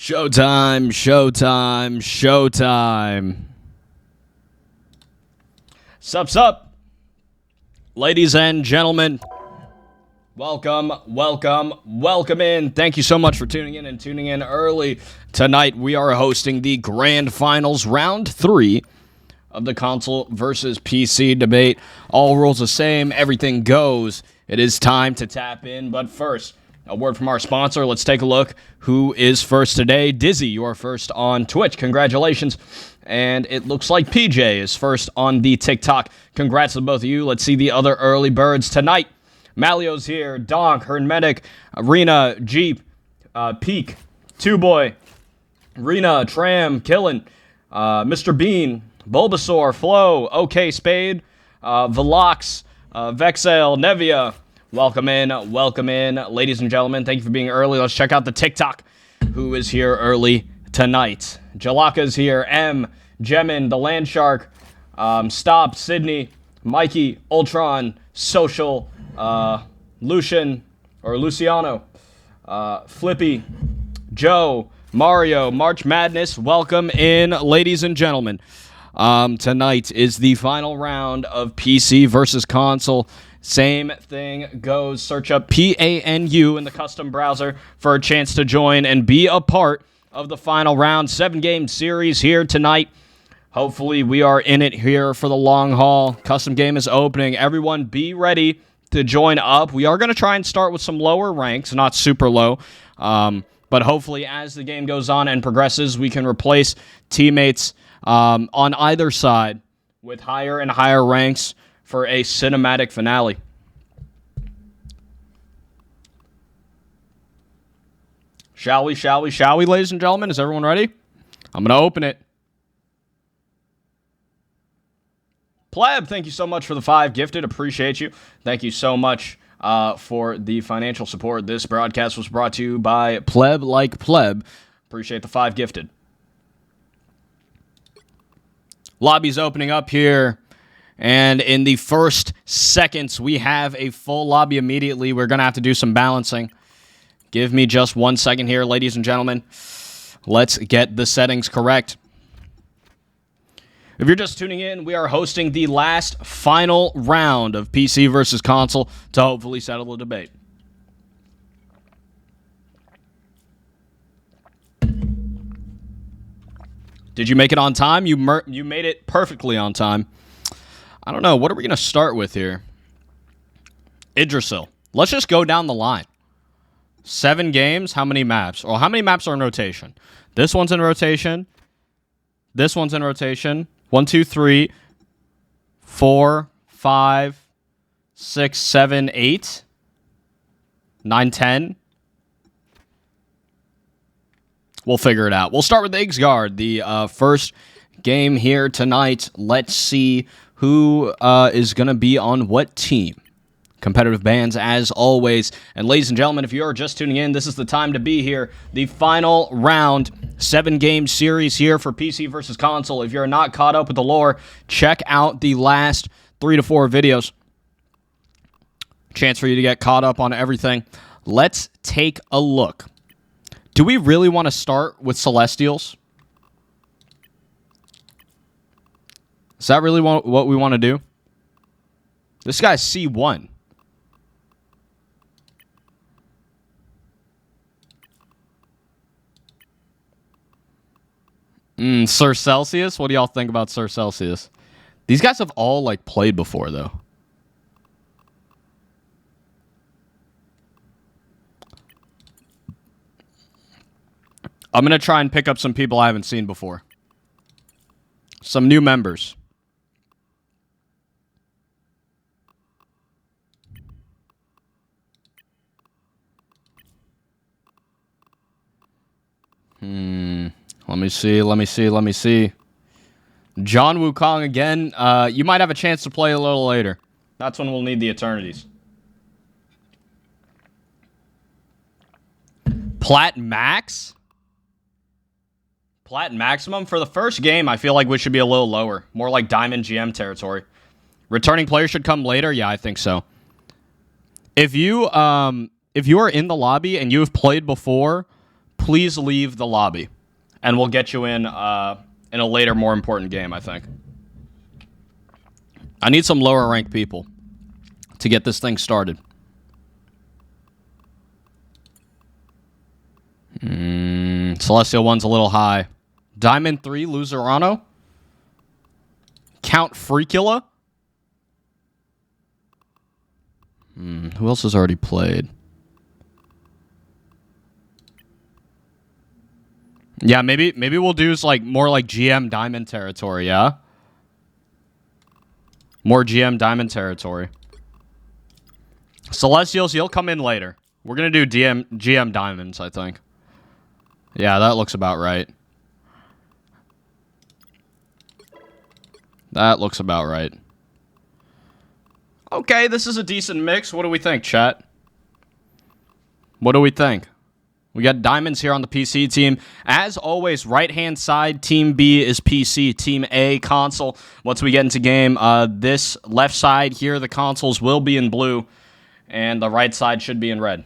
Showtime, showtime, showtime. Sup, ladies and gentlemen. Welcome in. Thank you so much for tuning in and tuning in early. Tonight, we are hosting the Grand Finals, Round 3 of the console versus PC debate. All rules the same. Everything goes. It is time to tap in. But first, a word from our sponsor. Let's take a look who is first today. Dizzy, you are first on Twitch. Congratulations. And it looks like PJ is first on the TikTok. Congrats to both of you. Let's see the other early birds tonight. Malio's here. Donk, Hermetic, Rena, Jeep, Peak, Two Boy, Rena, Tram, Killin, Mr. Bean, Bulbasaur, Flo, OK Spade, Velox, Vexale, Nevia. Welcome in, ladies and gentlemen. Thank you for being early. Let's check out the TikTok. Who is here early tonight? Jalaka's here. M, Gemin, the Land Shark, Stop, Sydney, Mikey, Ultron, Social, Lucian, or Luciano, Flippy, Joe, Mario, March Madness. Welcome in, ladies and gentlemen. Tonight is the final round of PC versus console. Same thing goes. Search up PANU in the custom browser for a chance to join and be a part of the final round. 7-game series here tonight. Hopefully we are in it here for the long haul. Custom game is opening. Everyone be ready to join up. We are going to try and start with some lower ranks, not super low. But hopefully as the game goes on and progresses, we can replace teammates on either side with higher and higher ranks for a cinematic finale. Shall we, ladies and gentlemen? Is everyone ready? I'm going to open it. Pleb, thank you so much for the 5 gifted. Appreciate you. Thank you so much for the financial support. This broadcast was brought to you by Pleb Like Pleb. Appreciate the 5 gifted. Lobby's opening up here. And in the first seconds, we have a full lobby immediately. We're going to have to do some balancing. Give me just 1 second here, ladies and gentlemen. Let's get the settings correct. If you're just tuning in, we are hosting the last final round of PC versus console to hopefully settle the debate. Did you make it on time? You made it perfectly on time. I don't know. What are we going to start with here? Idrisil. Let's just go down the line. 7 games. How many maps? Or how many maps are in rotation? This one's in rotation. This one's in rotation. 1, 2, 3, 4, 5, 6, 7, 8, 9, 10. We'll figure it out. We'll start with Iggsguard, the first game here tonight. Let's see who is going to be on what team. Competitive bans, as always. And ladies and gentlemen, if you are just tuning in, this is the time to be here. The final round, 7-game series here for PC versus console. If you're not caught up with the lore, check out the last 3 to 4 videos. Chance for you to get caught up on everything. Let's take a look. Do we really want to start with Celestials? Is that really what we want to do? This guy's C1. Sir Celsius? What do y'all think about Sir Celsius? These guys have all, played before, though. I'm going to try and pick up some people I haven't seen before. Some new members. Let me see. John Wukong again. You might have a chance to play a little later. That's when we'll need the Eternities. Plat Max? Plat Maximum? For the first game, I feel like we should be a little lower. More like Diamond GM territory. Returning players should come later? Yeah, I think so. If you are in the lobby and you have played before, please leave the lobby, and we'll get you in a later, more important game, I think. I need some lower ranked people to get this thing started. Celestial 1's a little high. Diamond 3, Luzerano. Count Freakula. Who else has already played? Yeah, maybe we'll do more like GM Diamond territory, yeah? More GM Diamond territory. Celestials, you'll come in later. We're going to do GM Diamonds, I think. Yeah, that looks about right. That looks about right. Okay, this is a decent mix. What do we think, chat? What do we think? We got diamonds here on the PC team. As always, right-hand side, Team B is PC, Team A, console. Once we get into game, this left side here, the consoles will be in blue, and the right side should be in red.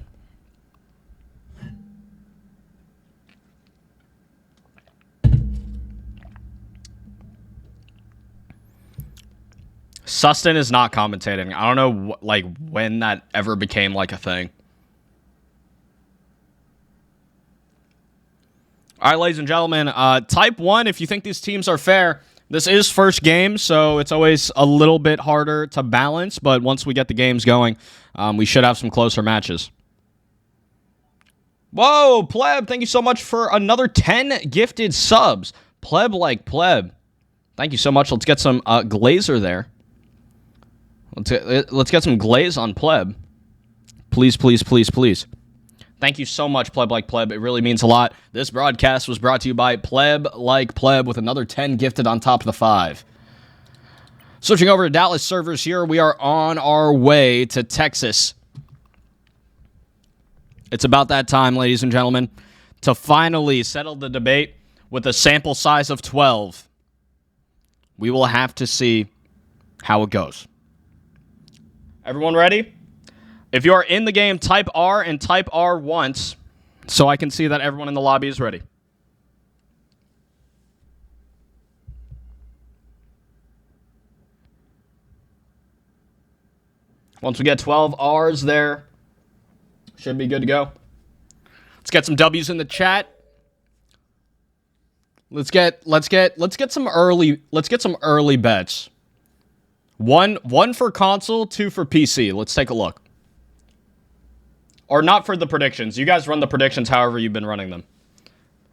Sustin is not commentating. I don't know, when that ever became, a thing. All right, ladies and gentlemen, Type 1, if you think these teams are fair, this is first game, so it's always a little bit harder to balance, but once we get the games going, we should have some closer matches. Whoa, Pleb, thank you so much for another 10 gifted subs. Pleb like Pleb. Thank you so much. Let's get some Glazer there. Let's get some glaze on Pleb. Please, please, please, please. Thank you so much, Pleb like Pleb. It really means a lot. This broadcast was brought to you by Pleb like Pleb with another 10 gifted on top of the 5. Switching over to Dallas servers here, we are on our way to Texas. It's about that time, ladies and gentlemen, to finally settle the debate with a sample size of 12. We will have to see how it goes. Everyone ready? If you are in the game, type R and type R once so I can see that everyone in the lobby is ready. Once we get 12 R's there, should be good to go. Let's get some W's in the chat. Let's get some early bets. One for console, 2 for PC. Let's take a look. Or not for the predictions. You guys run the predictions however you've been running them.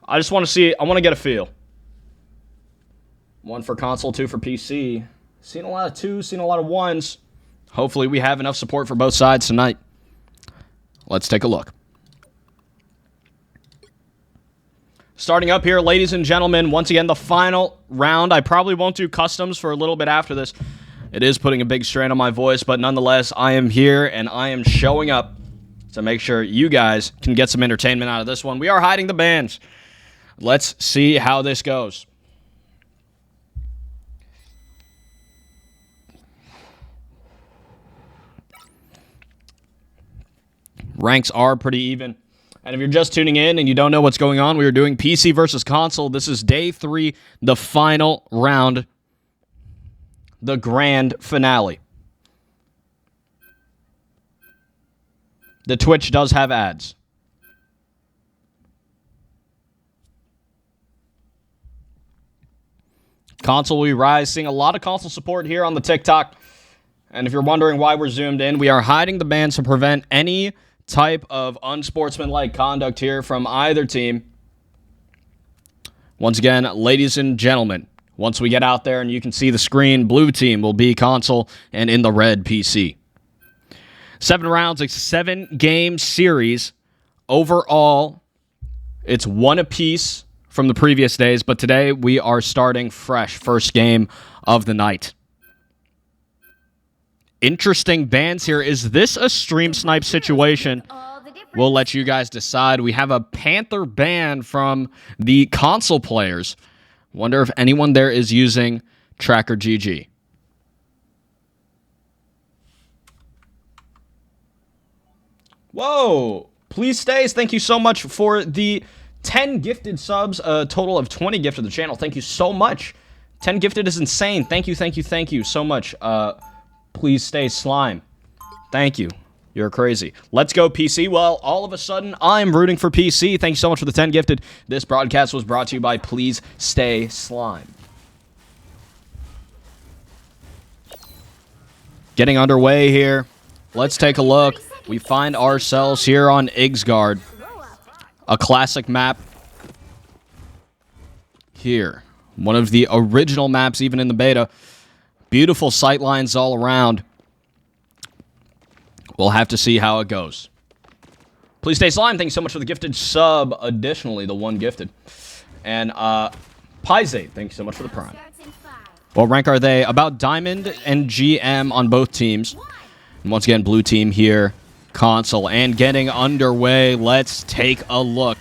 I just want to see, I want to get a feel. 1 for console, 2 for PC. Seen a lot of 2s, seen a lot of 1s. Hopefully we have enough support for both sides tonight. Let's take a look. Starting up here, ladies and gentlemen, once again, the final round. I probably won't do customs for a little bit after this. It is putting a big strain on my voice, but nonetheless, I am here and I am showing up to make sure you guys can get some entertainment out of this one. We are hiding the bands. Let's see how this goes. Ranks are pretty even. And if you're just tuning in and you don't know what's going on, we are doing PC versus console. This is day 3, the final round, the grand finale. The Twitch does have ads. Console will rise. Seeing a lot of console support here on the TikTok. And if you're wondering why we're zoomed in, we are hiding the bands to prevent any type of unsportsmanlike conduct here from either team. Once again, ladies and gentlemen, once we get out there and you can see the screen, blue team will be console and in the red PC. 7 rounds, a 7-game series. Overall, it's 1 apiece from the previous days, but today we are starting fresh. First game of the night. Interesting bans here. Is this a stream snipe situation? We'll let you guys decide. We have a Panther ban from the console players. Wonder if anyone there is using Tracker GG. Whoa! Please stays. Thank you so much for the 10 gifted subs, a total of 20 gifted to the channel. Thank you so much. 10 gifted is insane. Thank you so much. Please stay slime. Thank you. You're crazy. Let's go, PC. Well, all of a sudden, I'm rooting for PC. Thank you so much for the 10 gifted. This broadcast was brought to you by Please Stay Slime. Getting underway here. Let's take a look. We find ourselves here on Iggsguard. A classic map. Here. One of the original maps, even in the beta. Beautiful sightlines all around. We'll have to see how it goes. Please stay slime. Thank you so much for the gifted sub. Additionally, the one gifted. And, Paize, thank you so much for the prime. What rank are they? About Diamond and GM on both teams. And once again, blue team here. Console. And getting underway. Let's take a look.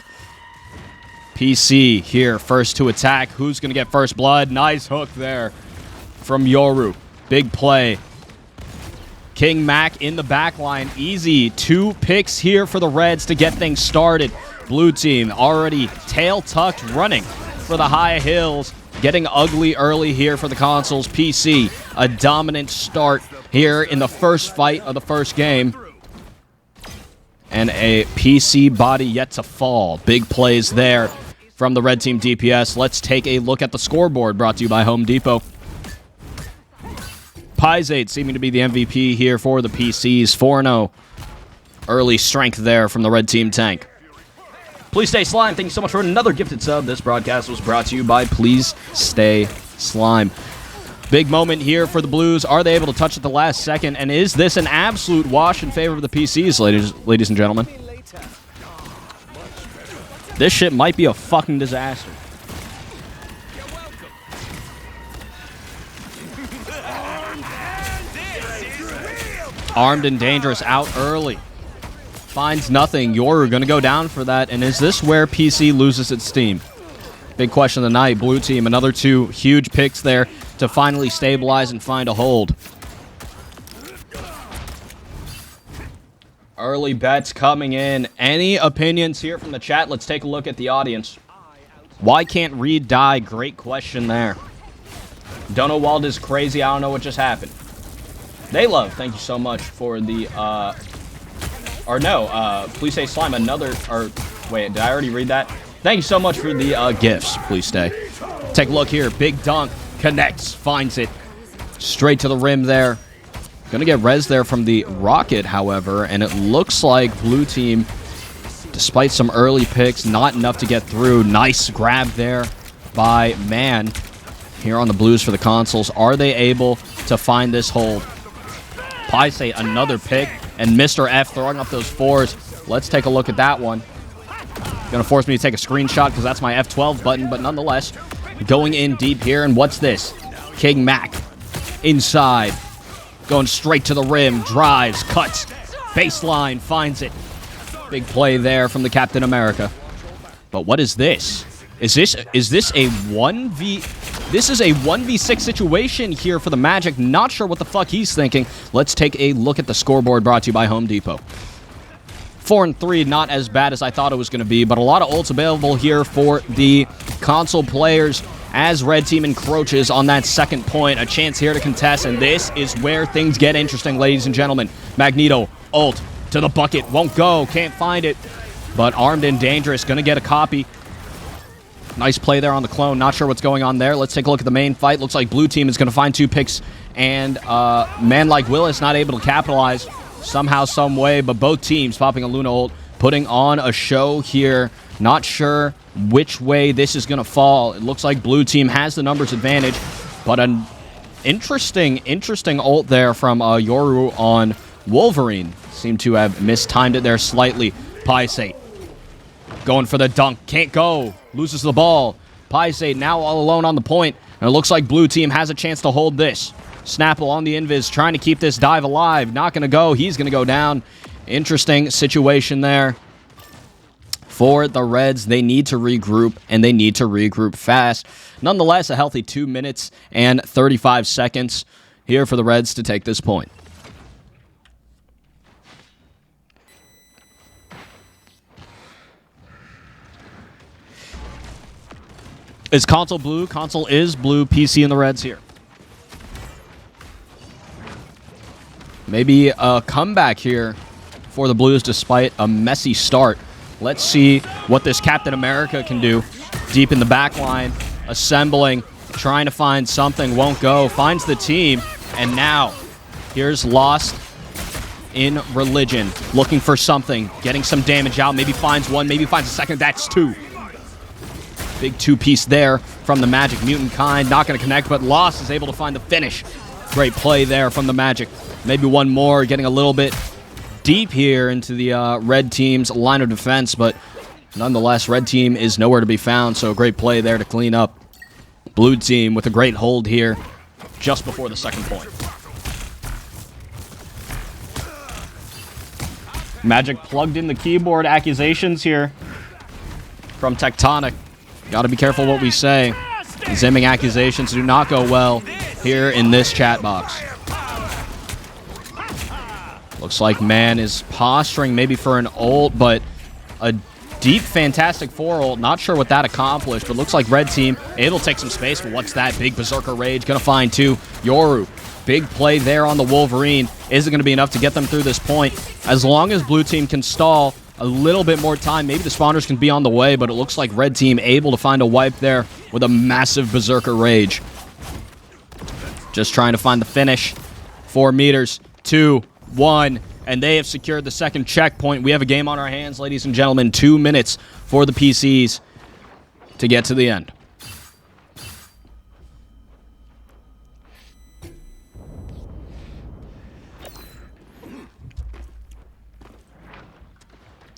PC here, first to attack. Who's going to get first blood? Nice hook there from Yoru. Big play. King Mac in the back line. Easy. 2 picks here for the Reds to get things started. Blue team already tail tucked, running for the high hills. Getting ugly early here for the consoles. PC, a dominant start here in the first fight of the first game. And a PC body yet to fall. Big plays there from the red team DPS. Let's take a look at the scoreboard brought to you by Home Depot. Paize seeming to be the MVP here for the PCs. 4-0. Early strength there from the red team tank. Please Stay Slime. Thank you so much for another gifted sub. This broadcast was brought to you by Please Stay Slime. Big moment here for the Blues. Are they able to touch at the last second? And is this an absolute wash in favor of the PCs, ladies and gentlemen? This shit might be a fucking disaster. Armed and Dangerous out early. Finds nothing. Yoru going to go down for that. And is this where PC loses its steam? Big question of the night. Blue team, another 2 huge picks there to finally stabilize and find a hold. Early bets coming in. Any opinions here from the chat? Let's take a look at the audience. Why can't Reed die? Great question there. Dono Wald is crazy. I don't know what just happened. They love. Thank you so much for the, Please Stay Slime. Wait, did I already read that? Thank you so much for the gifts. Please stay. Take a look here. Big dunk. Connects. Finds it. Straight to the rim there. Gonna get res there from the rocket, however, and it looks like blue team, despite some early picks, not enough to get through. Nice grab there by Man here on the Blues for the consoles. Are they able to find this hold? Paize, another pick, and Mr. F throwing up those 4s. Let's take a look at that one. Gonna force me to take a screenshot because that's my F12 button, but nonetheless, going in deep here, and what's this? King Mac inside. Going straight to the rim, drives, cuts, baseline, finds it. Big play there from the Captain America. But what is this? Is this a 1v... This is a 1v6 situation here for the Magic. Not sure what the fuck he's thinking. Let's take a look at the scoreboard brought to you by Home Depot. 4-3, not as bad as I thought it was going to be, but a lot of ults available here for the console players as red team encroaches on that second point. A chance here to contest, and this is where things get interesting, ladies and gentlemen. Magneto, ult to the bucket, won't go, can't find it, but Armed and Dangerous going to get a copy. Nice play there on the clone. Not sure what's going on there. Let's take a look at the main fight. Looks like blue team is going to find 2 picks, and man like Willis not able to capitalize somehow, some way, but both teams popping a Luna ult, putting on a show here. Not sure which way this is going to fall. It looks like blue team has the numbers advantage, but an interesting ult there from Yoru on Wolverine. Seemed to have mistimed it there slightly. Paize going for the dunk. Can't go. Loses the ball. Paize now all alone on the point, and it looks like blue team has a chance to hold this. Snapple on the invis, trying to keep this dive alive. Not going to go. He's going to go down. Interesting situation there for the Reds. They need to regroup, and they need to regroup fast. Nonetheless, a healthy 2 minutes and 35 seconds here for the Reds to take this point. Is console blue? Console is blue. PC in the reds here. Maybe a comeback here for the Blues despite a messy start. Let's see what this Captain America can do. Deep in the back line, assembling, trying to find something, won't go. Finds the team, and now here's Lost in Religion. Looking for something, getting some damage out. Maybe finds one, maybe finds a second. That's two. Big two-piece there from the Magic. Mutant Kind, not going to connect, but Lost is able to find the finish. Great play there from the Magic. Maybe one more, getting a little bit deep here into the red team's line of defense, but nonetheless, red team is nowhere to be found, so a great play there to clean up. Blue team with a great hold here just before the second point. Magic plugged in the keyboard. Accusations here from Tectonic. Got to be careful what we say. Zimming accusations do not go well here in this chat box. Looks like Man is posturing maybe for an ult, but a deep Fantastic Four ult. Not sure what that accomplished, but looks like red team able to take some space. But what's that? Big Berserker Rage. Going to find two. Yoru. Big play there on the Wolverine. Is it going to be enough to get them through this point? As long as blue team can stall a little bit more time, maybe the spawners can be on the way, but it looks like red team able to find a wipe there with a massive Berserker Rage. Just trying to find the finish. 4 meters, 2, 1, and they have secured the second checkpoint. We have a game on our hands, ladies and gentlemen. 2 minutes for the PCs to get to the end.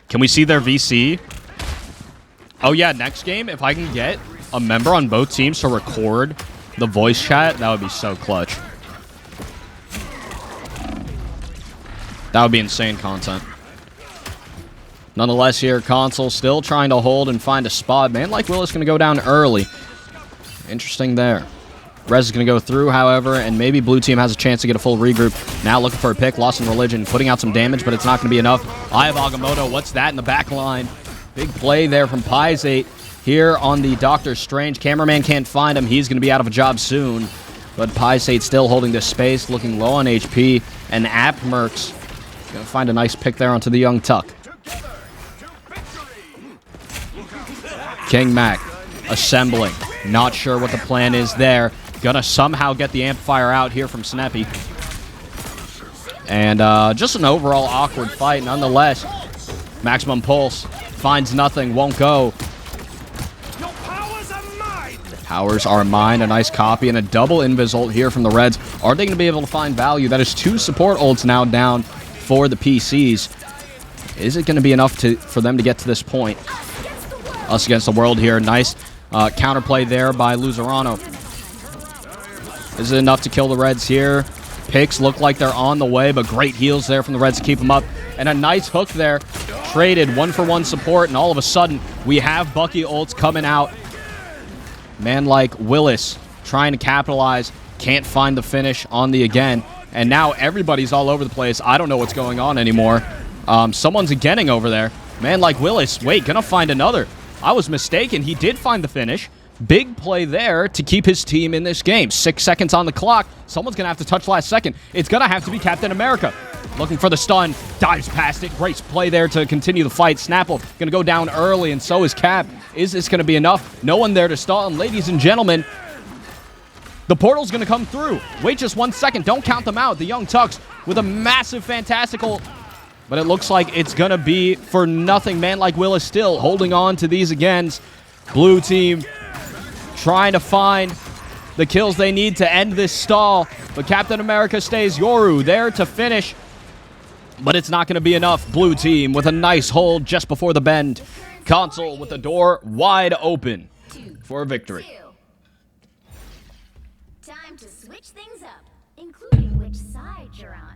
Can we see their VC? Oh yeah, next game, if I can get a member on both teams to record the voice chat, that would be so clutch. That would be insane content. Nonetheless here, Console still trying to hold and find a spot. Man like Will is going to go down early. Interesting there. Rez is going to go through, however, and maybe blue team has a chance to get a full regroup. Now looking for a pick. Lost in Religion, putting out some damage, but it's not going to be enough. Eye of Agamotto, what's that in the back line? Big play there from Pies8 here on the Doctor Strange. Cameraman can't find him. He's going to be out of a job soon. But Pies8 still holding this space, looking low on HP. And AppMercs going to find a nice pick there onto the young Tuck. King Mac assembling. Not sure what the plan is there. Gonna somehow get the amplifier out here from Sneppy. And just an overall awkward fight nonetheless. Maximum Pulse finds nothing, won't go. Powers are mine, a nice copy, and a double invis ult here from the Reds. Are they going to be able to find value? That is 2 support ults now down for the PCs. Is it going to be enough for them to get to this point? Us against the world here. Nice counterplay there by Luzerano. Is it enough to kill the Reds here? Picks look like they're on the way, but great heals there from the Reds to keep them up. And a nice hook there. Traded 1-for-1 support, and all of a sudden, we have Bucky ults coming out. Man like Willis trying to capitalize. Can't find the finish on the again. And now everybody's all over the place. I don't know what's going on anymore. Someone's getting over there. Man like Willis. Wait, gonna find another. I was mistaken. He did find the finish. Big play there to keep his team in this game. 6 seconds on the clock. Someone's going to have to touch last second. It's going to have to be Captain America. Looking for the stun. Dives past it. Great play there to continue the fight. Snapple going to go down early, and so is Cap. Is this going to be enough? No one there to stall. And ladies and gentlemen, the portal's going to come through. Wait just 1 second. Don't count them out. The Young Tucks with a massive, fantastical... But it looks like it's going to be for nothing. Man like Will is still holding on to these agains. Blue team trying to find the kills they need to end this stall. But Captain America stays. Yoru there to finish. But it's not going to be enough. Blue team with a nice hold just before the bend. Console with the door wide open for a victory. Time to switch things up, including which side you're on.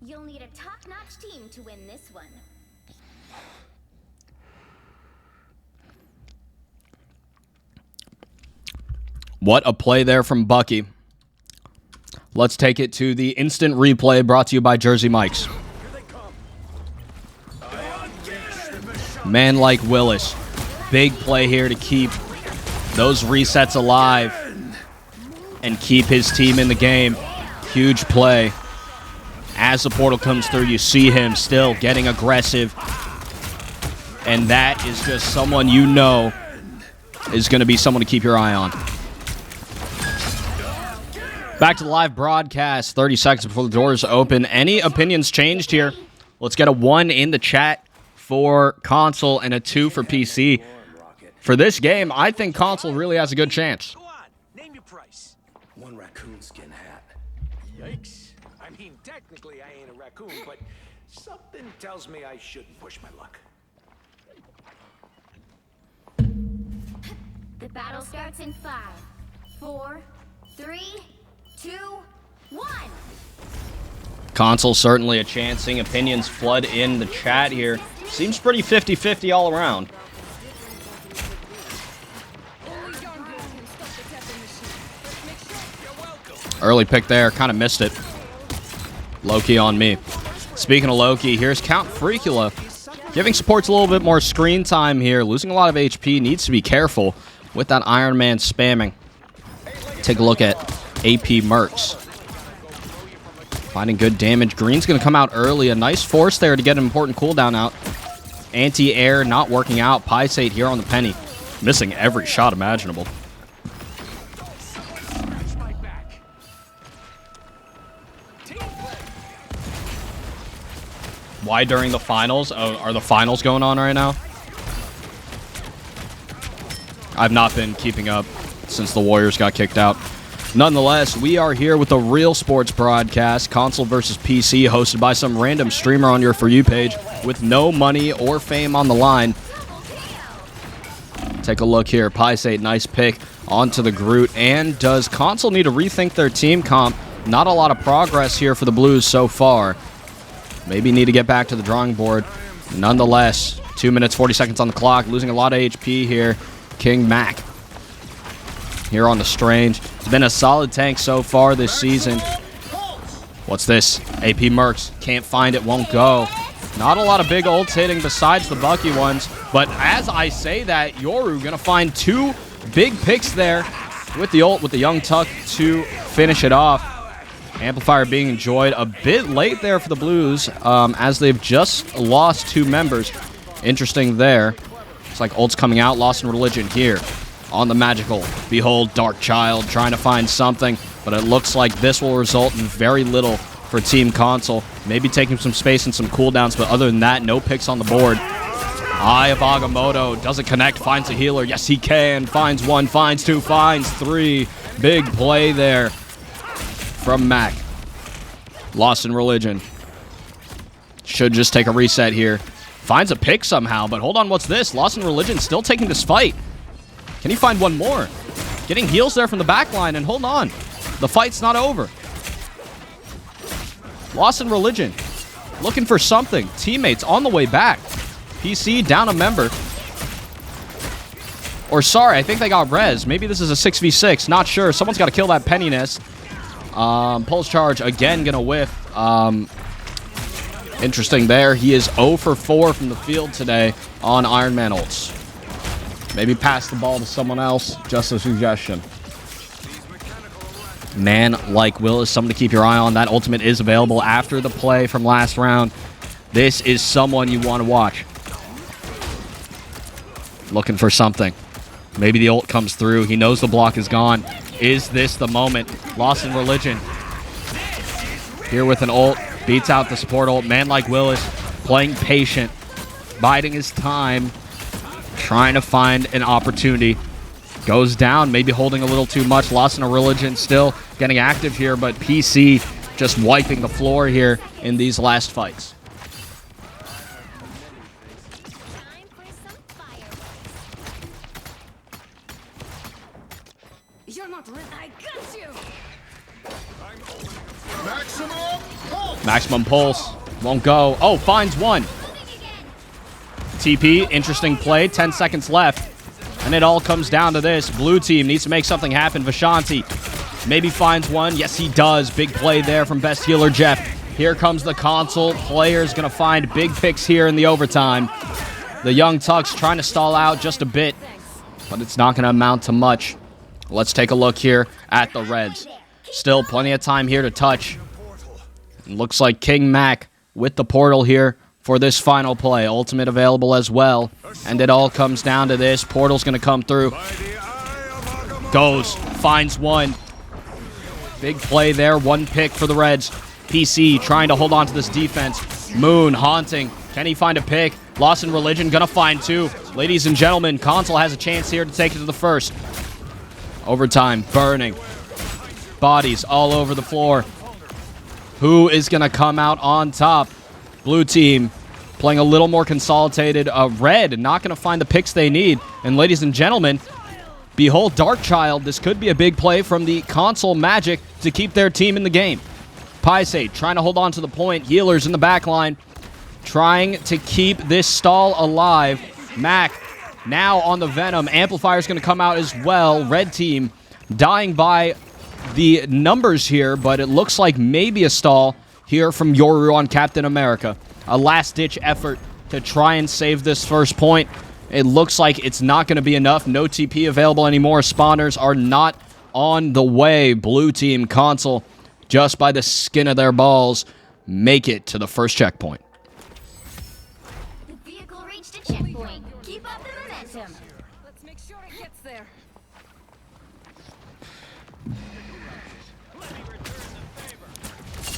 You'll need a top-notch team to win this one. What a play there from Bucky. Let's take it to the instant replay brought to you by Jersey Mike's. Man like Willis. big play here to keep those resets alive and keep his team in the game. Huge play. As the portal comes through, you see him still getting aggressive. And that is just someone you know is going to be someone to keep your eye on. Back to the live broadcast, 30 seconds before the doors open. Any opinions changed here? Let's get a 1 in the chat for console and a 2 for PC. For this game, I think console really has a good chance. Go on, name your price. 1 raccoon skin hat. Yikes. I mean, technically I ain't a raccoon, but something tells me I shouldn't push my luck. The battle starts in 5, 4, 3, 2, 1. Console certainly a chance. Seeing opinions flood in the chat here. Seems pretty 50-50 all around. Early pick there, kind of missed it. Loki on me. Speaking of Loki, here's Count Freakula. Giving supports a little bit more screen time here. Losing a lot of HP, needs to be careful with that Iron Man spamming. Take a look at AP Mercs. Finding good damage. Green's going to come out early. A nice force there to get an important cooldown out. Anti-air not working out. Pysate here on the penny. Missing every shot imaginable. Why during the finals? Oh, are the finals going on right now? I've not been keeping up since the Warriors got kicked out. Nonetheless, we are here with a real sports broadcast, console versus PC, hosted by some random streamer on your For You page with no money or fame on the line. Take a look here. Pysate, nice pick onto the Groot. And does console need to rethink their team comp? Not a lot of progress here for the Blues so far. Maybe need to get back to the drawing board. Nonetheless, 2 minutes, 40 seconds on the clock. Losing a lot of HP here. King Mac here on the Strange. It's been a solid tank so far this season. What's this? AP Mercs. Can't find it, won't go. Not a lot of big ults hitting besides the Bucky ones. But as I say that, Yoru going to find 2 big picks there with the ult, with the Young Tuck to finish it off. Amplifier being enjoyed a bit late there for the Blues, as they've just lost 2 members. Interesting there. It's like ult's coming out. Lost in Religion here on the Magical. Behold, Dark Child trying to find something, but it looks like this will result in very little for Team Console. Maybe taking some space and some cooldowns, but other than that, no picks on the board. Eye of Agamotto doesn't connect, finds a healer. Yes, he can. Finds 1, finds 2, finds 3. Big play there from Mac. Lost in Religion. Should just take a reset here. Finds a pick somehow, but hold on, what's this? Lost in Religion still taking this fight. Can he find one more? Getting heals there from the back line, and hold on. The fight's not over. Lost in Religion. Looking for something. Teammates on the way back. PC down a member. Or sorry, I think they got res. Maybe this is a 6v6. Not sure. Someone's got to kill that Penny Nest. Pulse charge again gonna whiff. Interesting there. He is 0 for 4 from the field today on Iron Man ults. Maybe pass the ball to someone else. Just a suggestion. Man like Will is someone to keep your eye on. That ultimate is available after the play from last round. This is someone you want to watch. Looking for something. Maybe the ult comes through. He knows the block is gone. Is this the moment? Lost in Religion. Here with an ult. Beats out the support ult. Man like Willis playing patient. Biding his time. Trying to find an opportunity. Goes down. Maybe holding a little too much. Lost in a Religion still getting active here. But PC just wiping the floor here in these last fights. You're not ready. I got you. Maximum pulse. Won't go. Oh, finds one. TP. Interesting play. 10 seconds left. And it all comes down to this. Blue team needs to make something happen. Vishanti maybe finds one. Yes, he does. Big play there from best healer Jeff. Here comes the console. Player's going to find big picks here in the overtime. The Young Tucks trying to stall out just a bit, but it's not going to amount to much. Let's take a look here at the Reds. Still plenty of time here to touch. It looks like King Mac with the portal here for this final play. Ultimate available as well. And it all comes down to this. Portal's going to come through. Goes. Finds one. Big play there. One pick for the Reds. PC trying to hold on to this defense. Moon haunting. Can he find a pick? Lost in Religion going to find two. Ladies and gentlemen, Console has a chance here to take it to the first. Overtime. Burning. Bodies all over the floor. Who is going to come out on top? Blue team playing a little more consolidated. Red not going to find the picks they need. And ladies and gentlemen, behold Darkchild. This could be a big play from the Console Magic to keep their team in the game. Pysate trying to hold on to the point. Healers in the back line trying to keep this stall alive. Mac now on the Venom. Amplifier's going to come out as well. Red team dying by the numbers here, but it looks like maybe a stall here from Yoru on Captain America. A last-ditch effort to try and save this first point. It looks like it's not going to be enough. No TP available anymore. Spawners are not on the way. Blue team Console, just by the skin of their balls, make it to the first checkpoint. The vehicle reached a checkpoint. Keep up the momentum. Let's make sure it gets there.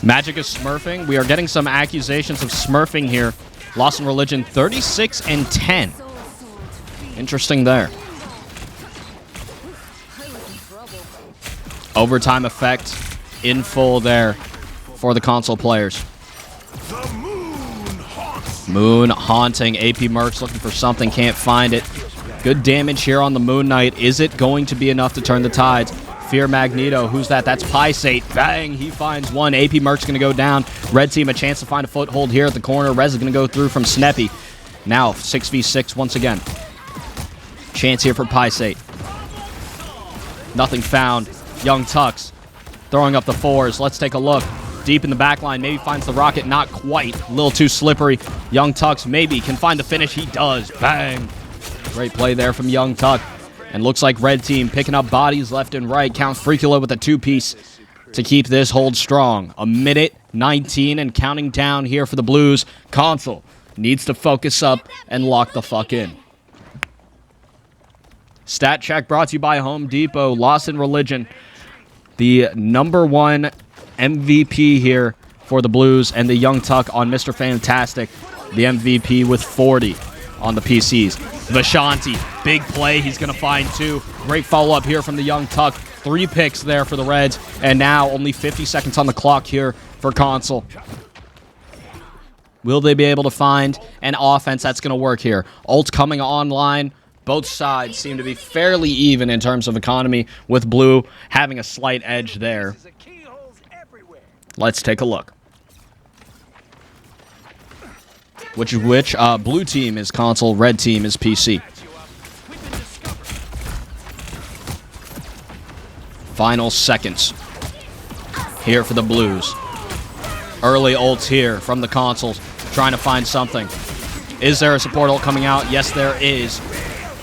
Magic is smurfing. We are getting some accusations of smurfing here. Lost in Religion 36 and 10. Interesting there. Overtime effect in full there for the Console players. Moon haunting. AP Mercs looking for something. Can't find it. Good damage here on the Moon Knight. Is it going to be enough to turn the tides? Fear Magneto. Who's that? That's Pysate. Bang! He finds one. AP Merc's going to go down. Red team a chance to find a foothold here at the corner. Rez is going to go through from Sneppy. Now 6v6 once again. Chance here for Pysate. Nothing found. Young Tux throwing up the fours. Let's take a look. Deep in the back line. Maybe finds the rocket. Not quite. A little too slippery. Young Tux maybe can find the finish. He does. Bang! Great play there from Young Tuck. And looks like Red team picking up bodies left and right. Count Freakula with a two-piece to keep this hold strong. A minute 19 and counting down here for the Blues. Console needs to focus up and lock the fuck in. Stat check brought to you by Home Depot. Lost in Religion. The #1 MVP here for the Blues. And the Young Tuck on Mr. Fantastic. The MVP with 40 on the PCs. Vishanti, big play. He's going to find two. Great follow-up here from the Young Tuck. 3 picks there for the Reds. And now only 50 seconds on the clock here for Console. Will they be able to find an offense that's going to work here? Ult coming online. Both sides seem to be fairly even in terms of economy, with Blue having a slight edge there. Let's take a look. Which Blue team is Console, Red team is PC. Final seconds here for the Blues. Early ults here from the Consoles, trying to find something. Is there a support ult coming out? Yes, there is.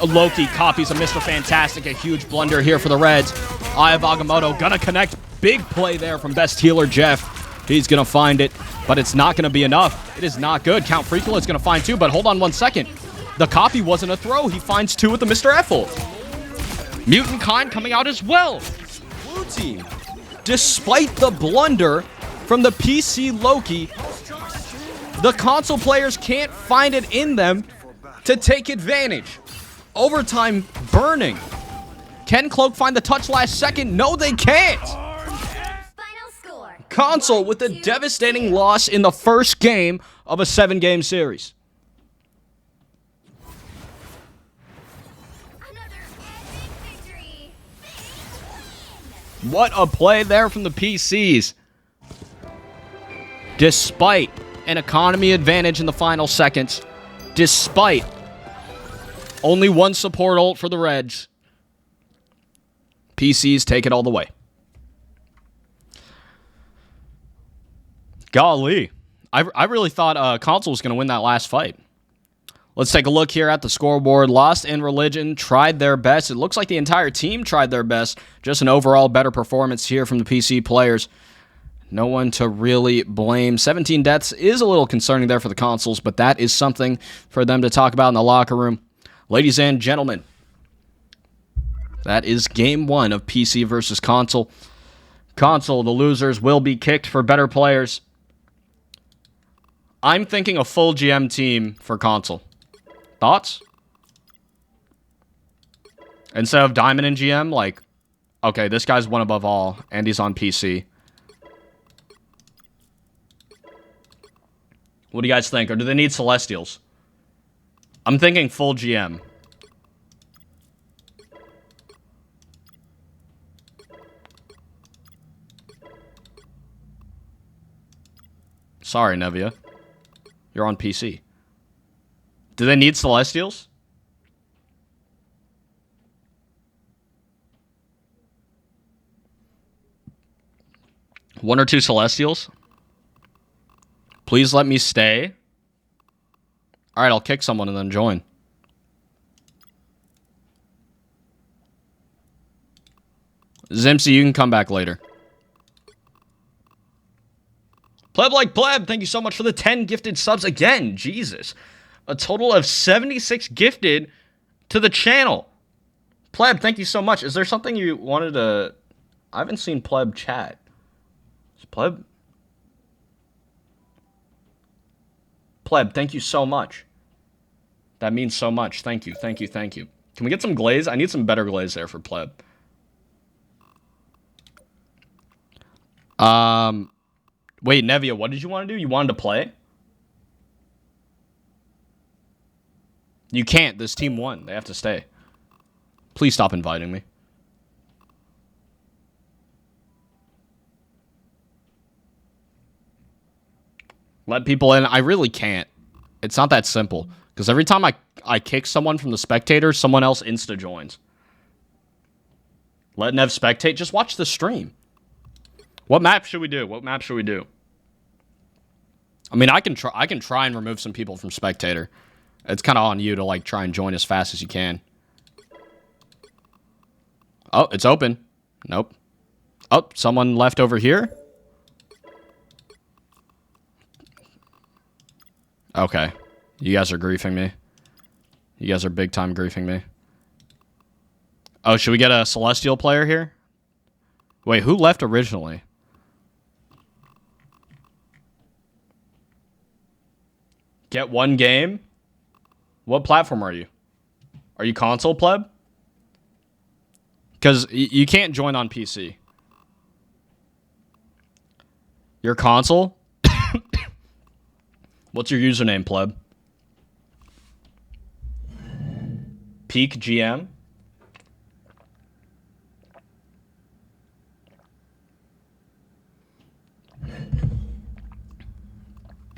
Loki copies a Mr. Fantastic, a huge blunder here for the Reds. Eye of Agamotto gonna connect. Big play there from best healer Jeff. He's gonna find it, but it's not gonna be enough. It is not good. Count Freakula is gonna find two, but hold on 1 second. The copy wasn't a throw. He finds two with the Mr. F ult. Mutant Kind coming out as well. Blue team, despite the blunder from the PC Loki, the Console players can't find it in them to take advantage. Overtime burning. Can Cloak find the touch last second? No, they can't. Final score. Console with a devastating loss in the first game of a 7-game series. Another epic victory. What a play there from the PCs. Despite an economy advantage in the final seconds, despite only one support ult for the Reds, PCs take it all the way. Golly. I really thought Console was going to win that last fight. Let's take a look here at the scoreboard. Lost in Religion tried their best. It looks like the entire team tried their best. Just an overall better performance here from the PC players. No one to really blame. 17 deaths is a little concerning there for the consoles, but that is something for them to talk about in the locker room. Ladies and gentlemen, that is game 1 of PC versus console. Console, the losers will be kicked for better players. I'm thinking a full GM team for console. Thoughts? Instead of Diamond and GM, like, okay, this guy's one above all, and he's on PC. What do you guys think? Or do they need Celestials? I'm thinking full GM. Sorry, Nevia. You're on PC. Do they need Celestials? One or two Celestials? Please let me stay. Alright, I'll kick someone and then join. Zimpsy, you can come back later. Pleb like Pleb, thank you so much for the 10 gifted subs again. Jesus. A total of 76 gifted to the channel. Pleb, thank you so much. Is there something you wanted to... I haven't seen Pleb chat. Is Pleb... Pleb, thank you so much. That means so much. Thank you, thank you, thank you. Can we get some glaze? I need some better glaze there for Pleb. Wait, Nevia, what did you want to do? You wanted to play? You can't. This team won. They have to stay. Please stop inviting me. Let people in. I really can't. It's not that simple. Because every time I kick someone from the spectators, someone else insta-joins. Let Nev spectate. Just watch the stream. What map should we do? What map should we do? I mean, I can try and remove some people from spectator. It's kind of on you to, like, try and join as fast as you can. Oh, it's open. Nope. Oh, someone left over here? Okay. You guys are griefing me. You guys are big time griefing me. Oh, should we get a Celestial player here? Wait, who left originally? Get one game? What platform are you? Are you console, Pleb? Because you can't join on PC. Your console? What's your username, Pleb? Peak GM?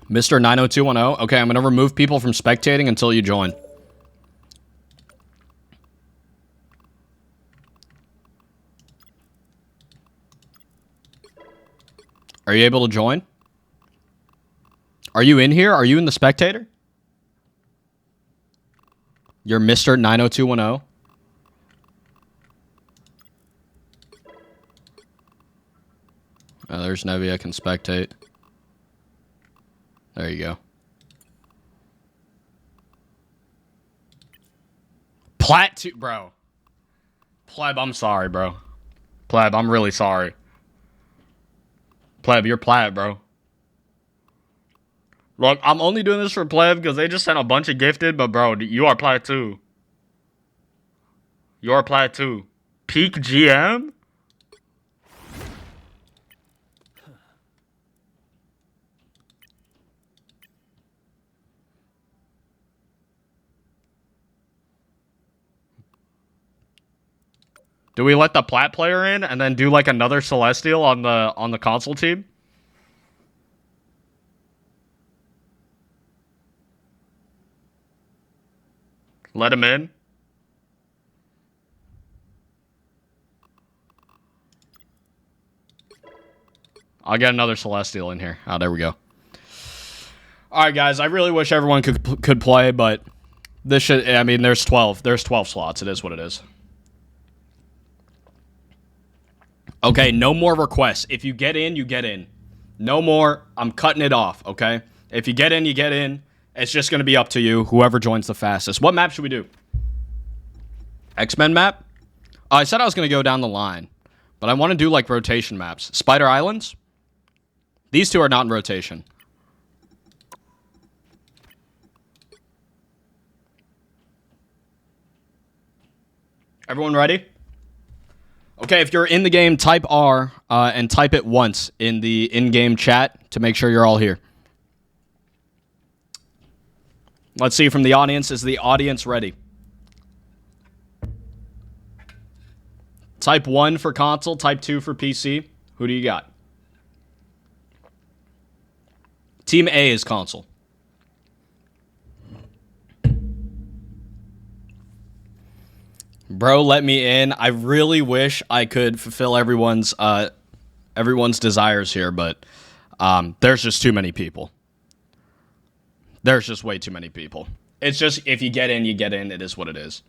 Mr. 90210. Okay, I'm going to remove people from spectating until you join. Are you able to join? Are you in here? Are you in the spectator? You're Mr. 90210. Oh, there's Nevia can spectate. There you go. Plat 2, bro. Pleb, I'm sorry, bro. Pleb, I'm really sorry. Pleb, you're Plat, bro. Look, I'm only doing this for Pleb because they just sent a bunch of gifted, but bro, you are Plat 2. You are Plat 2. Peak GM? Do we let the Plat player in and then do like another Celestial on the console team? Let him in. I'll get another Celestial in here. Oh, there we go. All right, guys. I really wish everyone could play, but This should, I mean, there's 12. There's 12 slots. It is what it is. Okay, no more requests. If you get in, you get in. No more. I'm cutting it off, okay? If you get in, you get in. It's just going to be up to you, whoever joins the fastest. What map should we do? X-Men map? I said I was going to go down the line, but I want to do, like, rotation maps. Spider Islands? These two are not in rotation. Everyone ready? Okay, if you're in the game, type R and type it once in the in-game chat to make sure you're all here. Let's see from the audience. Is the audience ready? Type 1 for console, type 2 for PC. Who do you got? Team A is console. Bro, let me in. I really wish I could fulfill everyone's desires here, but there's just too many people. There's just way too many people. It's just, if you get in, you get in. It is what it is.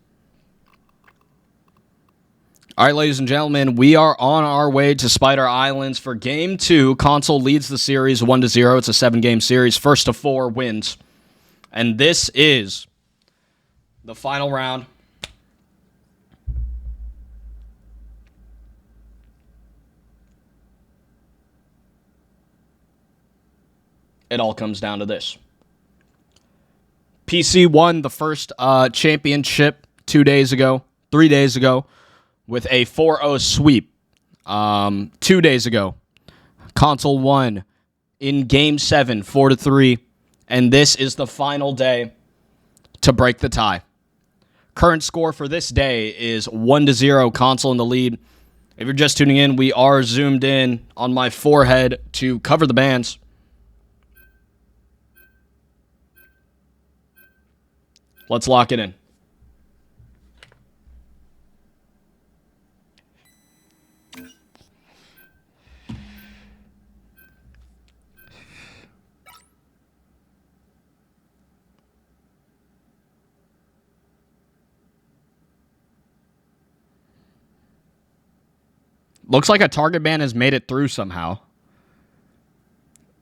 All right, ladies and gentlemen, we are on our way to Spider Islands for Game 2. Console leads the series 1-0. It's a 7-game series. First to 4 wins. And this is the final round. It all comes down to this. PC won the first championship 3 days ago, with a 4-0 sweep 2 days ago. Console won in Game 7, 4-3, and this is the final day to break the tie. Current score for this day is 1-0, Console in the lead. If you're just tuning in, we are zoomed in on my forehead to cover the bands. Let's lock it in. Looks like a target ban has made it through somehow.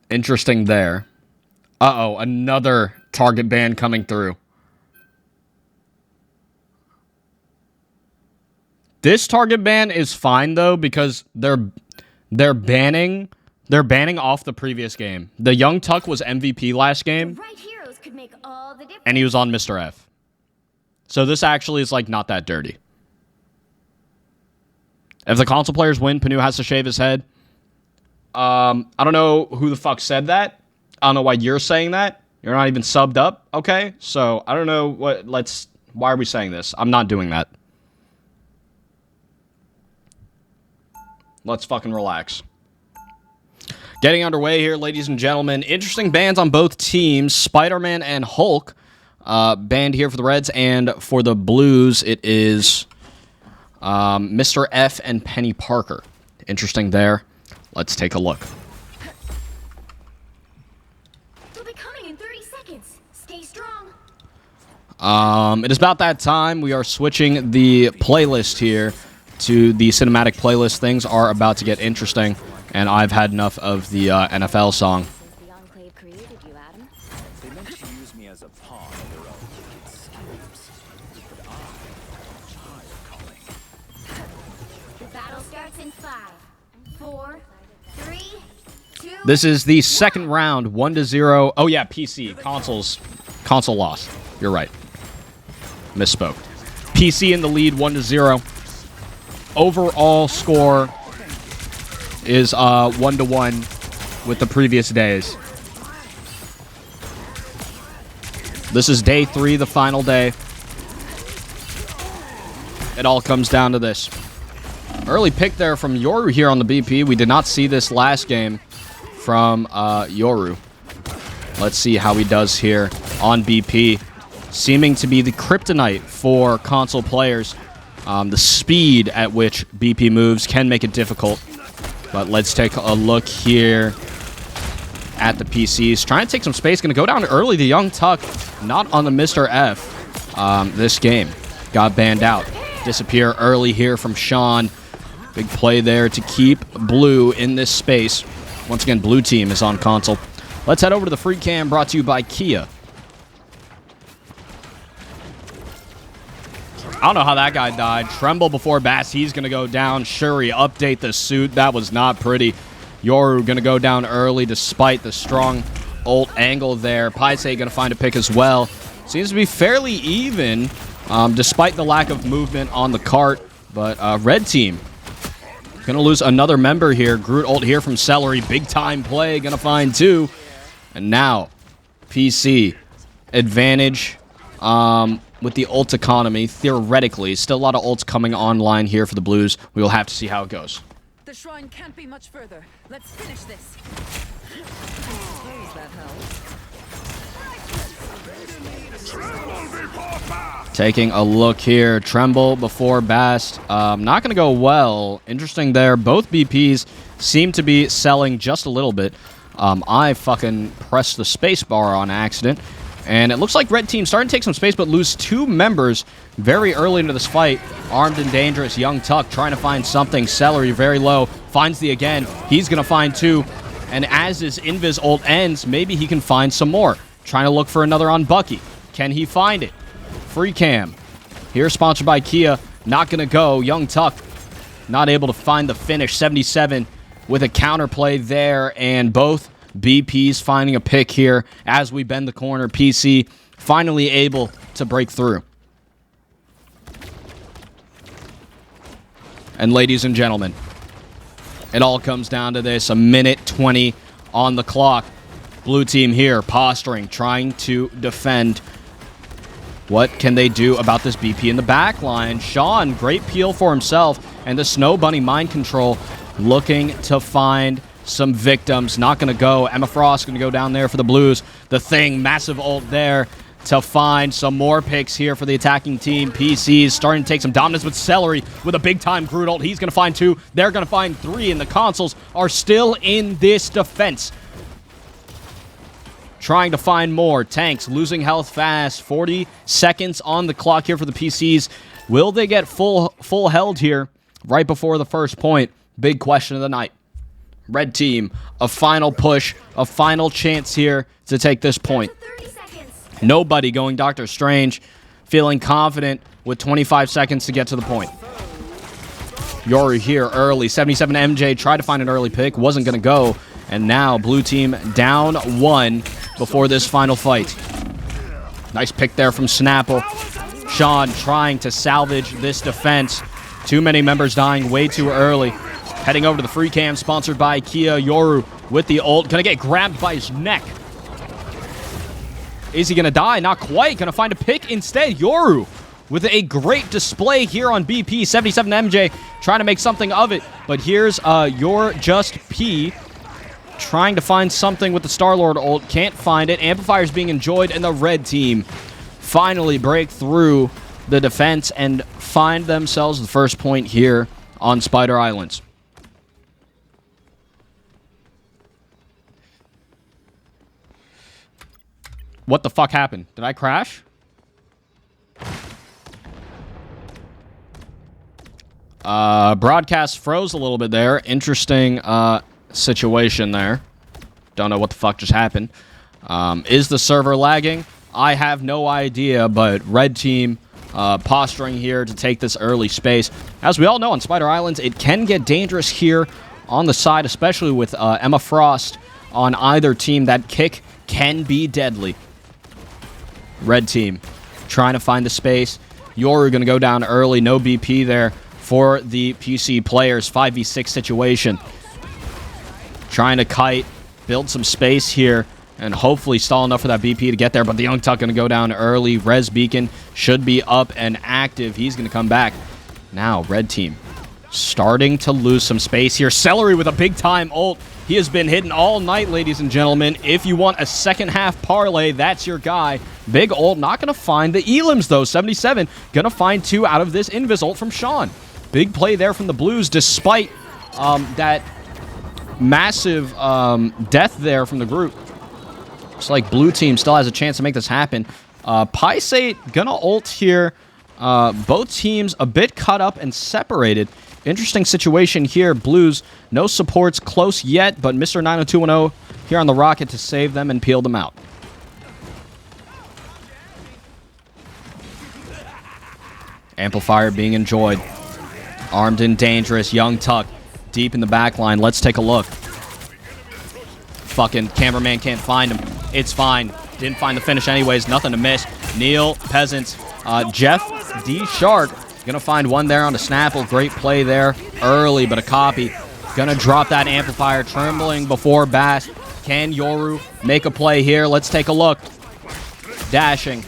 Interesting there. Uh-oh, another target ban coming through. This target ban is fine though because they're banning off the previous game. The Young Tuck was MVP last game, Right heroes could make all the difference. and he was on Mr. F. So this actually is like not that dirty. If the console players win, Panu has to shave his head. I don't know who the fuck said that. I don't know why you're saying that. You're not even subbed up. Okay, so I don't know why are we saying this? I'm not doing that. Let's fucking relax. Getting underway here, ladies and gentlemen. Interesting bans on both teams. Spider-Man and Hulk banned here for the Reds, and for the Blues, it is Mr. F and Penny Parker. Interesting there. Let's take a look. They'll be coming in 30 seconds. Stay strong. It is about that time. We are switching the playlist here to the cinematic playlist. Things are about to get interesting, and I've had enough of the NFL song. Since the Enclave created you, Adam. They meant to use me as a pawn in their own wicked schemes. But I am calling. The battle starts in 5, 4, 3, 2. This is the second round, 1-0. Oh yeah, PC. Console lost. You're right. Misspoke. PC in the lead, 1-0. Overall score is 1-1 with the previous days. This is day 3, the final day. It all comes down to this. Early pick there from Yoru here on the BP. We did not see this last game from Yoru. Let's see how he does here on BP. Seeming to be the kryptonite for console players. The speed at which BP moves can make it difficult. But let's take a look here at the PCs. Trying to take some space. Going to go down early. The Young Tuck not on the Mr. F. this game. Got banned out. Disappear early here from Sean. Big play there to keep blue in this space. Once again, blue team is on console. Let's head over to the free cam brought to you by Kia. I don't know how that guy died. Tremble before Bass. He's going to go down. Shuri, update the suit. That was not pretty. Yoru going to go down early despite the strong ult angle there. Paise going to find a pick as well. Seems to be fairly even despite the lack of movement on the cart. But red team going to lose another member here. Groot ult here from Celery. Big time play. Going to find 2. And now PC advantage with the ult economy, theoretically. Still a lot of ults coming online here for the Blues. We will have to see how it goes. The shrine can't be much further. Let's finish this. Where is that hell? Taking a look here. Tremble before Bast. Not going to go well. Interesting there. Both BPs seem to be selling just a little bit. I fucking pressed the space bar on accident. And it looks like red team starting to take some space, but lose 2 members very early into this fight. Armed and dangerous, Young Tuck trying to find something. Celery very low, finds the again. He's going to find 2. And as his Invis ult ends, maybe he can find some more. Trying to look for another on Bucky. Can he find it? Free cam. Here sponsored by Kia. Not going to go. Young Tuck not able to find the finish. 77 with a counterplay there. And both BP's finding a pick here as we bend the corner. PC finally able to break through. And ladies and gentlemen, it all comes down to this. A minute 20 on the clock. Blue team here posturing, trying to defend. What can they do about this BP in the back line? Sean, great peel for himself. And the Snow Bunny mind control looking to find some victims. Not going to go. Emma Frost going to go down there for the Blues. The Thing, massive ult there to find some more picks here for the attacking team. PC's starting to take some dominance with Celery with a big-time Groot ult. He's going to find 2. They're going to find 3, and the consoles are still in this defense. Trying to find more. Tanks losing health fast. 40 seconds on the clock here for the PCs. Will they get full held here right before the first point? Big question of the night. Red team, a final push, a final chance here to take this point. Nobody going Doctor Strange, feeling confident with 25 seconds to get to the point. Yoru here early. 77 MJ tried to find an early pick, wasn't going to go. And now blue team down 1 before this final fight. Nice pick there from Snapple. Sean trying to salvage this defense. Too many members dying way too early. Heading over to the free cam, sponsored by Kia. Yoru with the ult. Gonna get grabbed by his neck. Is he gonna die? Not quite. Gonna find a pick instead. Yoru with a great display here on BP. 77 MJ trying to make something of it. But here's Your Just P trying to find something with the Star-Lord ult. Can't find it. Amplifier's being enjoyed, and the red team finally break through the defense and find themselves the first point here on Spider Islands. What the fuck happened? Did I crash? Broadcast froze a little bit there. Interesting situation there. Don't know what the fuck just happened. Is the server lagging? I have no idea, but red team posturing here to take this early space. As we all know on Spider Islands, it can get dangerous here on the side, especially with Emma Frost on either team. That kick can be deadly. Red team trying to find the space. Yoru going to go down early. No BP there for the PC players. 5v6 situation. Trying to kite, build some space here, and hopefully stall enough for that BP to get there. But the Young Tuck going to go down early. Res Beacon should be up and active. He's going to come back. Now, red team starting to lose some space here. Celery with a big-time ult. He has been hidden all night, ladies and gentlemen. If you want a second-half parlay, that's your guy. Big ult. Not going to find the Elims, though. 77. Going to find 2 out of this Invis ult from Sean. Big play there from the Blues, despite that massive death there from the group. Looks like blue team still has a chance to make this happen. Pysate gonna ult here. Both teams a bit cut up and separated. Interesting situation here. Blues, no supports close yet, but Mr. 90210 here on the rocket to save them and peel them out. Amplifier being enjoyed. Armed and dangerous. Young Tuck deep in the back line. Let's take a look. Fucking cameraman can't find him. It's fine. Didn't find the finish anyways. Nothing to miss. Neil, Peasants. Jeff D. Shark gonna find one there on the Snapple. Great play there early, but a copy. Gonna drop that Amplifier. Trembling before Bass. Can Yoru make a play here? Let's take a look. Dashing.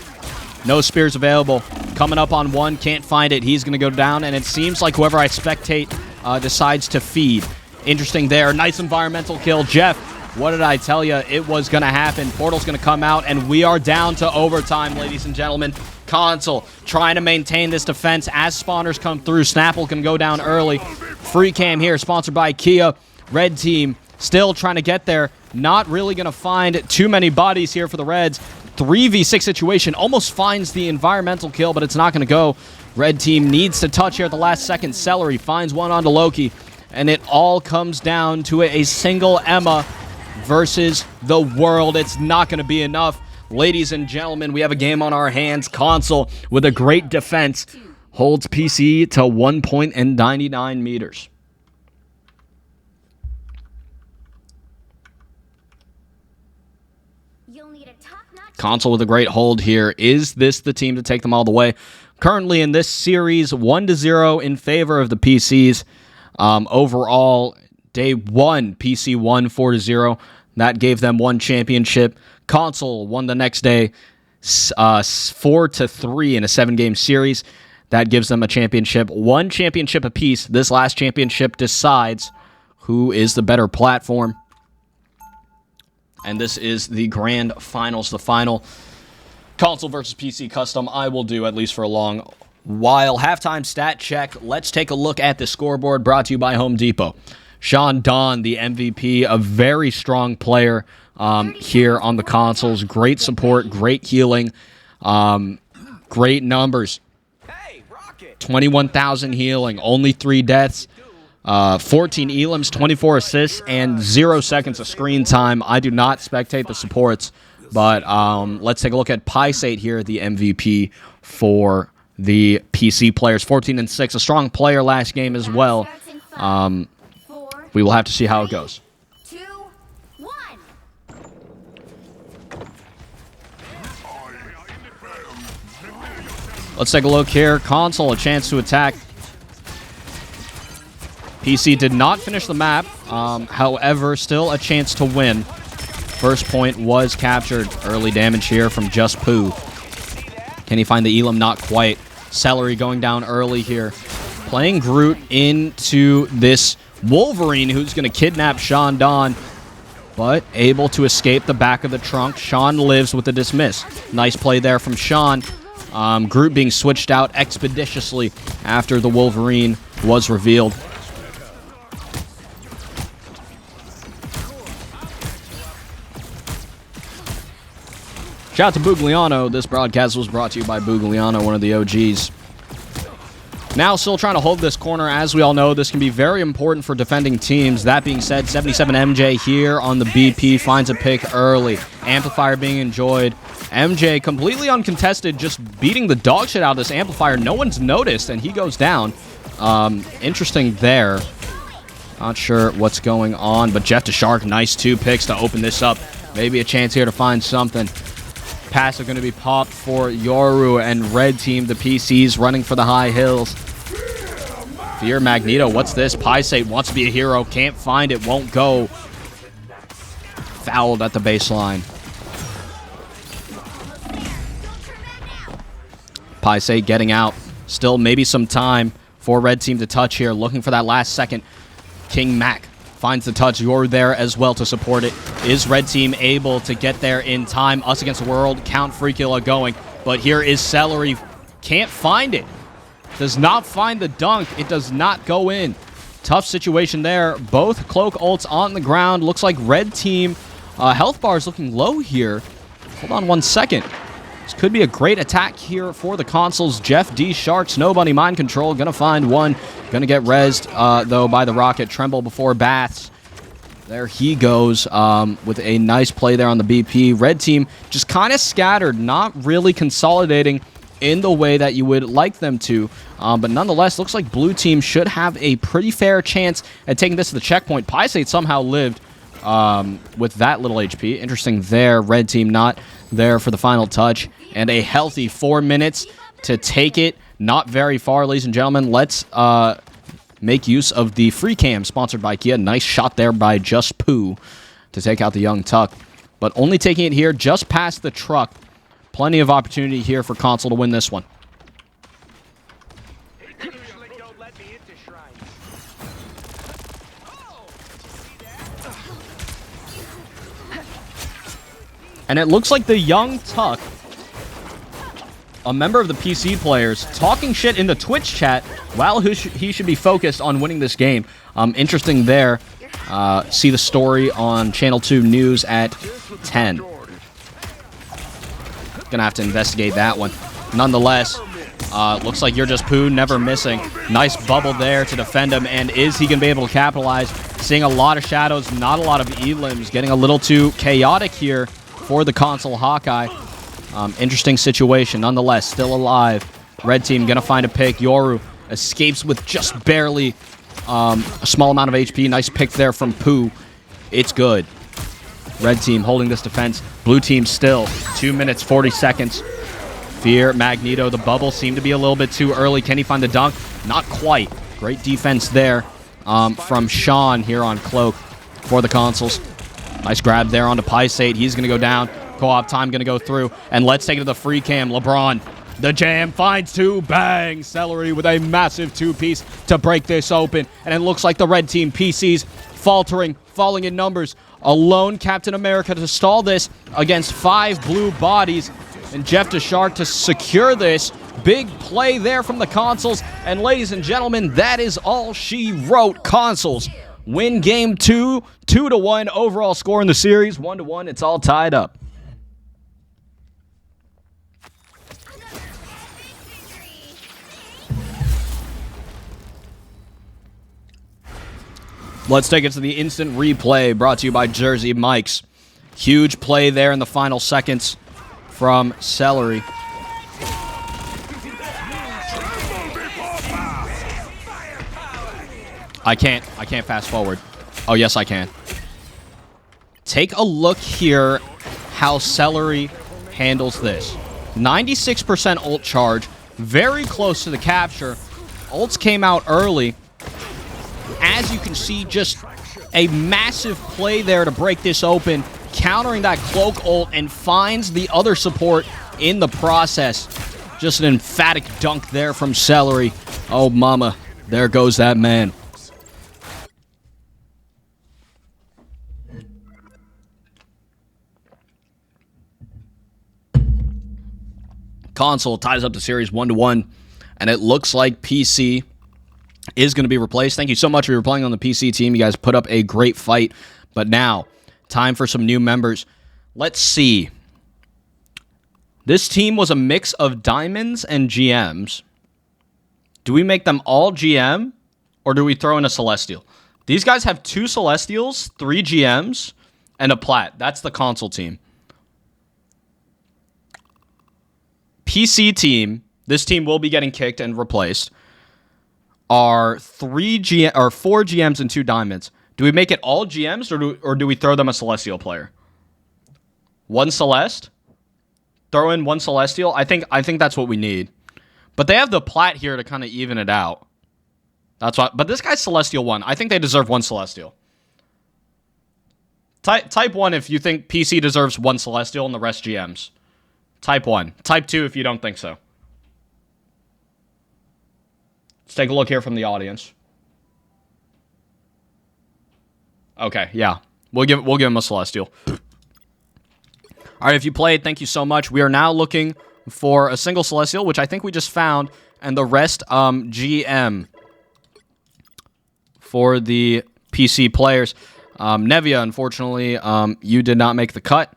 No spears available. Coming up on one. Can't find it. He's gonna go down, and it seems like whoever I spectate decides to feed. Interesting there. Nice environmental kill. Jeff, what did I tell you? It was gonna happen. Portal's gonna come out, and we are down to overtime, ladies and gentlemen. Console trying to maintain this defense as spawners come through. Snapple can go down early. Free cam here, sponsored by Kia. Red team still trying to get there. Not really going to find too many bodies here for the Reds. 3v6 situation. Almost finds the environmental kill, but it's not going to go. Red team needs to touch here at the last second. Celery finds one onto Loki. And it all comes down to a single Emma versus the world. It's not going to be enough. Ladies and gentlemen, we have a game on our hands. Console, with a great defense, holds PC to 1.99 meters. You'll need a top-notch Console with a great hold here. Is this the team to take them all the way? Currently in this series, 1-0 in favor of the PCs. Overall, day one, PC won 4-0. That gave them one championship. Console won the next day 4-3 in a 7-game series. That gives them a championship. One championship apiece. This last championship decides who is the better platform. And this is the grand finals, the final console versus PC custom I will do, at least for a long while. Halftime stat check. Let's take a look at the scoreboard, brought to you by Home Depot. Sean Don, the MVP, a very strong player here on the consoles. Great support, great healing, great numbers. 21,000 healing, only 3 deaths, 14 elims, 24 assists, and 0 seconds of screen time. I do not spectate the supports, but let's take a look at Pysate here, the MVP for the PC players. 14-6, a strong player last game as well. We will have to see how it goes. 2, 1. Let's take a look here. Console, a chance to attack. PC did not finish the map. However, still a chance to win. First point was captured. Early damage here from Just Poo. Can he find the Elam? Not quite. Celery going down early here. Playing Groot into this Wolverine, who's going to kidnap Sean Don, but able to escape the back of the trunk. Sean lives with a dismiss. Nice play there from Sean. Groot being switched out expeditiously after the Wolverine was revealed. Shout out to Bugliano. This broadcast was brought to you by Bugliano, one of the OGs. Now still trying to hold this corner. As we all know, this can be very important for defending teams. That being said, 77 MJ here on the BP finds a pick early. Amplifier being enjoyed. MJ completely uncontested, just beating the dog shit out of this Amplifier. No one's noticed, and he goes down. Interesting there. Not sure what's going on, but Jeff the Shark, nice 2 picks to open this up. Maybe a chance here to find something. Pass are going to be popped for Yoru and Red Team. The PCs running for the high hills. Fear Magneto. What's this? Pysate wants to be a hero. Can't find it. Won't go. Fouled at the baseline. Pysate getting out. Still maybe some time for Red Team to touch here. Looking for that last second. King Mac finds the touch. You're there as well to support it. Is Red Team able to get there in time? Us against the world. Count Freakilla going. But here is Celery. Can't find it. Does not find the dunk. It does not go in. Tough situation there. Both Cloak ults on the ground. Looks like Red Team health bar is looking low here. Hold on 1 second. This could be a great attack here for the consoles. Jeff D. Sharks, nobody mind control. Gonna find one. Gonna get rezzed, though, by the rocket. Tremble before Baths. There he goes with a nice play there on the BP. Red team just kind of scattered, not really consolidating in the way that you would like them to. But nonetheless, looks like blue team should have a pretty fair chance at taking this to the checkpoint. Pysate somehow lived with that little HP. Interesting there. Red team not there for the final touch. And a healthy 4 minutes to take it not very far, ladies and gentlemen. Let's make use of the free cam sponsored by Kia. Nice shot there by Just Poo to take out the young Tuck. But only taking it here just past the truck. Plenty of opportunity here for console to win this one. And it looks like the young Tuck, a member of the PC players, talking shit in the Twitch chat while he should be focused on winning this game. Interesting there. See the story on Channel 2 News at 10. Gonna have to investigate that one. Nonetheless, looks like You're Just Poo never missing. Nice bubble there to defend him, and is he gonna be able to capitalize? Seeing a lot of shadows, not a lot of elims, getting a little too chaotic here for the console Hawkeye. Interesting situation. Nonetheless, still alive. Red team gonna find a pick. Yoru escapes with just barely a small amount of HP. Nice pick there from Poo. It's good. Red team holding this defense. Blue team still 2 minutes, 40 seconds. Fear, Magneto. The bubble seemed to be a little bit too early. Can he find the dunk? Not quite. Great defense there from Sean here on Cloak for the consoles. Nice grab there onto Pysate. He's going to go down. Co-op time going to go through. And let's take it to the free cam. LeBron, the jam, finds two. Bang! Celery with a massive two-piece to break this open. And it looks like the red team PCs faltering, falling in numbers. Alone Captain America to stall this against 5 blue bodies. And Jeff DeShark to secure this. Big play there from the consoles. And ladies and gentlemen, that is all she wrote. Consoles win game 2, 2-1 overall score in the series, 1-1. It's all tied up. Let's take it to the instant replay brought to you by Jersey Mike's. Huge play there in the final seconds from Celery. I can't fast forward. Oh, yes, I can. Take a look here how Celery handles this. 96% ult charge, very close to the capture. Ults came out early. As you can see, just a massive play there to break this open, countering that cloak ult, and finds the other support in the process. Just an emphatic dunk there from Celery. Oh, mama, there goes that man. Console ties up the series 1-1, and it looks like PC is going to be replaced. Thank you so much for playing on the PC team. You guys put up a great fight. But now, time for some new members. Let's see. This team was a mix of diamonds and GMs. Do we make them all GM, or do we throw in a Celestial? These guys have 2 Celestials, 3 GMs, and a Plat. That's the console team. PC team, this team will be getting kicked and replaced, are 4 GMs and 2 diamonds. Do we make it all GMs, or do we throw them a Celestial player? 1 Celeste? Throw in 1 Celestial? I think that's what we need. But they have the Plat here to kind of even it out. That's why. But this guy's Celestial 1. I think they deserve 1 Celestial. Type 1 if you think PC deserves 1 Celestial and the rest GMs. Type 1. Type 2 if you don't think so. Let's take a look here from the audience. Okay, yeah. We'll give him a Celestial. All right, if you played, thank you so much. We are now looking for a single Celestial, which I think we just found, and the rest GM for the PC players. Nevia, unfortunately, you did not make the cut.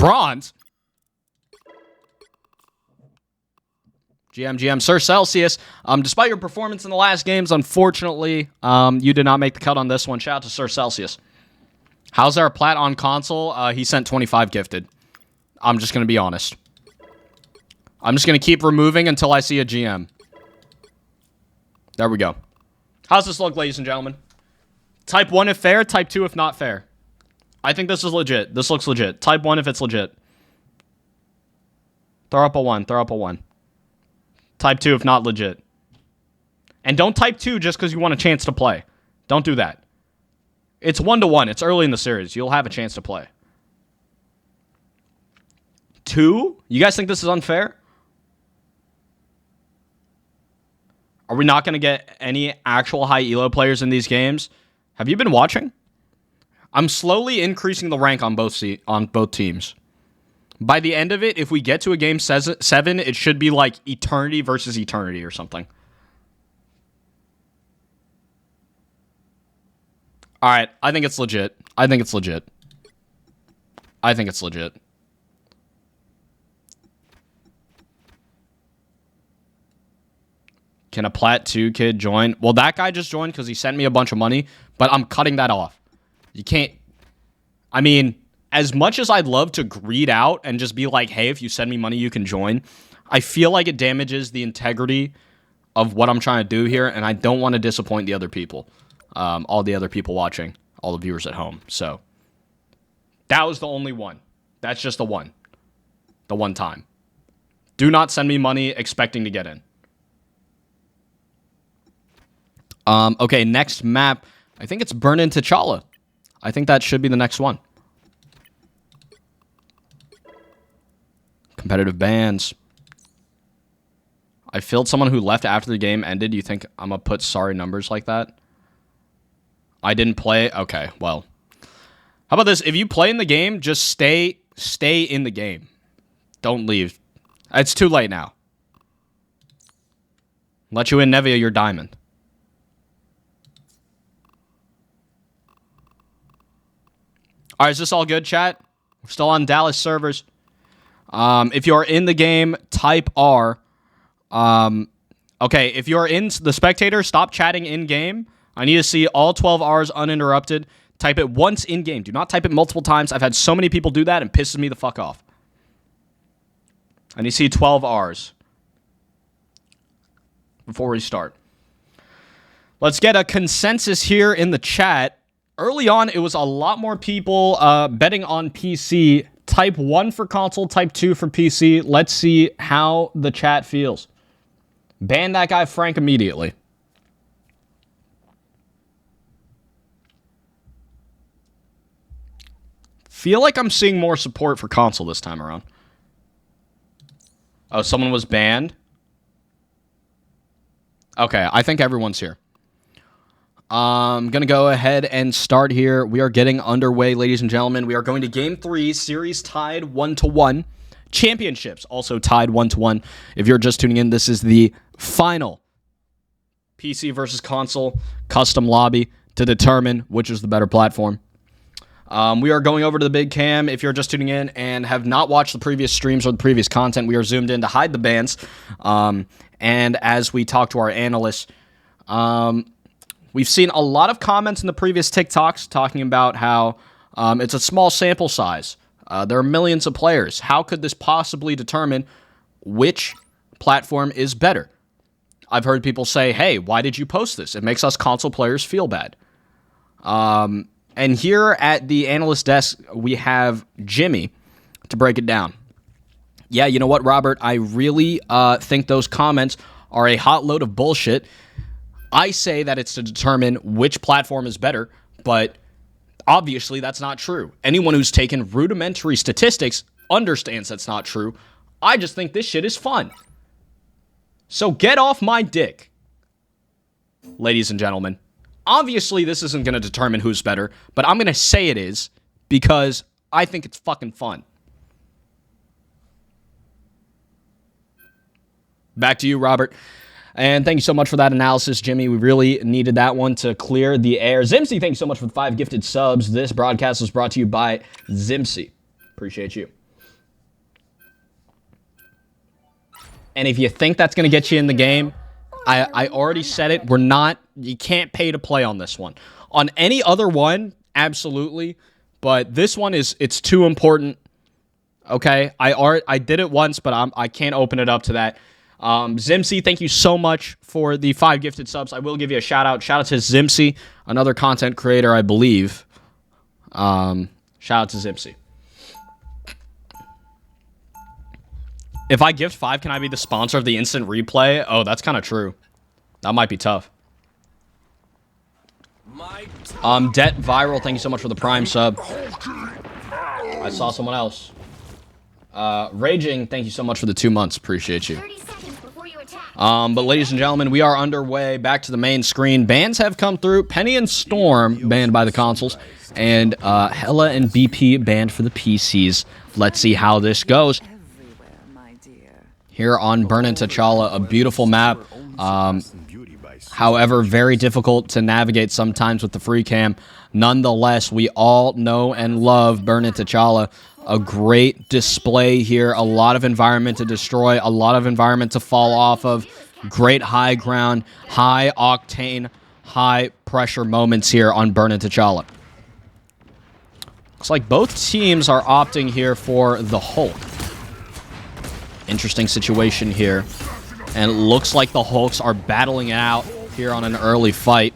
Bronze? GM, Sir Celsius, despite your performance in the last games, unfortunately, you did not make the cut on this one. Shout out to Sir Celsius. How's our plat on console? He sent 25 gifted. I'm just going to be honest. I'm just going to keep removing until I see a GM. There we go. How's this look, ladies and gentlemen? Type 1 if fair, type 2 if not fair. I think this is legit. This looks legit. Type 1 if it's legit. Throw up a 1. Throw up a 1. Type 2 if not legit. And don't type 2 just because you want a chance to play. Don't do that. It's 1-1. It's early in the series. You'll have a chance to play. 2? You guys think this is unfair? Are we not going to get any actual high elo players in these games? Have you been watching? I'm slowly increasing the rank on both teams. By the end of it, if we get to a game 7, it should be like eternity versus eternity or something. All right, I think it's legit. I think it's legit. I think it's legit. Can a Plat 2 kid join? Well, that guy just joined because he sent me a bunch of money, but I'm cutting that off. You can't... I mean, as much as I'd love to greed out and just be like, hey, if you send me money, you can join, I feel like it damages the integrity of what I'm trying to do here, and I don't want to disappoint the other people. All the other people watching, all the viewers at home. So, that was the only one. That's just the one. The one time. Do not send me money expecting to get in. Okay, next map. I think it's Burn in T'Challa. I think that should be the next one. Competitive bans. I filled someone who left after the game ended. You think I'm going to put sorry numbers like that? I didn't play. Okay, well. How about this? If you play in the game, just stay in the game. Don't leave. It's too late now. Let you in, Nevia, you're diamond. All right, is this all good, chat? We're still on Dallas servers. If you're in the game, type R. Okay, if you're in the spectator, stop chatting in-game. I need to see all 12 R's uninterrupted. Type it once in-game. Do not type it multiple times. I've had so many people do that and pisses me the fuck off. I need to see 12 R's before we start. Let's get a consensus here in the chat. Early on, it was a lot more people betting on PC. Type 1 for console, type 2 for PC. Let's see how the chat feels. Ban that guy Frank immediately. Feel like I'm seeing more support for console this time around. Oh, someone was banned? Okay, I think everyone's here. I'm going to go ahead and start here. We are getting underway, ladies and gentlemen. We are going to Game 3, series tied 1-1. Championships also tied 1-1. If you're just tuning in, this is the final PC versus console custom lobby to determine which is the better platform. We are going over to the big cam. If you're just tuning in and have not watched the previous streams or the previous content, we are zoomed in to hide the bans. And as we talk to our analysts, we've seen a lot of comments in the previous TikToks talking about how it's a small sample size. There are millions of players. How could this possibly determine which platform is better? I've heard people say, hey, why did you post this? It makes us console players feel bad. And here at the analyst desk, we have Jimmy to break it down. Yeah, you know what, Robert? I really think those comments are a hot load of bullshit. I say that it's to determine which platform is better, but obviously that's not true. Anyone who's taken rudimentary statistics understands that's not true. I just think this shit is fun. So get off my dick, ladies and gentlemen. Obviously, this isn't going to determine who's better, but I'm going to say it is because I think it's fucking fun. Back to you, Robert. And thank you so much for that analysis, Jimmy. We really needed that one to clear the air. Zimsy, thank you so much for the 5 gifted subs. This broadcast was brought to you by Zimsy. Appreciate you. And if you think that's going to get you in the game, I already said it. You can't pay to play on this one. On any other one, absolutely. But this one it's too important. Okay, I did it once, but I can't open it up to that. Zimsy, thank you so much for the 5 gifted subs. I will give you a shout out. Shout out to Zimsy, another content creator, I believe. Shout out to Zimsy. If I gift 5, can I be the sponsor of the instant replay? Oh, that's kind of true. That might be tough. Debt Viral, thank you so much for the Prime sub. I saw someone else. Raging, thank you so much for the 2 months. Appreciate you. 30 seconds before you attack. But ladies and gentlemen, we are underway. Back to the main screen. Bans have come through. Penny and Storm banned by the consoles. And Hella and BP banned for the PCs. Let's see how this goes. Everywhere, my dear. Here on Burnin' T'Challa, a beautiful map. However, very difficult to navigate sometimes with the free cam. Nonetheless, we all know and love Burnin' T'Challa. A great display here. A lot of environment to destroy. A lot of environment to fall off of. Great high ground, high octane, high pressure moments here on Burnin' T'Challa. Looks like both teams are opting here for the Hulk. Interesting situation here. And it looks like the Hulks are battling it out here on an early fight.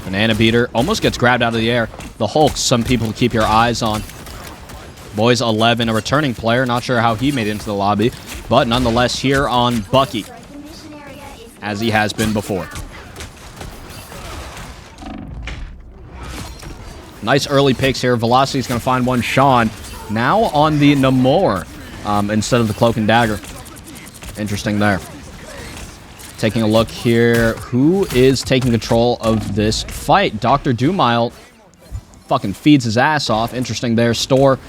Banana Beater almost gets grabbed out of the air. The Hulks, some people to keep your eyes on. Boys 11, a returning player. Not sure how he made it into the lobby. But nonetheless, here on Bucky, as he has been before. Nice early picks here. Velocity's going to find one. Sean now on the Namor instead of the Cloak and Dagger. Interesting there. Taking a look here. Who is taking control of this fight? Dr. Dumile fucking feeds his ass off. Interesting there. Store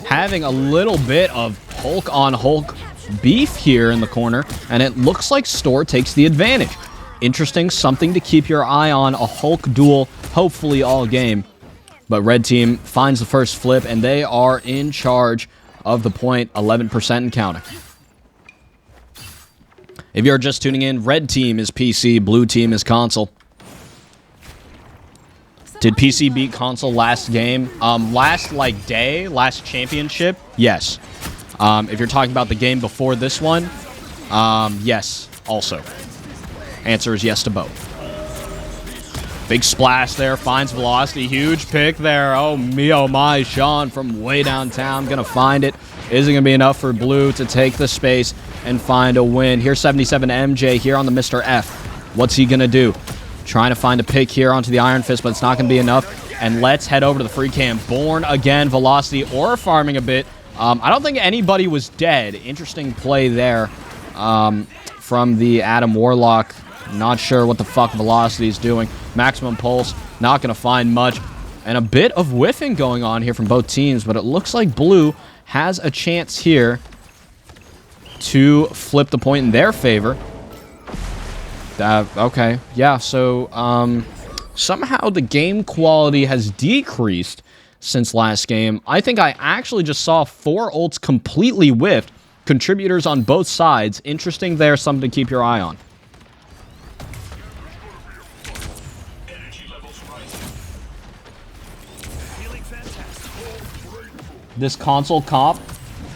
having a little bit of Hulk on Hulk beef here in the corner. And it looks like Store takes the advantage. Interesting. Something to keep your eye on. A Hulk duel, hopefully all game. But red team finds the first flip, and they are in charge of the point, 11% and counting. If you're just tuning in, red team is PC, blue team is console. Did PC beat console last game? Last, last championship? Yes. If you're talking about the game before this one, yes, also. Answer is yes to both. Big splash there, finds Velocity. Huge pick there. Oh, me, oh my. Sean from way downtown going to find it. Isn't going to be enough for Blue to take the space and find a win. Here's 77 MJ here on the Mr. F. What's he going to do? Trying to find a pick here onto the Iron Fist, but it's not going to be enough. And let's head over to the free cam. Born again, Velocity, or farming a bit. I don't think anybody was dead. Interesting play there from the Adam Warlock. Not sure what the fuck Velocity is doing. Maximum pulse, not going to find much. And a bit of whiffing going on here from both teams, but it looks like Blue has a chance here to flip the point in their favor. Okay, yeah, so somehow the game quality has decreased since last game. I think I actually just saw 4 ults completely whiffed. Contributors on both sides. Interesting there, something to keep your eye on. This console comp,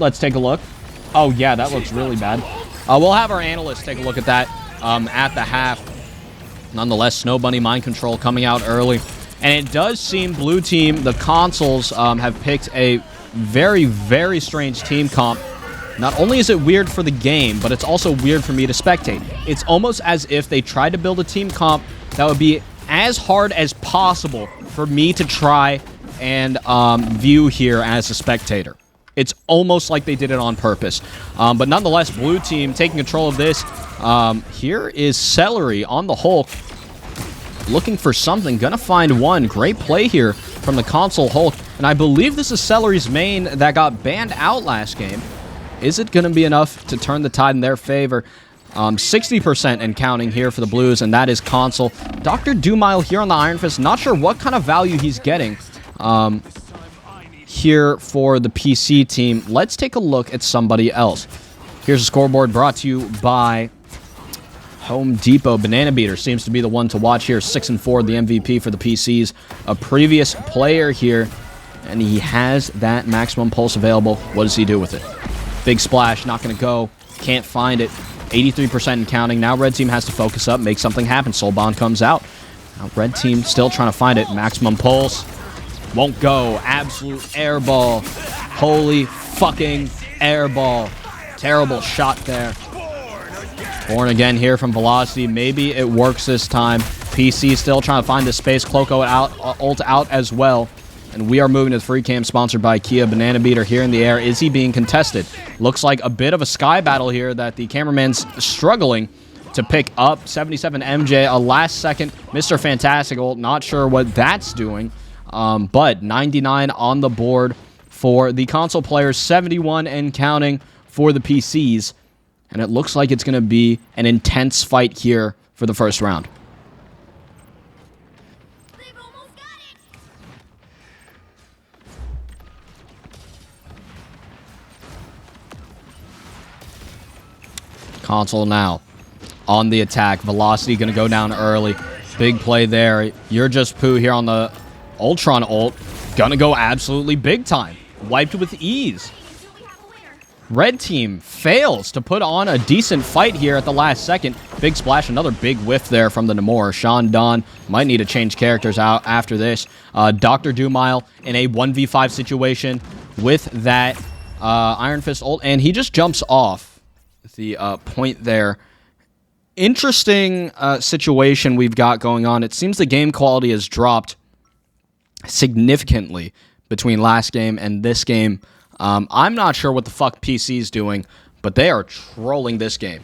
let's take a look. Oh, yeah, that looks really bad. We'll have our analysts take a look at that at the half. Nonetheless, Snow Bunny Mind Control coming out early. And it does seem blue team, the consoles, have picked a very, very strange team comp. Not only is it weird for the game, but it's also weird for me to spectate. It's almost as if they tried to build a team comp that would be as hard as possible for me to try and view here as a spectator. It's almost like they did it on purpose. But nonetheless, blue team taking control of this. Here is Celery on the Hulk. Looking for something. Gonna find one. Great play here from the console Hulk. And I believe this is Celery's main that got banned out last game. Is it going to be enough to turn the tide in their favor? 60% and counting here for the Blues, and that is console. Dr. Dumile here on the Iron Fist. Not sure what kind of value he's getting here for the PC team. Let's take a look at somebody else. Here's a scoreboard brought to you by Home Depot. Banana Beater seems to be the one to watch here. 6-4, the MVP for the PCs. A previous player here, and he has that maximum pulse available. What does he do with it? Big splash, not going to go. Can't find it. 83% and counting. Now red team has to focus up, make something happen. Soul Bond comes out. Now red team still trying to find it. Maximum pulse. Won't go. Absolute air ball. Holy fucking air ball. Terrible shot there. Born again here from Velocity. Maybe it works this time. PC still trying to find the space. Cloco out, ult out as well. And we are moving to the free cam sponsored by Kia. Banana Beater here in the air. Is he being contested? Looks like a bit of a sky battle here that the cameraman's struggling to pick up. 77 MJ, a last second Mr. Fantastical. Not sure what that's doing. But 99 on the board for the console players. 71 and counting for the PCs. And it looks like it's going to be an intense fight here for the first round. Console now on the attack. Velocity going to go down early. Big play there. You're just poo here on the Ultron ult. Gonna go absolutely big time. Wiped with ease. Red team fails to put on a decent fight here at the last second. Big splash, another big whiff there from the Namor. Sean Don might need to change characters out after this. Dr. Doomile in a 1v5 situation with that Iron Fist ult, and he just jumps off the point there. Interesting situation we've got going on. It seems the game quality has dropped significantly between last game and this game. I'm not sure what the fuck PC's doing, but they are trolling this game.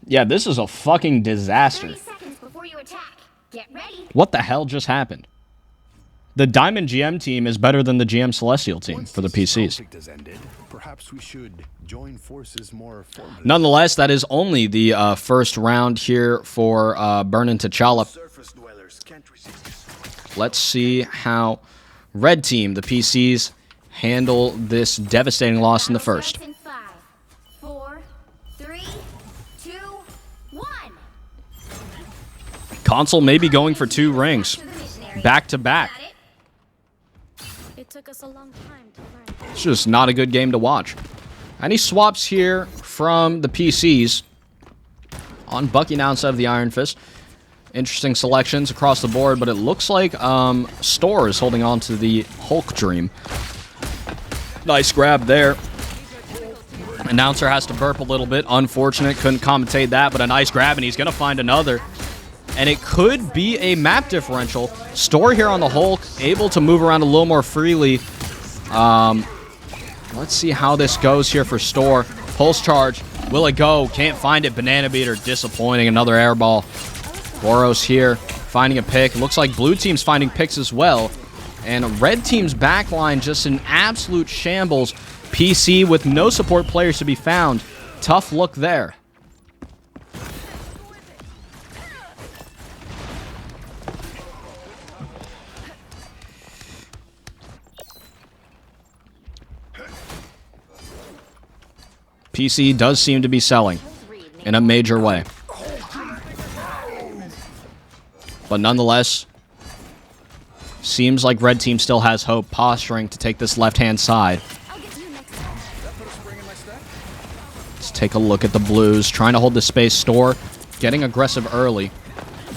Yeah, this is a fucking disaster. 30 seconds before you attack. Get ready. What the hell just happened? The Diamond GM team is better than the GM Celestial team for the PCs. Perhaps we should join forces more formally. Nonetheless, that is only the first round here for Burnin' T'Challa. Let's see how Red Team, the PCs, handle this devastating loss in the first. In 5, 4, 3, 2, 1. Console may be going for 2 rings. Back to back. It took us a long time to learn. It's just not a good game to watch. And he swaps here from the PCs on Bucky now instead of the Iron Fist. Interesting selections across the board, but it looks like Store is holding on to the Hulk Dream. Nice grab there. Announcer has to burp a little bit. Unfortunate, couldn't commentate that, but a nice grab, and he's going to find another. And it could be a map differential. Store here on the Hulk, able to move around a little more freely. Let's see how this goes here for Store. Pulse charge. Will it go? Can't find it. Banana Beater. Disappointing. Another air ball. Boros here finding a pick. Looks like blue team's finding picks as well. And red team's backline just in absolute shambles. PC with no support players to be found. Tough look there. PC does seem to be selling in a major way. But nonetheless, seems like red team still has hope, posturing to take this left-hand side. Let's take a look at the blues, trying to hold the space. Store getting aggressive early,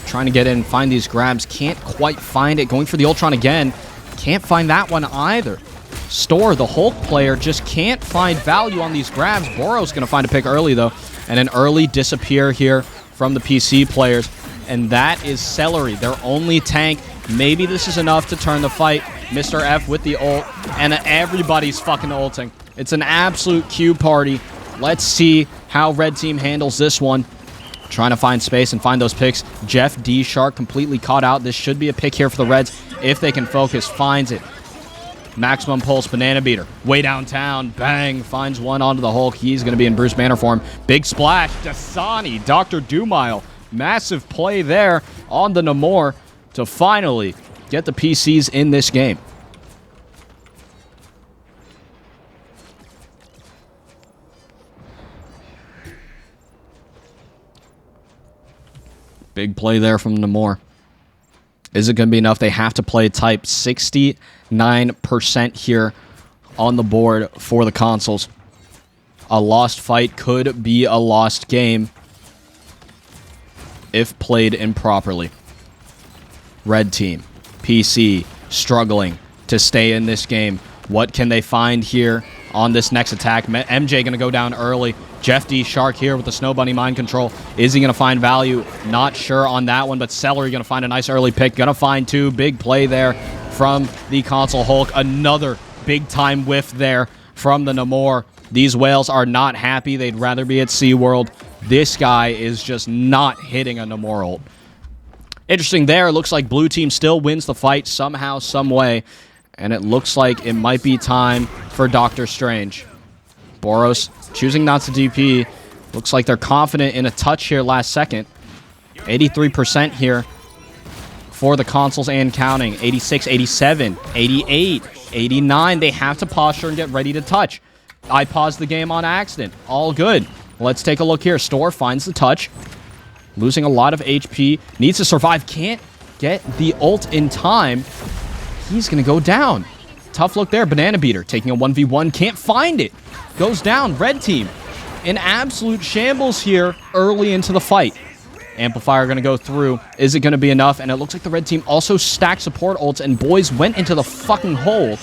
trying to get in, find these grabs. Can't quite find it. Going for the Ultron again. Can't find that one either. Store, the Hulk player, just can't find value on these grabs. Boros going to find a pick early, though. And an early disappear here from the PC players. And that is Celery, their only tank. Maybe this is enough to turn the fight. Mr. F with the ult. And everybody's fucking ulting. It's an absolute Q party. Let's see how Red Team handles this one. Trying to find space and find those picks. Jeff D. Shark completely caught out. This should be a pick here for the Reds if they can focus. Finds it. Maximum pulse, Banana Beater. Way downtown. Bang. Finds one onto the Hulk. He's going to be in Bruce Banner form. Big splash. Dasani. Dr. Doomile. Massive play there on the Namor to finally get the PCs in this game. Big play there from Namor. Is it going to be enough? They have to play type 69% here on the board for the consoles. A lost fight could be a lost game if played improperly. Red team, PC, struggling to stay in this game. What can they find here on this next attack? MJ going to go down early. Jeff D. Shark here with the Snow Bunny mind control. Is he going to find value? Not sure on that one, but Celery going to find a nice early pick. Going to find two. Big play there from the console Hulk. Another big-time whiff there from the Namor. These whales are not happy. They'd rather be at SeaWorld. This guy is just not hitting a Namor ult. Interesting there. It looks like blue team still wins the fight somehow, some way. And it looks like it might be time for Doctor Strange. Boros choosing not to DP. Looks like they're confident in a touch here last second. 83% here for the consoles and counting. 86, 87, 88, 89. They have to posture and get ready to touch. I paused the game on accident. All good. Let's take a look here. Store finds the touch. Losing a lot of HP. Needs to survive. Can't get the ult in time. He's going to go down. Tough look there. Banana Beater taking a 1v1. Can't find it. Goes down. Red team in absolute shambles here early into the fight. Amplifier going to go through. Is it going to be enough? And it looks like the red team also stacked support ults, and boys went into the fucking hole.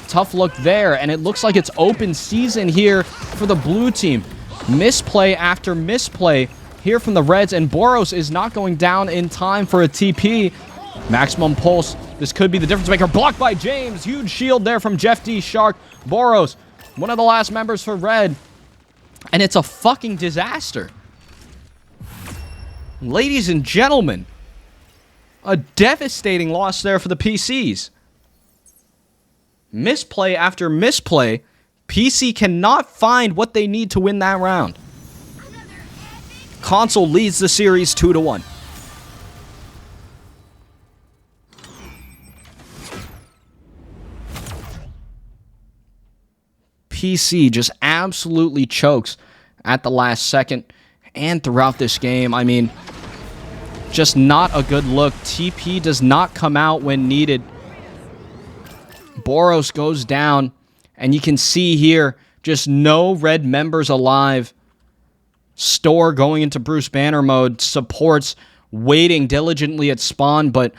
Tough look there, and it looks like it's open season here for the blue team. Misplay after misplay here from the Reds, and Boros is not going down in time for a TP. Maximum Pulse. This could be the difference maker. Blocked by James. Huge shield there from Jeff D. Shark. Boros, one of the last members for Red. And it's a fucking disaster. Ladies and gentlemen, a devastating loss there for the PCs. Misplay after misplay. PC cannot find what they need to win that round. Console leads the series 2-1. PC just absolutely chokes at the last second and throughout this game. I mean, just not a good look. TP does not come out when needed. Boros goes down, and you can see here just no red members alive. Store going into Bruce Banner mode. Supports waiting diligently at spawn, but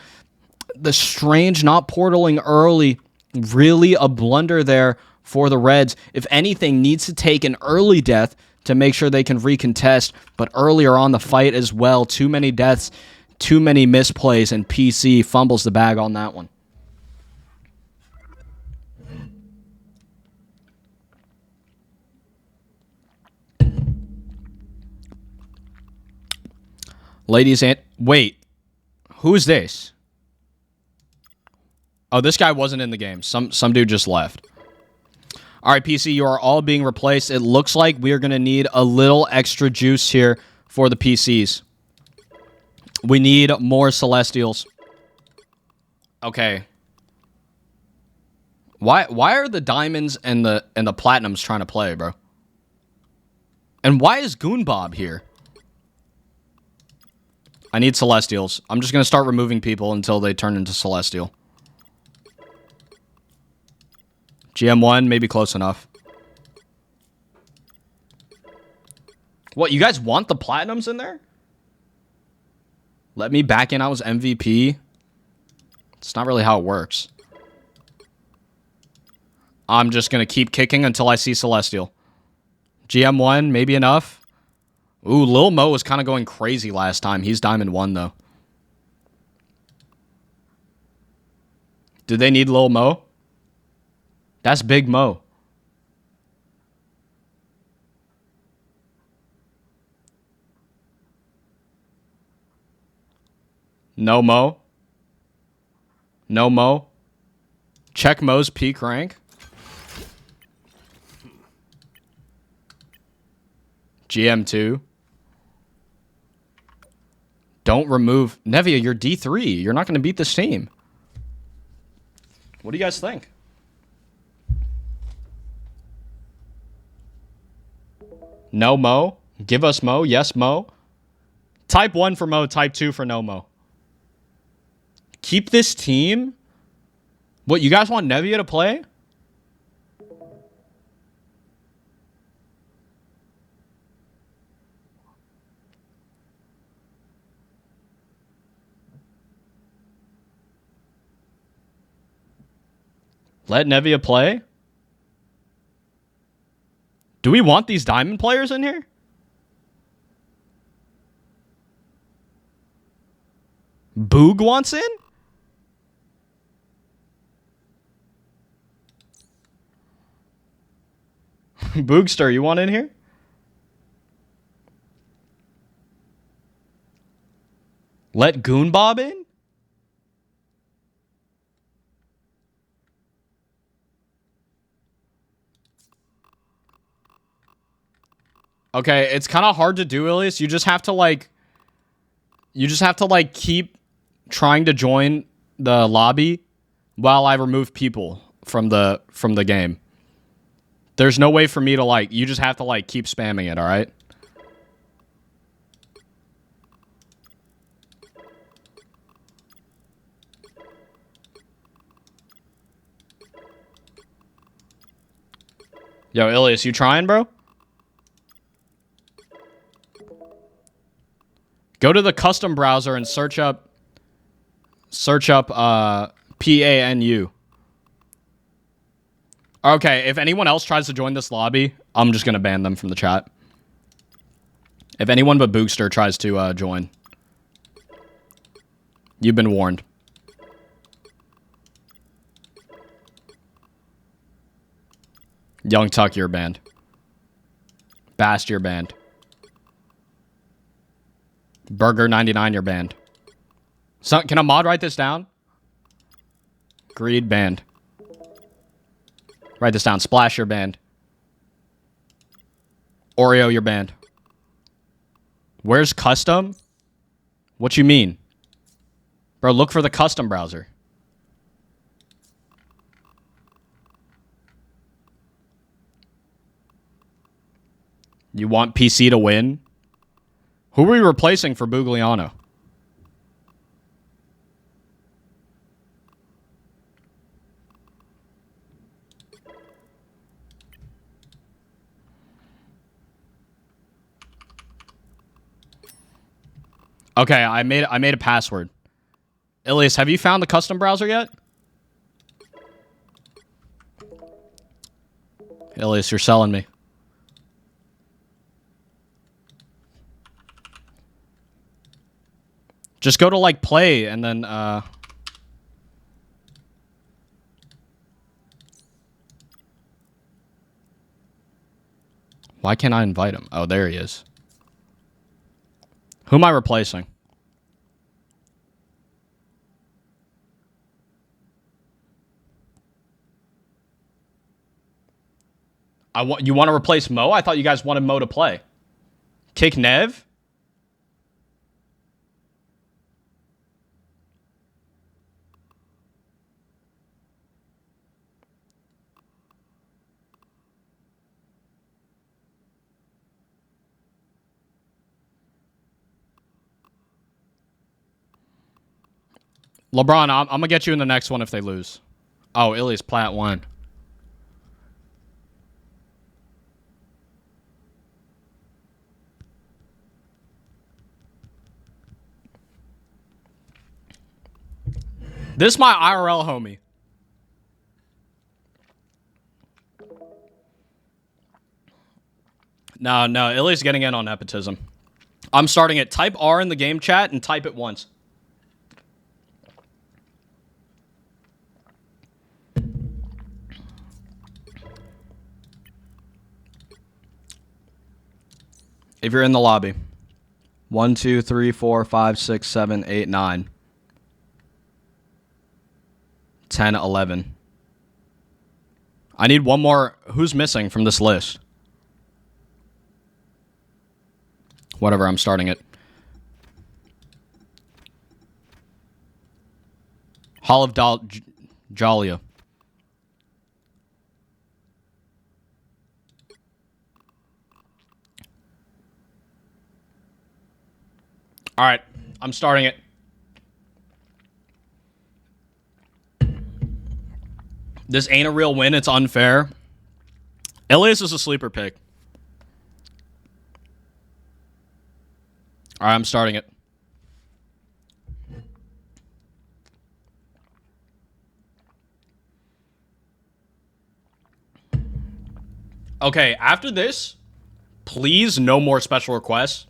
the Strange not portaling early, really a blunder there for the Reds. If anything, needs to take an early death to make sure they can recontest, but earlier on the fight as well. Too many deaths, too many misplays, and PC fumbles the bag on that one. Ladies and... Wait. Who's this? Oh, this guy wasn't in the game. Some dude just left. All right, PC, you are all being replaced. It looks like we are going to need a little extra juice here for the PCs. We need more Celestials. Okay. Why are the diamonds and the platinums trying to play, bro? And why is Goonbob here? I need Celestials. I'm just going to start removing people until they turn into Celestial. GM1, maybe close enough. What, you guys want the platinums in there? Let me back in. I was MVP. It's not really how it works. I'm just going to keep kicking until I see Celestial. GM1, maybe enough. Ooh, Lil Mo was kind of going crazy last time. He's Diamond 1, though. Do they need Lil Mo? That's Big Mo. No Mo. No Mo. Check Mo's peak rank. GM2. Don't remove... Nevia, you're D3. You're not going to beat this team. What do you guys think? No Mo? Give us Mo? Yes, Mo? Type 1 for Mo, type 2 for no Mo. Keep this team? What, you guys want Nevia to play? Let Nevia play? Do we want these diamond players in here? Boog wants in? Boogster, you want in here? Let Goonbob in? Okay, it's kind of hard to do, Ilias. You just have to like keep trying to join the lobby while I remove people from the game. There's no way for me to like, you just have to like keep spamming it, all right? Yo, Ilias, you trying, bro? Go to the custom browser and search up PANU. Okay, if anyone else tries to join this lobby, I'm just going to ban them from the chat. If anyone but Boogster tries to join. You've been warned. Young Tuck, you're banned. Bast, you're banned. Burger99, you're banned. So, can a mod write this down? Greed, banned. Write this down. Splash, you're banned. Oreo, you're banned. Where's custom? What you mean? Bro, look for the custom browser. You want PC to win? Who are we replacing for Bugliano? Okay, I made a password. Ilias, have you found the custom browser yet? Ilias, you're selling me. Just go to like play and then why can't I invite him? Oh, there he is. Who am I replacing? You want to replace Mo? I thought you guys wanted Mo to play. Kick Nev? LeBron, I'm going to get you in the next one if they lose. Oh, Ilias Platt won. This is my IRL homie. No, Ilias getting in on nepotism. I'm starting it. Type R in the game chat and type it once. If you're in the lobby. 1, 2, 3, 4, 5, 6, 7, 8, 9. 10, 11. I need one more. Who's missing from this list? Whatever, I'm starting it. Hall of Jalia. All right, I'm starting it. This ain't a real win. It's unfair. Elias is a sleeper pick. All right, I'm starting it. Okay, after this, please no more special requests.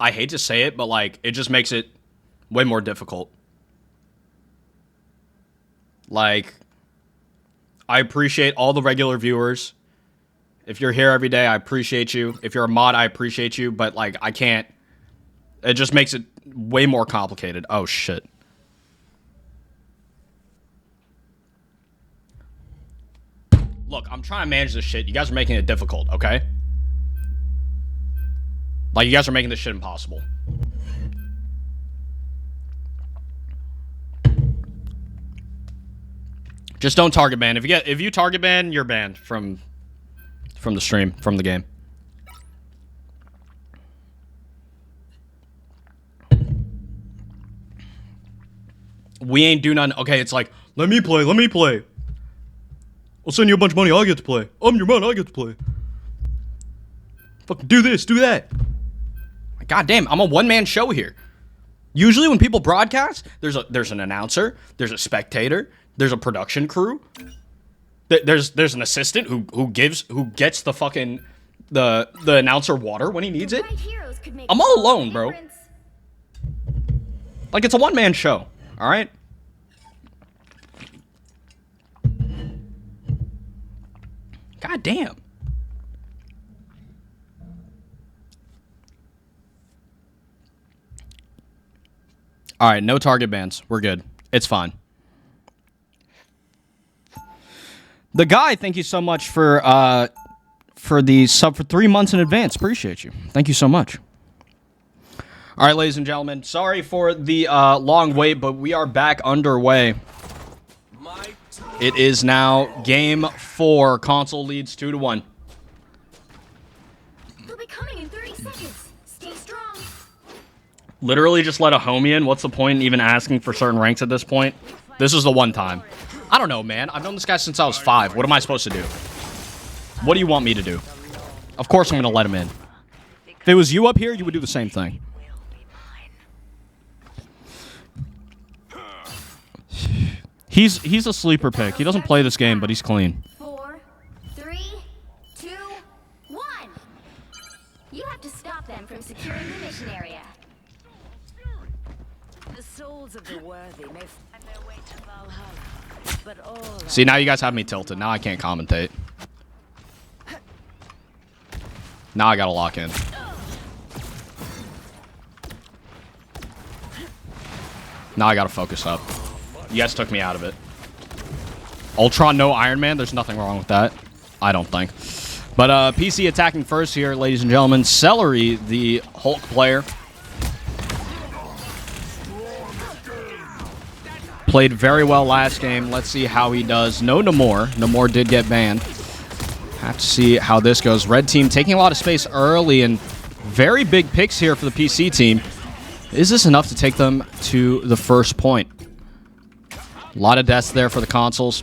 I hate to say it, but like it just makes it way more difficult. Like, I appreciate all the regular viewers. If you're here every day, I appreciate you. If you're a mod, I appreciate you. But like, I can't. It just makes it way more complicated. Oh shit. Look, I'm trying to manage this shit. You guys are making it difficult, okay? Like, you guys are making this shit impossible. Just don't target ban. If you target ban, you're banned from the stream, from the game. We ain't do nothing. Okay, it's like, let me play. I'll send you a bunch of money, I get to play. I'm your man, I get to play. Fucking do this, do that. God damn, I'm a one-man show here. Usually when people broadcast, there's an announcer, there's a spectator, there's a production crew. There's an assistant who gets the fucking the announcer water when he needs it. I'm all alone, bro. Like, it's a one-man show, all right? God damn. All right, no target bans. We're good. It's fine. The guy, thank you so much for the sub for 3 months in advance. Appreciate you. Thank you so much. All right, ladies and gentlemen, sorry for the long wait, but we are back underway. It is now game 4. Console leads 2-1. They'll be coming in 30 seconds. Stay strong. Literally just let a homie in. What's the point in even asking for certain ranks at this point? This is the one time. I don't know, man. I've known this guy since I was 5. What am I supposed to do? What do you want me to do? Of course I'm going to let him in. If it was you up here, you would do the same thing. He's a sleeper pick. He doesn't play this game, but he's clean. 4, 3, 2, 1. You have to stop them from securing the mission area. The souls of the worthy may find their way to Valhalla, but all See, now you guys have me tilted. Now I can't commentate. Now I gotta lock in. Now I gotta focus up. You guys took me out of it. Ultron, no Iron Man. There's nothing wrong with that. I don't think. But PC attacking first here, ladies and gentlemen. Celery, the Hulk player. Played very well last game. Let's see how he does. No Namor. Namor did get banned. Have to see how this goes. Red team taking a lot of space early and very big picks here for the PC team. Is this enough to take them to the first point? A lot of deaths there for the consoles.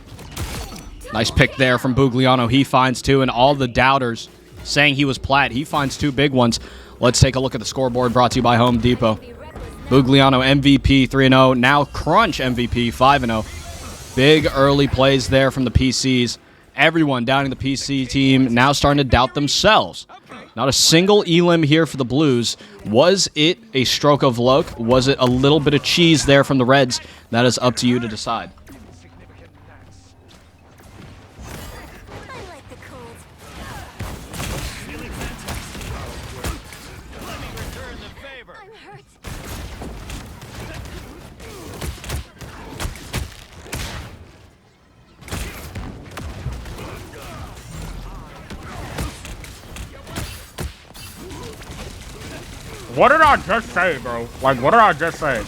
Nice pick there from Bugliano. He finds 2, and all the doubters saying he was plat. He finds 2 big ones. Let's take a look at the scoreboard brought to you by Home Depot. Bugliano MVP 3-0. Now Crunch MVP 5-0. Big early plays there from the PCs. Everyone doubting the PC team now starting to doubt themselves. Not a single elim here for the Blues. Was it a stroke of luck? Was it a little bit of cheese there from the Reds? That is up to you to decide. I like the cold. I'm hurt. What did I just say, bro? Like, what did I just say?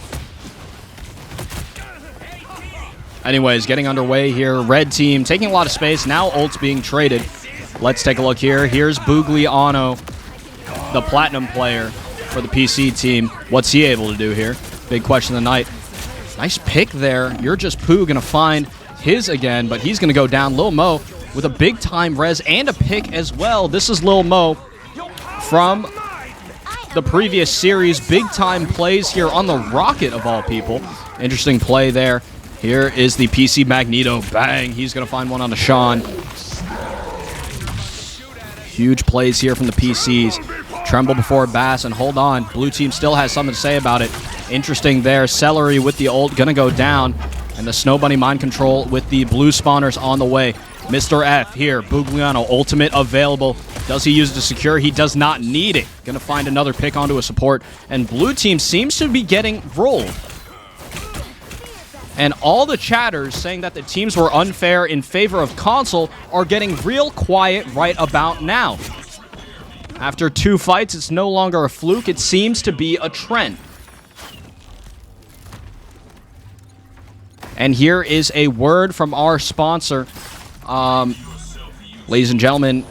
Anyways, getting underway here. Red team taking a lot of space. Now ult's being traded. Let's take a look here. Here's Bugliano, the platinum player. for the PC team. What's he able to do here? Big question of the night. Nice pick there. You're just Pooh going to find his again, but he's going to go down. Lil Mo with a big-time res and a pick as well. This is Lil Mo from the previous series. Big-time plays here on the Rocket, of all people. Interesting play there. Here is the PC Magneto. Bang. He's going to find one on the Sean. Huge plays here from the PCs. Tremble before Bass, and hold on. Blue team still has something to say about it. Interesting there. Celery with the ult. Going to go down. And the Snow Bunny mind control with the blue spawners on the way. Mr. F here. Bugliano, ultimate available. Does he use it to secure? He does not need it. Going to find another pick onto a support. And blue team seems to be getting rolled. And all the chatters saying that the teams were unfair in favor of console are getting real quiet right about now. After 2 fights, it's no longer a fluke. It seems to be a trend. And here is a word from our sponsor. Ladies and gentlemen,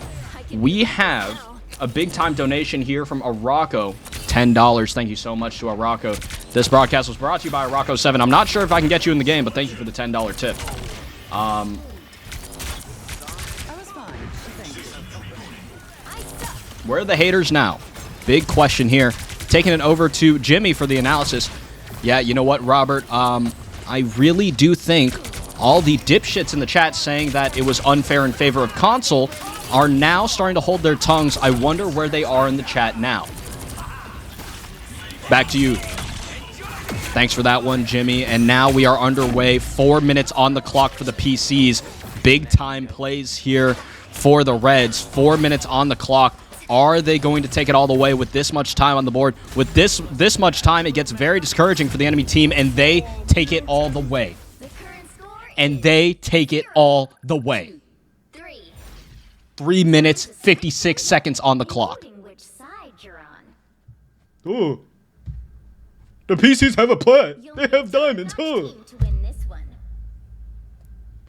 we have a big-time donation here from Araco. $10. Thank you so much to Araco. This broadcast was brought to you by Araco7. I'm not sure if I can get you in the game, but thank you for the $10 tip. Where are the haters now? Big question here. Taking it over to Jimmy for the analysis. Yeah, you know what, Robert? I really do think all the dipshits in the chat saying that it was unfair in favor of console are now starting to hold their tongues. I wonder where they are in the chat now. Back to you. Thanks for that one, Jimmy. And now we are underway. 4 minutes on the clock for the PCs. Big time plays here for the Reds. 4 minutes on the clock. Are they going to take it all the way with this much time on the board? With this much time, it gets very discouraging for the enemy team, and they take it all the way. And they take it all the way. 3 minutes, 56 seconds on the clock. Oh. The PCs have a plan. They have diamonds, huh?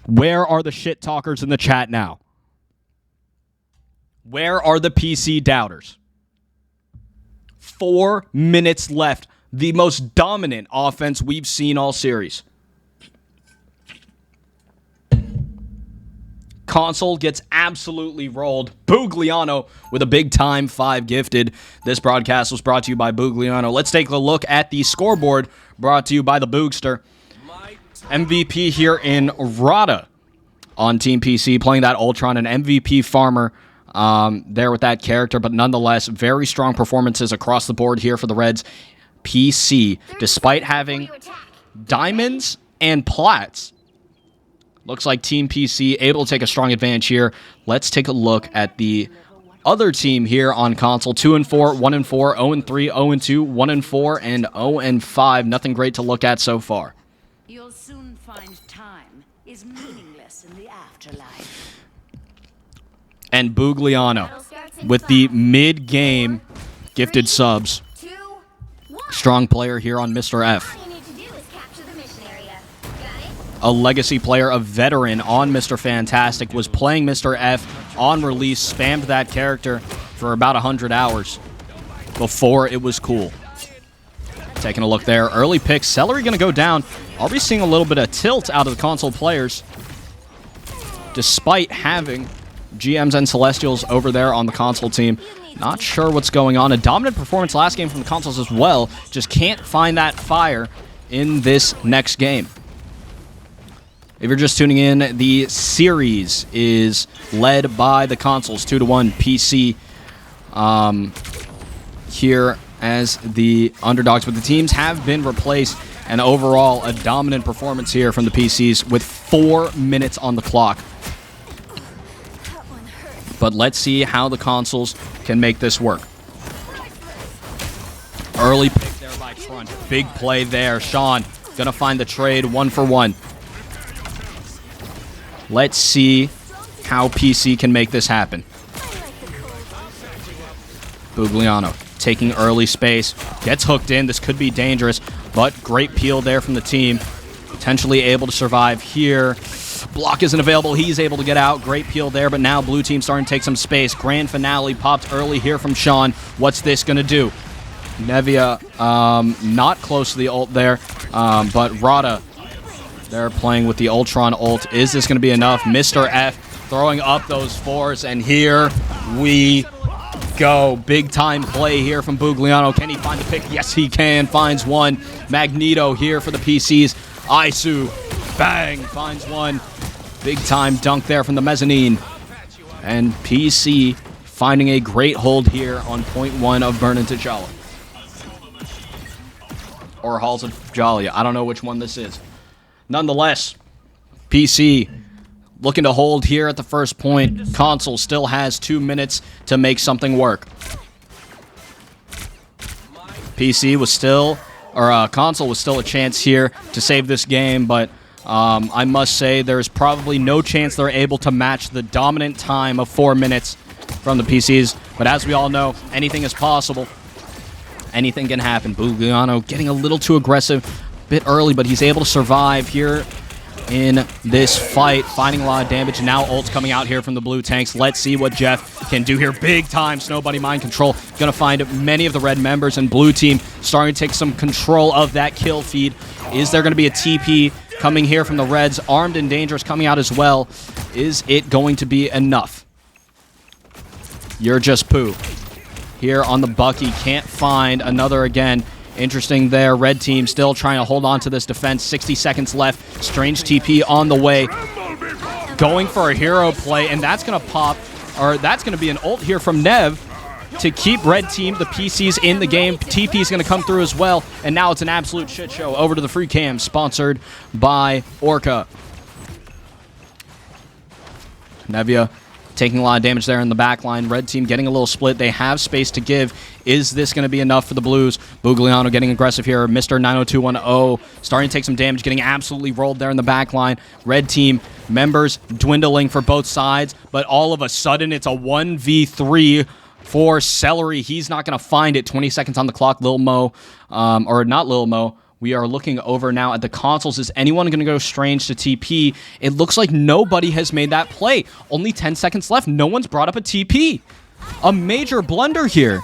Where are the shit talkers in the chat now? Where are the PC doubters? 4 minutes left. The most dominant offense we've seen all series. Console gets absolutely rolled. Bugliano with a big-time 5 gifted. This broadcast was brought to you by Bugliano. Let's take a look at the scoreboard brought to you by the Boogster. MVP here in Rada on Team PC, playing that Ultron, and MVP Farmer there with that character, but nonetheless, very strong performances across the board here for the Reds. PC, despite having diamonds and plats, looks like Team PC able to take a strong advantage here. Let's take a look at the other team here on console. 2-4, 1-4, 0-3, 0-2, 1-4, and 0-5. Nothing great to look at so far. You'll soon find time is meaningless in the afterlife. And Bugliano with the mid-game gifted subs. Strong player here on Mr. F. A legacy player, a veteran on Mr. Fantastic, was playing Mr. F on release, spammed that character for about 100 hours before it was cool. Taking a look there. Early pick. Celery going to go down. Are we seeing a little bit of tilt out of the console players? Despite having GMs and Celestials over there on the console team. Not sure what's going on. A dominant performance last game from the consoles as well. Just can't find that fire in this next game. If you're just tuning in, the series is led by the consoles, 2-1 PC here as the underdogs. But the teams have been replaced, and overall, a dominant performance here from the PCs with 4 minutes on the clock. But let's see how the consoles can make this work. Early pick there by Crunch. Big play there. Sean gonna find the trade 1-for-1. Let's see how PC can make this happen. Bugliano taking early space. Gets hooked in. This could be dangerous, but great peel there from the team. Potentially able to survive here. Block isn't available. He's able to get out. Great peel there, but now blue team starting to take some space. Grand finale popped early here from Sean. What's this going to do? Nevia, not close to the ult there, but Rada, they're playing with the Ultron ult. Is this going to be enough? Mr. F throwing up those fours, and here we go. Big time play here from Bugliano. Can he find the pick? Yes, he can. Finds one. Magneto here for the PCs. Isu, bang, finds one. Big time dunk there from the mezzanine. And PC finding a great hold here on point one of Burn into Jala. Or Halls of Jalia. I don't know which one this is. Nonetheless, PC looking to hold here at the first point. Console still has 2 minutes to make something work. PC was still, or Console was still a chance here to save this game, but I must say there's probably no chance they're able to match the dominant time of 4 minutes from the PCs. But as we all know, anything is possible. Anything can happen. Bugliano getting a little too aggressive a bit early, but he's able to survive here in this fight, finding a lot of damage. Now ult's coming out here from the blue tanks. Let's see what Jeff can do here. Big time Snow Bunny mind control. Gonna find many of the red members and blue team starting to take some control of that kill feed. Is there gonna be a TP coming here from the reds? Armed and dangerous coming out as well. Is it going to be enough? You're just poo. Here on the Bucky, can't find another again. Interesting there. Red team still trying to hold on to this defense. 60 seconds left. Strange TP on the way. Going for a hero play, and that's going to pop, or that's going to be an ult here from Nev to keep red team, the PCs in the game. TP is going to come through as well, and now it's an absolute shit show. Over to the free cam, sponsored by Orca. Nevia taking a lot of damage there in the back line. Red team getting a little split. They have space to give. Is this going to be enough for the Blues? Bugliano getting aggressive here. Mr. 90210 starting to take some damage, getting absolutely rolled there in the back line. Red team members dwindling for both sides, but all of a sudden it's a 1v3 for Celery. He's not going to find it. 20 seconds on the clock. Lil Mo, or not Lil Mo. We are looking over now at the consoles. Is anyone going to go Strange to TP? It looks like nobody has made that play. Only 10 seconds left. No one's brought up a TP. A major blunder here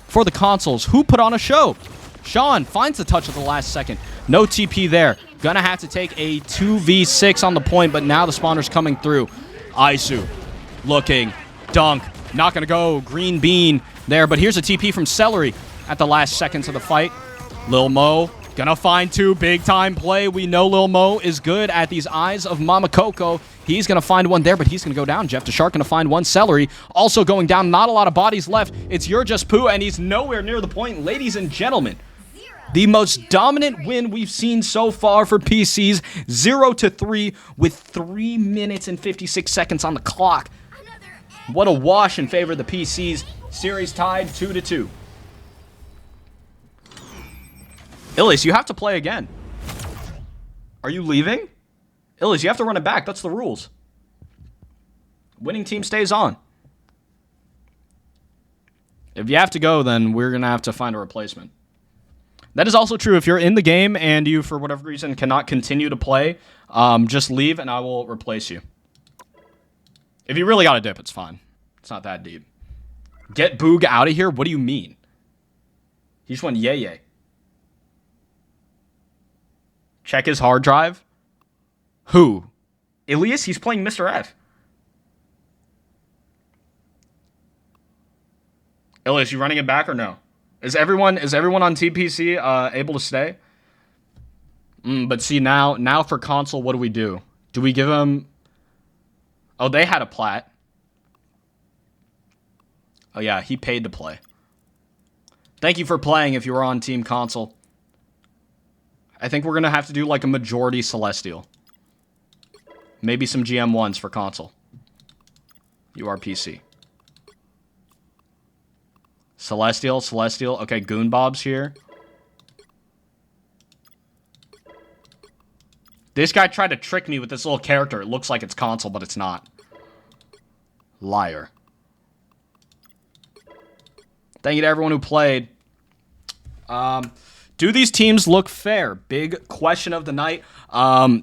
for the consoles. Who put on a show? Sean finds the touch at the last second. No TP there. Gonna have to take a 2v6 on the point, but now the spawner's coming through. Isu looking. Dunk. Not going to go. Green bean there, but here's a TP from Celery at the last seconds of the fight. Lil Mo gonna find two. Big time play. We know Lil Mo is good at these eyes of Mama Coco. He's gonna find one there, but he's gonna go down. Jeff DeShark gonna find one. Celery also going down. Not a lot of bodies left. It's You're Just Poo, and he's nowhere near the point. Ladies and gentlemen, the most dominant win we've seen so far for PCs, 0-3 with 3 minutes and 56 seconds on the clock. What a wash in favor of the PCs. Series tied 2-2. Illis, you have to play again. Are you leaving? Illis, you have to run it back. That's the rules. Winning team stays on. If you have to go, then we're going to have to find a replacement. That is also true if you're in the game and you, for whatever reason, cannot continue to play. Just leave and I will replace you. If you really got to dip, it's fine. It's not that deep. Get Boog out of here? What do you mean? He just went yay. Check his hard drive. Who? Ilias? He's playing Mr. F. Ilias, you running it back or no? Is everyone on TPC able to stay? But see, now for console, what do? Do we give him... Oh, they had a plat. Oh yeah, he paid to play. Thank you for playing if you were on Team Console. I think we're going to have to do like a majority Celestial. Maybe some GM1s for console. You are PC. Celestial. Okay, Goon Bob's here. This guy tried to trick me with this little character. It looks like it's console, but it's not. Liar. Thank you to everyone who played. Do these teams look fair? Big question of the night.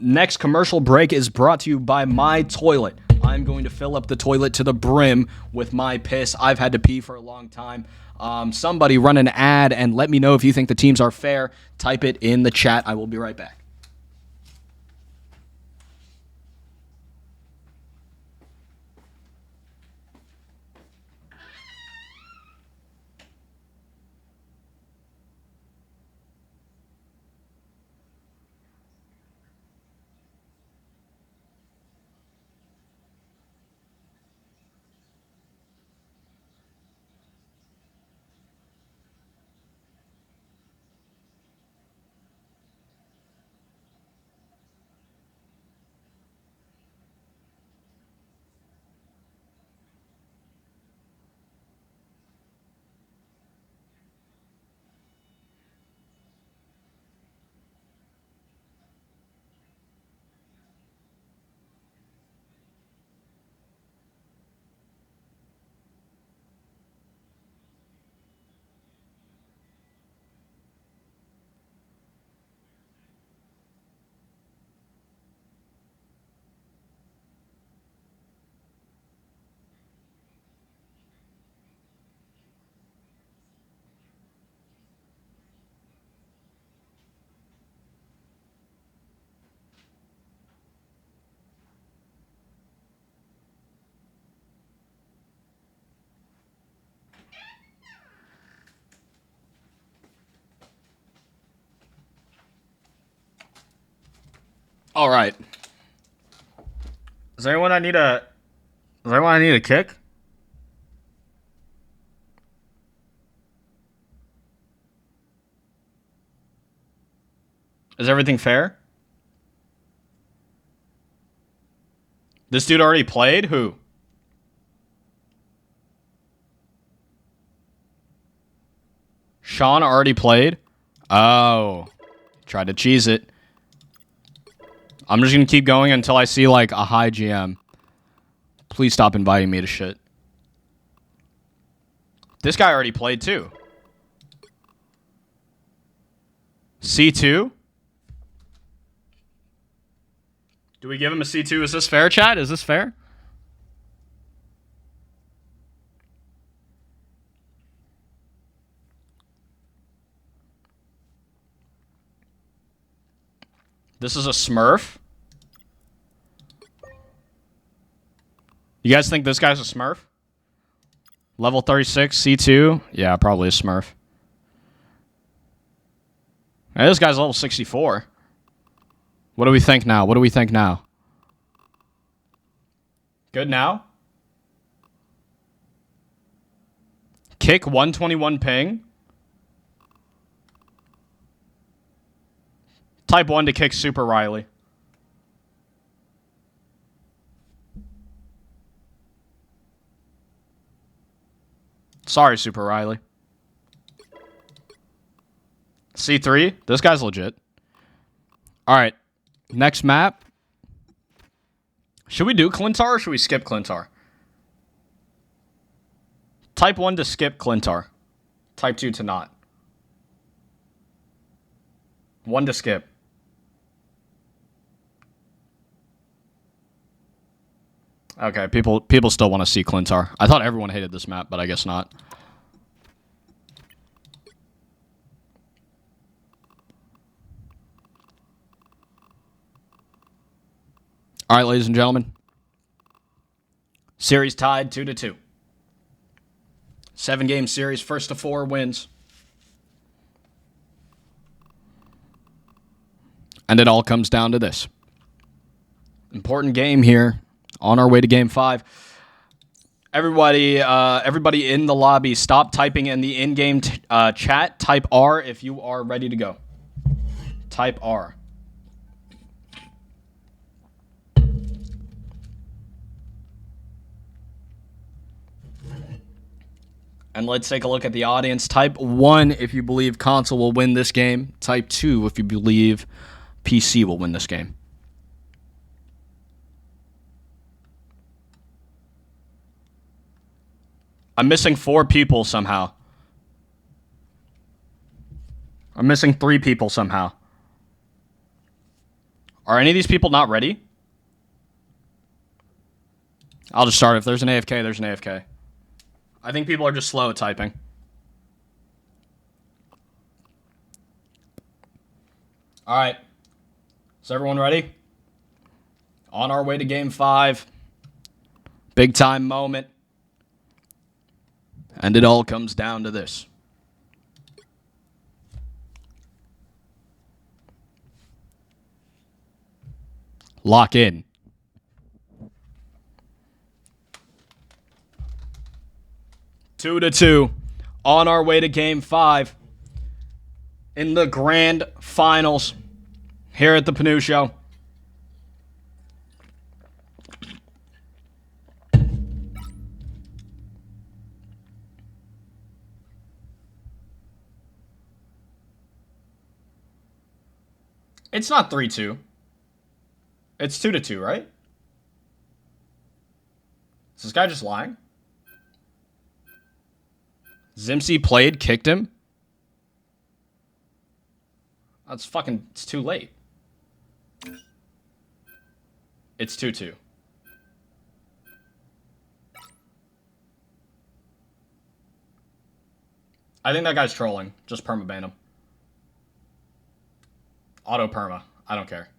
Next commercial break is brought to you by My Toilet. I'm going to fill up the toilet to the brim with my piss. I've had to pee for a long time. Somebody run an ad and let me know if you think the teams are fair. Type it in the chat. I will be right back. All right. Is there anyone I need a kick? Is everything fair? This dude already played? Who? Sean already played? Oh. Tried to cheese it. I'm just going to keep going until I see, like, a high GM. Please stop inviting me to shit. This guy already played, too. C2? Do we give him a C2? Is this fair, chat? Is this fair? This is a Smurf? You guys think this guy's a Smurf? Level 36, C2? Yeah, probably a Smurf. Hey, this guy's level 64. What do we think now? What do we think now? Good now? Kick 121 ping. Type 1 to kick Super Riley. Sorry, Super Riley. C3. This guy's legit. All right. Next map. Should we do Clintar or should we skip Clintar? Type 1 to skip Clintar. Type 2 to not. 1 to skip. Okay, people still want to see Clintar. I thought everyone hated this map, but I guess not. All right, ladies and gentlemen. Series tied 2-2. 7-game series, first to 4 wins. And it all comes down to this. Important game here. On our way to game 5. Everybody in the lobby, stop typing in the in-game chat. Type R if you are ready to go. Type R. And let's take a look at the audience. Type 1 if you believe console will win this game. Type 2 if you believe PC will win this game. I'm missing 4 people somehow. I'm missing 3 people somehow. Are any of these people not ready? I'll just start. If there's an AFK, there's an AFK. I think people are just slow at typing. All right. Is everyone ready? On our way to game 5. Big time moment. And it all comes down to this. Lock in. Two to two. On our way to game 5. In the grand finals. Here at the Panu Show. It's not 3-2. It's 2-2, right? Is this guy just lying? Zimsy played, kicked him? That's fucking... It's too late. It's 2-2. I think that guy's trolling. Just permaban him. Auto perma. I don't care.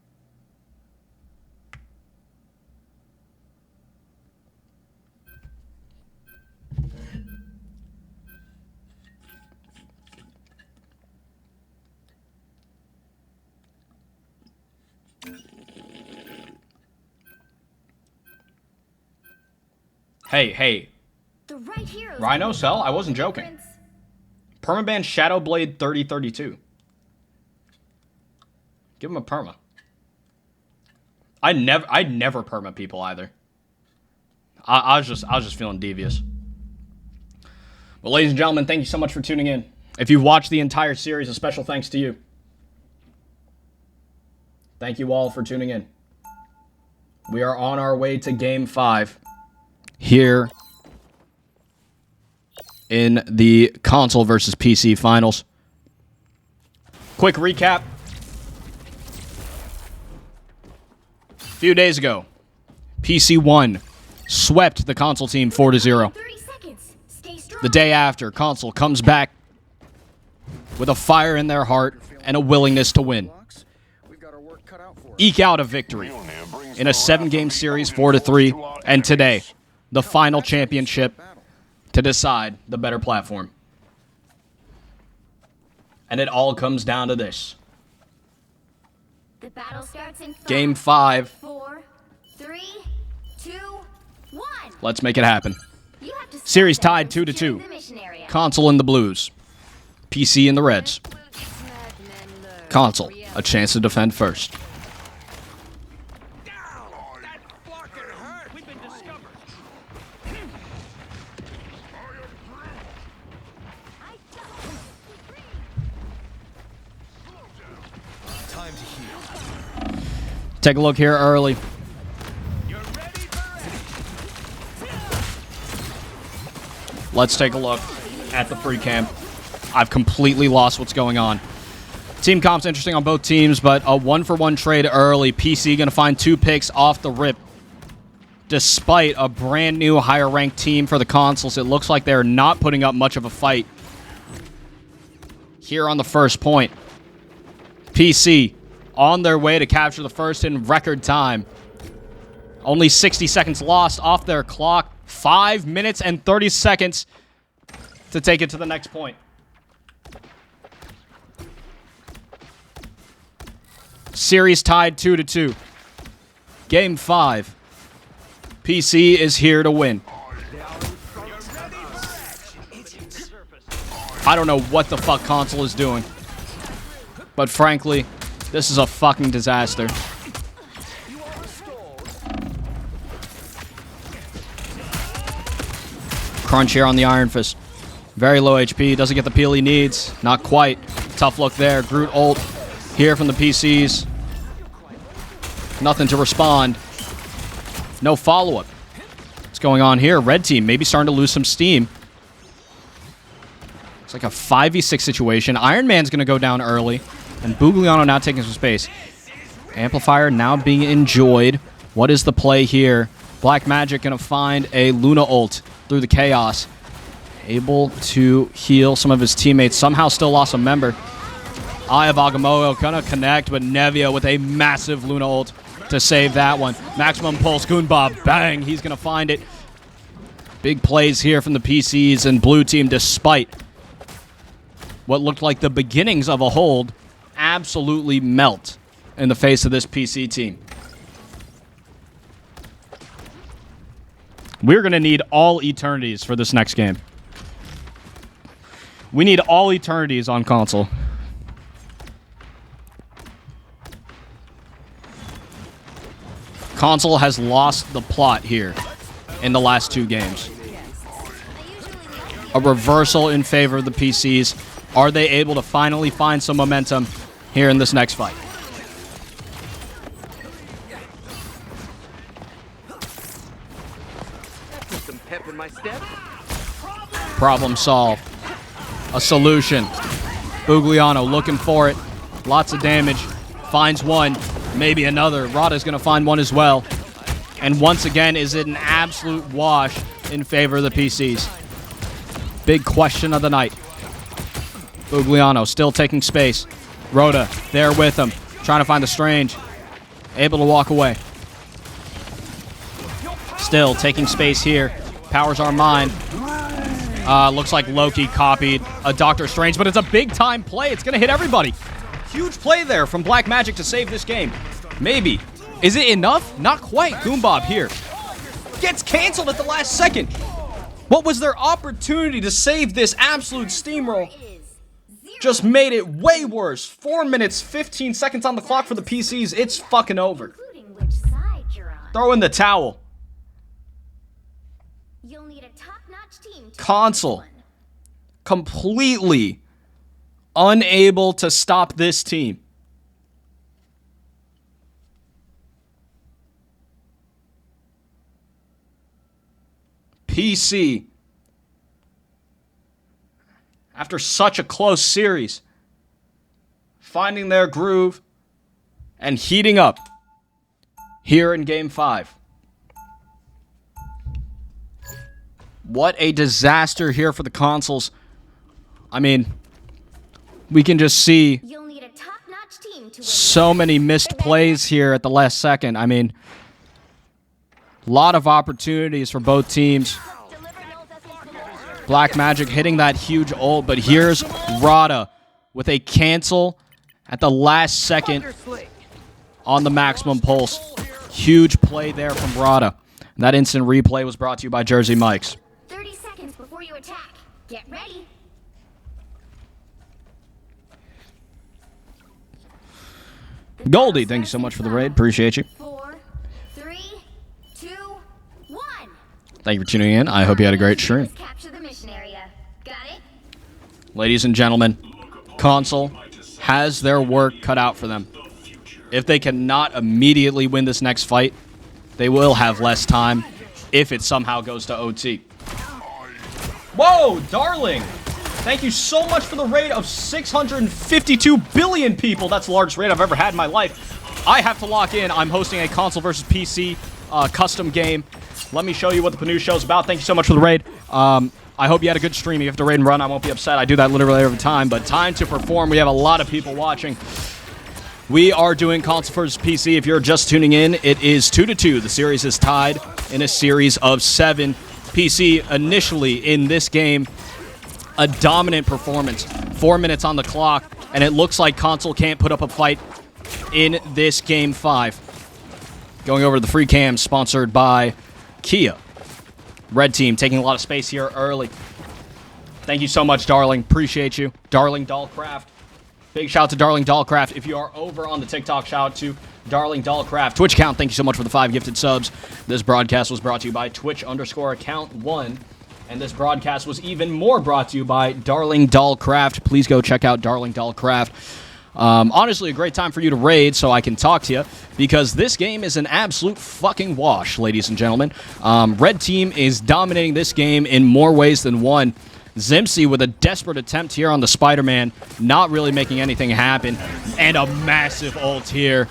Hey. The right heroes Rhino, Cell? I wasn't joking. Permaban Shadowblade 3032. Give him a perma. I'd never perma people either. I was just feeling devious. But ladies and gentlemen, thank you so much for tuning in. If you've watched the entire series, a special thanks to you. Thank you all for tuning in. We are on our way to game 5 here in the console versus PC finals. Quick recap. A few days ago, PC won, swept the console team 4-0. 30 seconds. Stay strong. The day after, console comes back with a fire in their heart and a willingness to win. Eke out a victory in a 7-game series, 4-3, and today, the final championship to decide the better platform. And it all comes down to this. The battle starts in Game 5. 4, 3, 2, 1. Let's make it happen. You have to stop Series them tied from 2-2. securing the mission area. Console in the blues. PC in the reds. Console, a chance to defend first. That fucking hurt. We've been discovered. Time to heal. Take a look here early. You're ready for it. Let's take a look at the free cam. I've completely lost what's going on. Team comp's interesting on both teams, but a 1-for-1 trade early. PC going to find 2 picks off the rip. Despite a brand new higher ranked team for the consoles, it looks like they're not putting up much of a fight. Here on the first point. PC on their way to capture the first in record time. Only 60 seconds lost off their clock. 5 minutes and 30 seconds to take it to the next point. Series tied 2-2. Game 5. PC is here to win. I don't know what the fuck console is doing. But frankly, this is a fucking disaster. Crunch here on the Iron Fist. Very low HP. Doesn't get the peel he needs. Not quite. Tough look there. Groot ult here from the PCs. Nothing to respond. No follow-up. What's going on here? Red team maybe starting to lose some steam. It's like a 5v6 situation. Iron Man's going to go down early. And Bugliano now taking some space. Amplifier now being enjoyed. What is the play here? Black Magic going to find a Luna ult through the chaos. Able to heal some of his teammates. Somehow still lost a member. Eye of Agamotto gonna connect, but Nevia with a massive Luna ult to save that one. Maximum Pulse, Goonbob, bang, he's gonna find it. Big plays here from the PCs and blue team, despite what looked like the beginnings of a hold, absolutely melt in the face of this PC team. We're gonna need all eternities for this next game. We need all eternities on console. Console has lost the plot here in the last 2 games. A reversal in favor of the PCs. Are they able to finally find some momentum here in this next fight? Put some pep in my step. Problem solved. A solution. Bugliano looking for it. Lots of damage. Finds one. Maybe another. Rada's going to find one as well. And once again, is it an absolute wash in favor of the PCs? Big question of the night. Bugliano still taking space. Rhoda there with him. Trying to find the Strange. Able to walk away. Still taking space here. Powers our mind. Looks like Loki copied a Doctor Strange, but it's a big-time play. It's going to hit everybody. Huge play there from Black Magic to save this game. Maybe. Is it enough? Not quite. Goombob here. Gets canceled at the last second. What was their opportunity to save this absolute steamroll? Just made it way worse. 4 minutes, 15 seconds on the clock for the PCs. It's fucking over. Including which side you're on. Throw in the towel. You'll need a top-notch team to Console. win this one. Completely unable to stop this team. PC, after such a close series, finding their groove and heating up here in Game 5. What a disaster here for the consoles. I mean, we can just see You'll need a top-notch team to win. so many missed plays here at the last second. I mean, a lot of opportunities for both teams. Black Magic hitting that huge ult, but here's Rada with a cancel at the last second on the maximum pulse. Huge play there from Rada. That instant replay was brought to you by Jersey Mike's. 30 seconds before you attack. Get ready. Goldie, thank you so much for the raid. Appreciate you. 4, 3, 2, 1. Thank you for tuning in. I hope you had a great stream. Capture the mission area. Got it? Ladies and gentlemen, console has their work cut out for them. If they cannot immediately win this next fight, they will have less time if it somehow goes to OT. Whoa, darling! Thank you so much for the raid of 652 billion people. That's the largest raid I've ever had in my life. I have to lock in. I'm hosting a console versus PC custom game. Let me show you what the Panu show's about. Thank you so much for the raid. I hope you had a good stream. If you have to raid and run, I won't be upset. I do that literally every time. But time to perform. We have a lot of people watching. We are doing console versus PC. If you're just tuning in, it is 2-2. The series is tied in a series of 7. PC initially in this game, a dominant performance. 4 minutes on the clock, and it looks like console can't put up a fight in this Game 5. Going over to the free cam, sponsored by Kia. Red team taking a lot of space here early. Thank you so much, Darling. Appreciate you. Darling Dollcraft. Big shout out to Darling Dollcraft. If you are over on the TikTok, shout out to Darling Dollcraft. Twitch account, thank you so much for the 5 gifted subs. This broadcast was brought to you by Twitch_account1. And this broadcast was even more brought to you by Darling Dollcraft. Please go check out Darling Dollcraft. Honestly, a great time for you to raid so I can talk to you, because this game is an absolute fucking wash, ladies and gentlemen. Red team is dominating this game in more ways than one. Zimsy with a desperate attempt here on the Spider-Man, not really making anything happen, and a massive ult here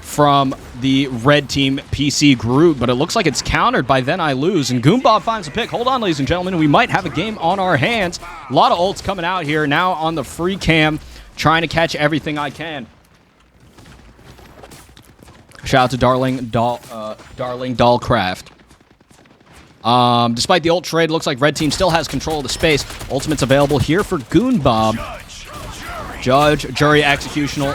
from the red team PC group, but it looks like it's countered by Then I Lose, and Goombob finds a pick. Hold on, ladies and gentlemen, we might have a game on our hands. A lot of ults coming out here now on the free cam. trying to catch everything I can. Shout out to Darling Dollcraft. Despite the ult trade, looks like red team still has control of the space. Ultimate's available here for Goon Bob. Judge, Jury, Executional.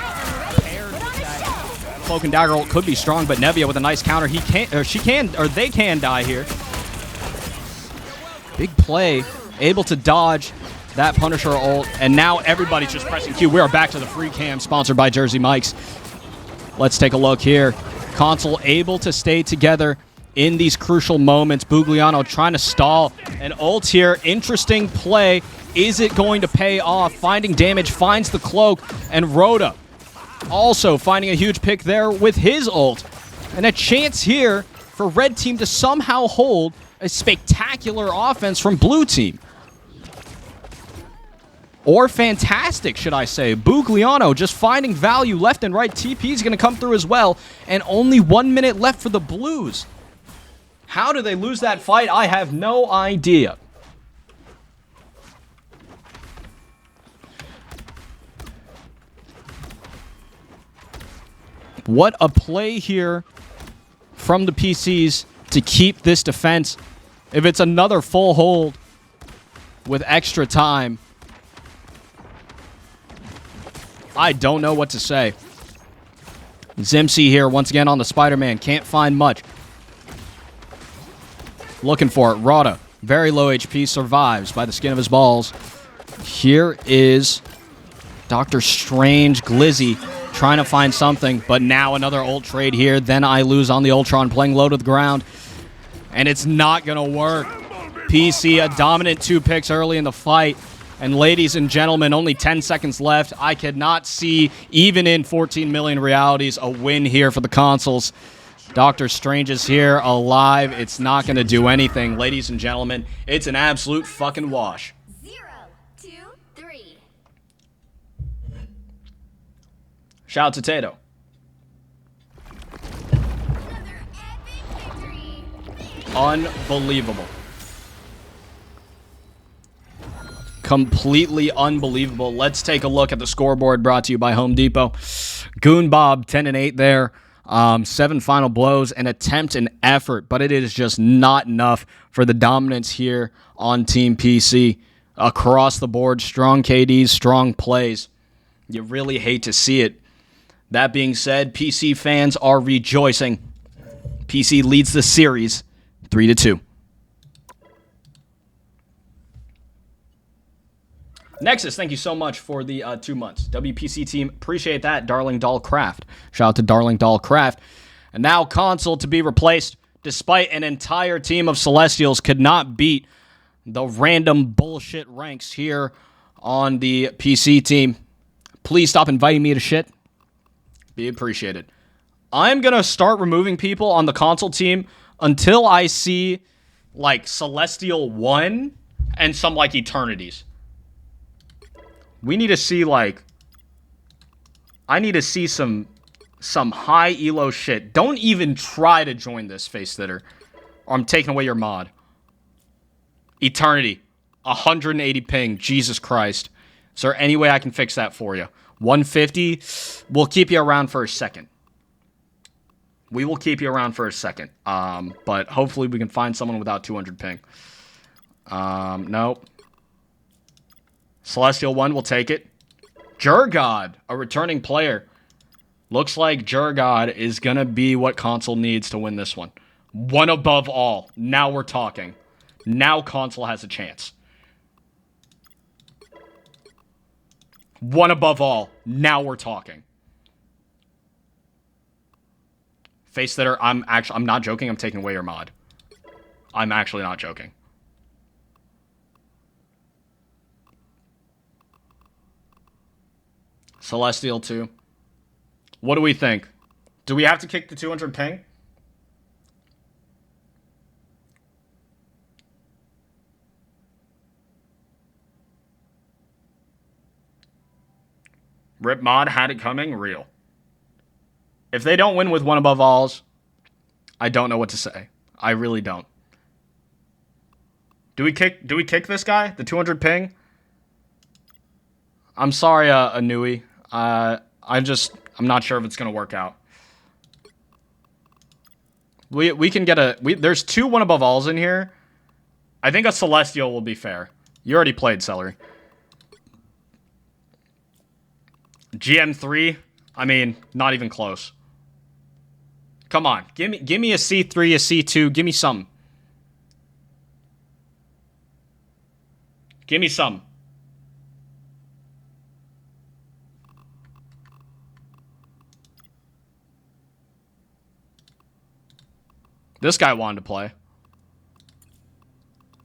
Cloak and Dagger ult could be strong, but Nevia with a nice counter. He can't, or she can, or they can die here. Big play, able to dodge that Punisher ult, and now everybody's just pressing Q. We are back to the free cam, sponsored by Jersey Mike's. Let's take a look here. Console able to stay together in these crucial moments. Bugliano trying to stall an ult here. Interesting play. Is it going to pay off? Finding damage, finds the cloak, and Rhoda also finding a huge pick there with his ult. And a chance here for red team to somehow hold a spectacular offense from blue team. Or fantastic, should I say. Bugliano just finding value left and right. TP is going to come through as well. And only 1 minute left for the Blues. How do they lose that fight? I have no idea. What a play here from the PCs to keep this defense. If it's another full hold with extra time, I don't know what to say. Zimsy here once again on the Spider-Man. Can't find much. Looking for it. Rhoda, very low HP, survives by the skin of his balls. Here is Doctor Strange, Glizzy, trying to find something, but now another ult trade here. Then I lose on the Ultron, playing low to the ground. And it's not going to work. PC, a dominant 2 picks early in the fight. And ladies and gentlemen, only 10 seconds left. I could not see, even in 14 million realities, a win here for the consoles. Doctor Strange is here, alive. It's not going to do anything. Ladies and gentlemen, it's an absolute fucking wash. 0, 2, 3. Shout out to Tato. Another epic victory. Unbelievable. Completely unbelievable. Let's take a look at the scoreboard brought to you by Home Depot. Goon Bob, 10-8 there. 7 final blows, an attempt and effort, but it is just not enough for the dominance here on Team PC. Across the board, strong KDs, strong plays. You really hate to see it. That being said, PC fans are rejoicing. PC leads the series 3-2. Nexus, thank you so much for the 2 months. WPC team, appreciate that. Darling Doll Craft. Shout out to Darling Doll Craft. And now Console to be replaced, despite an entire team of Celestials could not beat the random bullshit ranks here on the PC team. Please stop inviting me to shit. Be appreciated. I'm going to start removing people on the Console team until I see, like, Celestial 1 and some, like, Eternities. We need to see, like... I need to see some high elo shit. Don't even try to join this, Face Sitter, or I'm taking away your mod. Eternity. 180 ping. Jesus Christ. Is there any way I can fix that for you? 150? We'll keep you around for a second. We will keep you around for a second. But hopefully we can find someone without 200 ping. Nope. Celestial 1 will take it. Jurgod, a returning player. Looks like Jurgod is going to be what Console needs to win this one. 1 above all. Now we're talking. Now Console has a chance. 1 above all. Now we're talking. Face Sitter, I'm not joking. I'm taking away your mod. I'm actually not joking. Celestial 2. What do we think? Do we have to kick the 200 ping? Rip Mod had it coming? Real. If they don't win with 1 above alls, I don't know what to say. I really don't. Do we kick this guy? The 200 ping? I'm sorry, Anui. I'm not sure if it's gonna work out. We can get there's 2 one above alls in here. I think a Celestial will be fair. You already played Celery. GM3, I mean, not even close. Come on, give me a C3, a C2, give me some. Give me some. This guy wanted to play.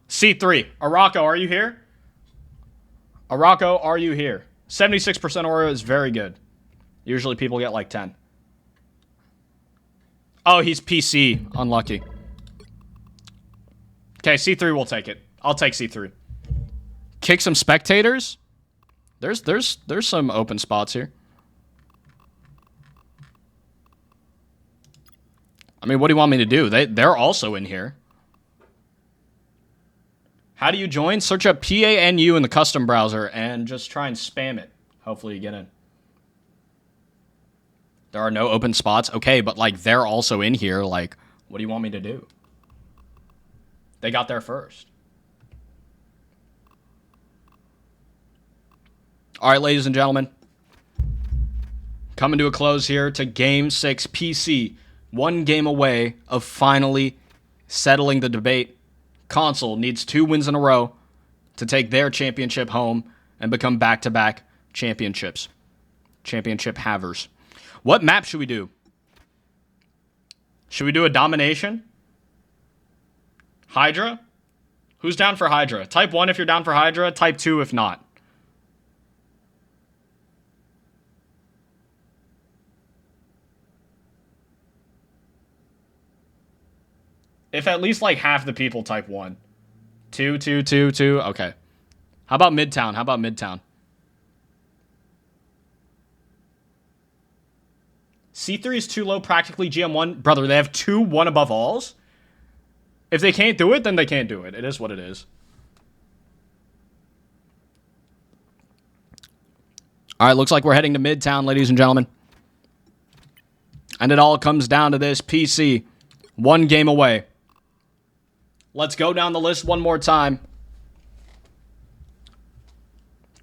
C3. Arako, are you here? Arako, are you here? 76% Oreo is very good. Usually people get like 10. Oh, he's PC. Unlucky. Okay, C3 will take it. I'll take C3. Kick some spectators? There's some open spots here. I mean, what do you want me to do? They're also in here. How do you join? Search up PANU in the custom browser and just try and spam it. Hopefully you get in. There are no open spots. Okay, but like they're also in here. Like, what do you want me to do? They got there first. All right, ladies and gentlemen. Coming to a close here to Game 6 PC. 1 game away of finally settling the debate. Console needs 2 wins in a row to take their championship home and become back-to-back championships. Championship havers. What map should we do? Should we do a domination? Hydra? Who's down for Hydra? Type 1 if you're down for Hydra. Type 2 if not. If at least like half the people type 1. 2, 2, 2, 2. Okay. How about Midtown? How about Midtown? C3 is too low, practically GM1. Brother, they have 2 one above alls? If they can't do it, then they can't do it. It is what it is. All right, looks like we're heading to Midtown, ladies and gentlemen. And it all comes down to this. PC, 1 game away. Let's go down the list one more time.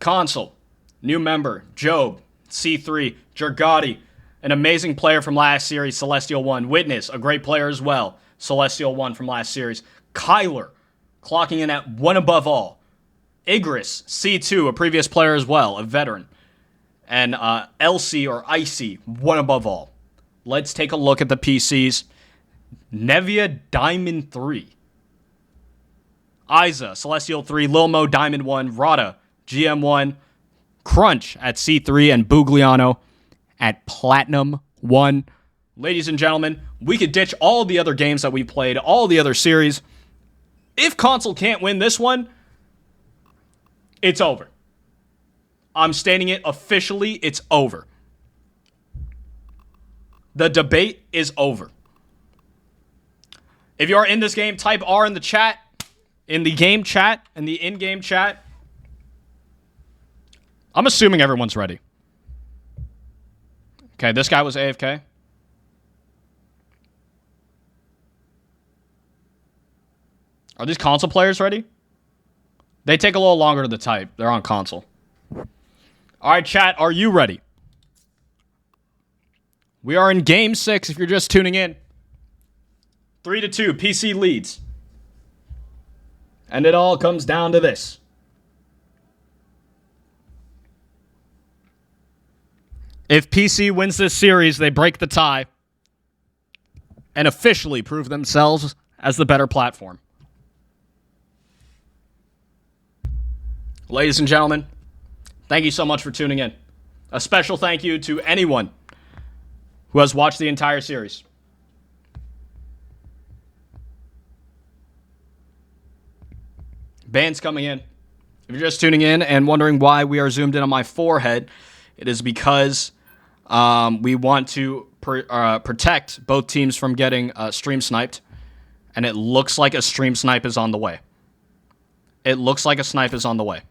Console, new member, Job, C3, Jergotti, an amazing player from last series, Celestial 1. Witness, a great player as well, Celestial 1 from last series. Kyler, clocking in at 1 above all. Igris, C2, a previous player as well, a veteran. And LC or Icy, 1 above all. Let's take a look at the PCs. Nevia, Diamond 3. Isa, Celestial 3, Lilmo, Diamond 1, Rada, GM1, Crunch at C3, and Bugliano at Platinum 1. Ladies and gentlemen, we could ditch all the other games that we played, all the other series. If Console can't win this one, it's over. I'm stating it officially, it's over. The debate is over. If you are in this game, type R in the chat. In the game chat, in the in-game chat. I'm assuming everyone's ready. Okay, this guy was AFK. Are these console players ready? They take a little longer to type. They're on console. All right, chat, are you ready? We are in Game 6 if you're just tuning in. 3-2, PC leads. And it all comes down to this. If PC wins this series, they break the tie and officially prove themselves as the better platform. Ladies and gentlemen, thank you so much for tuning in. A special thank you to anyone who has watched the entire series. Bands coming in. If you're just tuning in and wondering why we are zoomed in on my forehead, it is because we want to protect both teams from getting stream sniped, and it looks like a stream snipe is on the way. It looks like a snipe is on the way.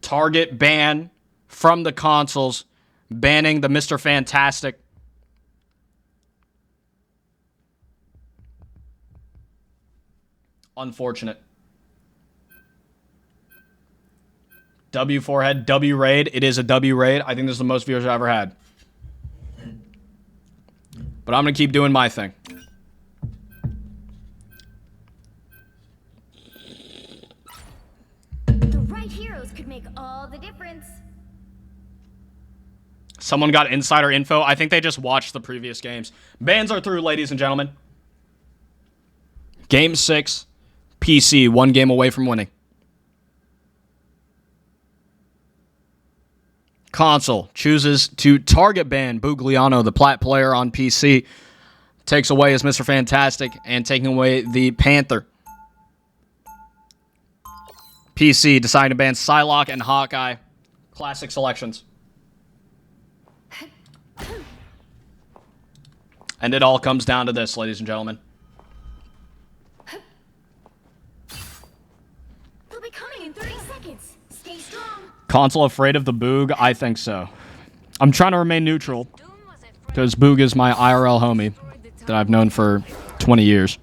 Target ban from the consoles, banning the Mr. Fantastic. Unfortunate. W forehead, W raid. It is a W raid. I think this is the most viewers I've ever had. But I'm going to keep doing my thing. The right heroes could make all the difference. Someone got insider info. I think they just watched the previous games. Bans are through, ladies and gentlemen. Game 6. PC, 1 game away from winning. Console chooses to target ban Bugliano, the plat player on PC. Takes away his Mr. Fantastic and taking away the Panther. PC deciding to ban Psylocke and Hawkeye. Classic selections. And it all comes down to this, ladies and gentlemen. They'll be coming in 30 seconds. Stay strong. Console afraid of the Boog? I think so. I'm trying to remain neutral because Boog is my IRL homie that I've known for 20 years.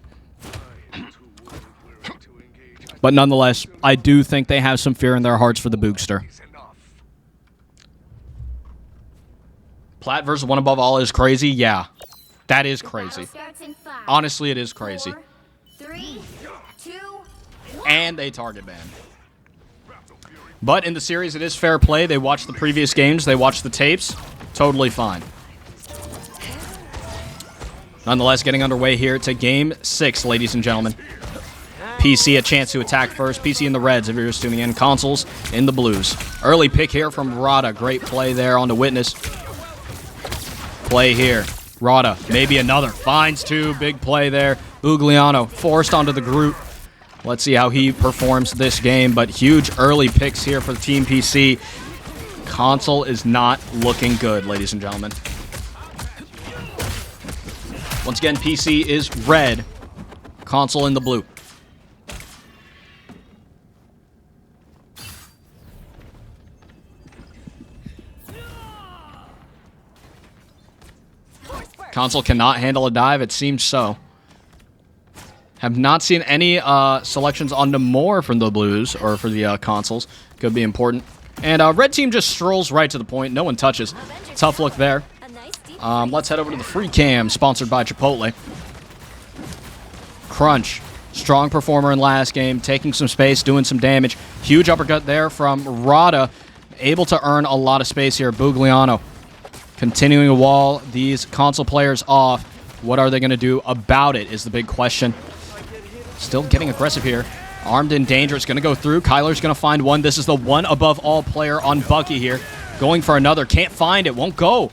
But nonetheless, I do think they have some fear in their hearts for the Boogster. Plat versus 1 above all is crazy? Yeah. That is crazy. Starts in 5, Honestly, it is crazy. 4, 3, 2, 1. And they target ban. But in the series, it is fair play. They watched the previous games. They watched the tapes. Totally fine. Nonetheless, getting underway here to Game 6, ladies and gentlemen. PC a chance to attack first. PC in the reds if you're just tuning in. Consoles in the blues. Early pick here from Rada. Great play there on the Witness. Play here. Rada, maybe another. Finds 2. Big play there. Bugliano forced onto the Groot. Let's see how he performs this game. But huge early picks here for the Team PC. Console is not looking good, ladies and gentlemen. Once again, PC is red. Console in the blue. Console cannot handle a dive. It seems so. Have not seen any selections on Namor from the blues or for the consoles. Could be important. And red team just strolls right to the point. No one touches. Tough look there. Let's head over to the free cam, sponsored by Chipotle. Crunch. Strong performer in last game. Taking some space, doing some damage. Huge uppercut there from Rada. Able to earn a lot of space here. Bugliano continuing to wall these console players off. What are they going to do about it is the big question. Still getting aggressive here. Armed and dangerous. Going to go through. Kyler's going to find one. This is the 1 above all player on Bucky here. Going for another. Can't find it. Won't go.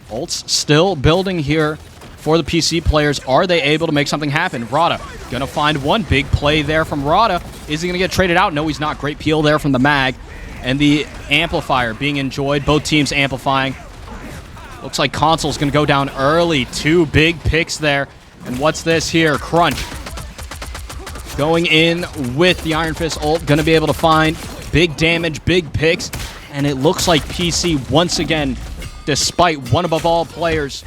Ults still building here for the PC players. Are they able to make something happen? Rada going to find one. Big play there from Rada. Is he going to get traded out? No, he's not. Great peel there from the mag. And the amplifier being enjoyed. Both teams amplifying. Looks like Console's going to go down early. 2 big picks there. And what's this here? Crunch. Going in with the Iron Fist ult. Going to be able to find big damage, big picks. And it looks like PC once again, despite 1 above all players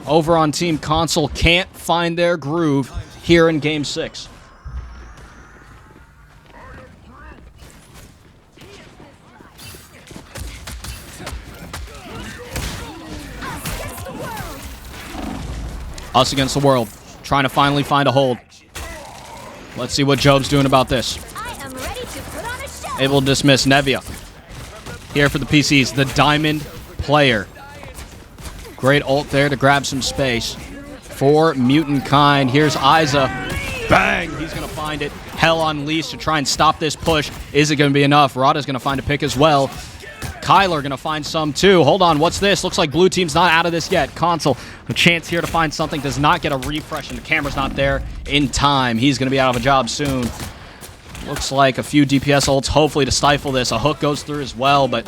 over on Team Console, can't find their groove here in Game 6. Us against the world. Trying to finally find a hold. Let's see what Job's doing about this. I am ready to put on a show. Able to dismiss Nevia. Here for the PCs, the Diamond player. Great ult there to grab some space. For Mutant Kind. Here's Iza. Bang! He's going to find it. Hell Unleashed to try and stop this push. Is it going to be enough? Rada's going to find a pick as well. Kyler going to find some too. Hold on, what's this? Looks like blue team's not out of this yet. Console, a chance here to find something. Does not get a refresh and the camera's not there in time. He's going to be out of a job soon. Looks like a few DPS ults, hopefully to stifle this. A hook goes through as well, but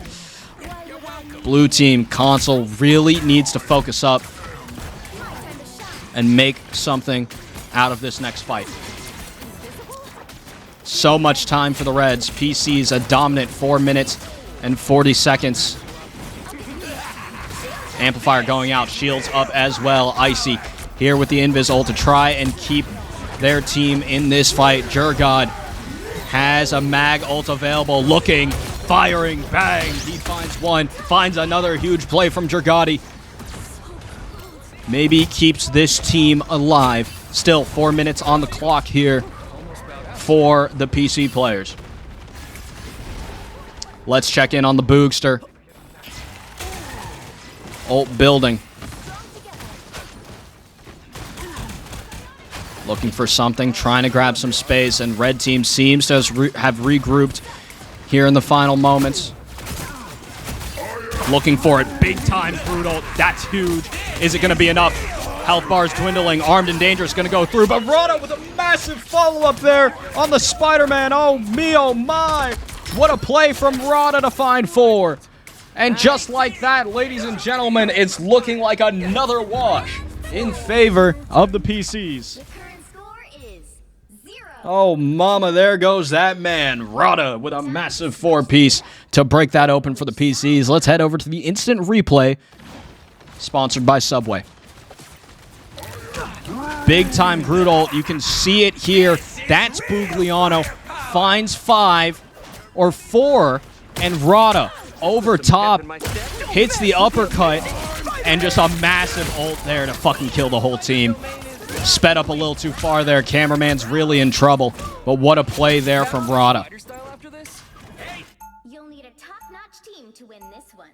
blue team Console really needs to focus up and make something out of this next fight. So much time for the Reds. PC's a dominant 4 minutes and 40 seconds. Amplifier going out. Shields up as well. Icy here with the Invis ult to try and keep their team in this fight. Jurgod has a mag ult available. Looking, firing, bang. He finds one. Finds another huge play from Jurgadi. Maybe keeps this team alive. Still 4 minutes on the clock here for the PC players. Let's check in on the Boogster. Ult building. Looking for something, trying to grab some space, and red team seems to have regrouped here in the final moments. Looking for it. Big time brutal. That's huge. Is it going to be enough? Health bars dwindling. Armed and Dangerous going to go through. But Rada with a massive follow-up there on the Spider-Man. Oh me, oh my. What a play from Rada to find 4. And just like that, ladies and gentlemen, it's looking like another wash in favor of the PCs. The current score is 0. Oh, mama, there goes that man. Rada with a massive 4-piece to break that open for the PCs. Let's head over to the instant replay, sponsored by Subway. Big time Groot ult. You can see it here. That's Bugliano. Finds 5 or 4, and Rada over top hits the uppercut, and just a massive ult there to fucking kill the whole team. Sped up a little too far there. Cameraman's really in trouble, but what a play there from Rada. You'll need a top-notch team to win this one.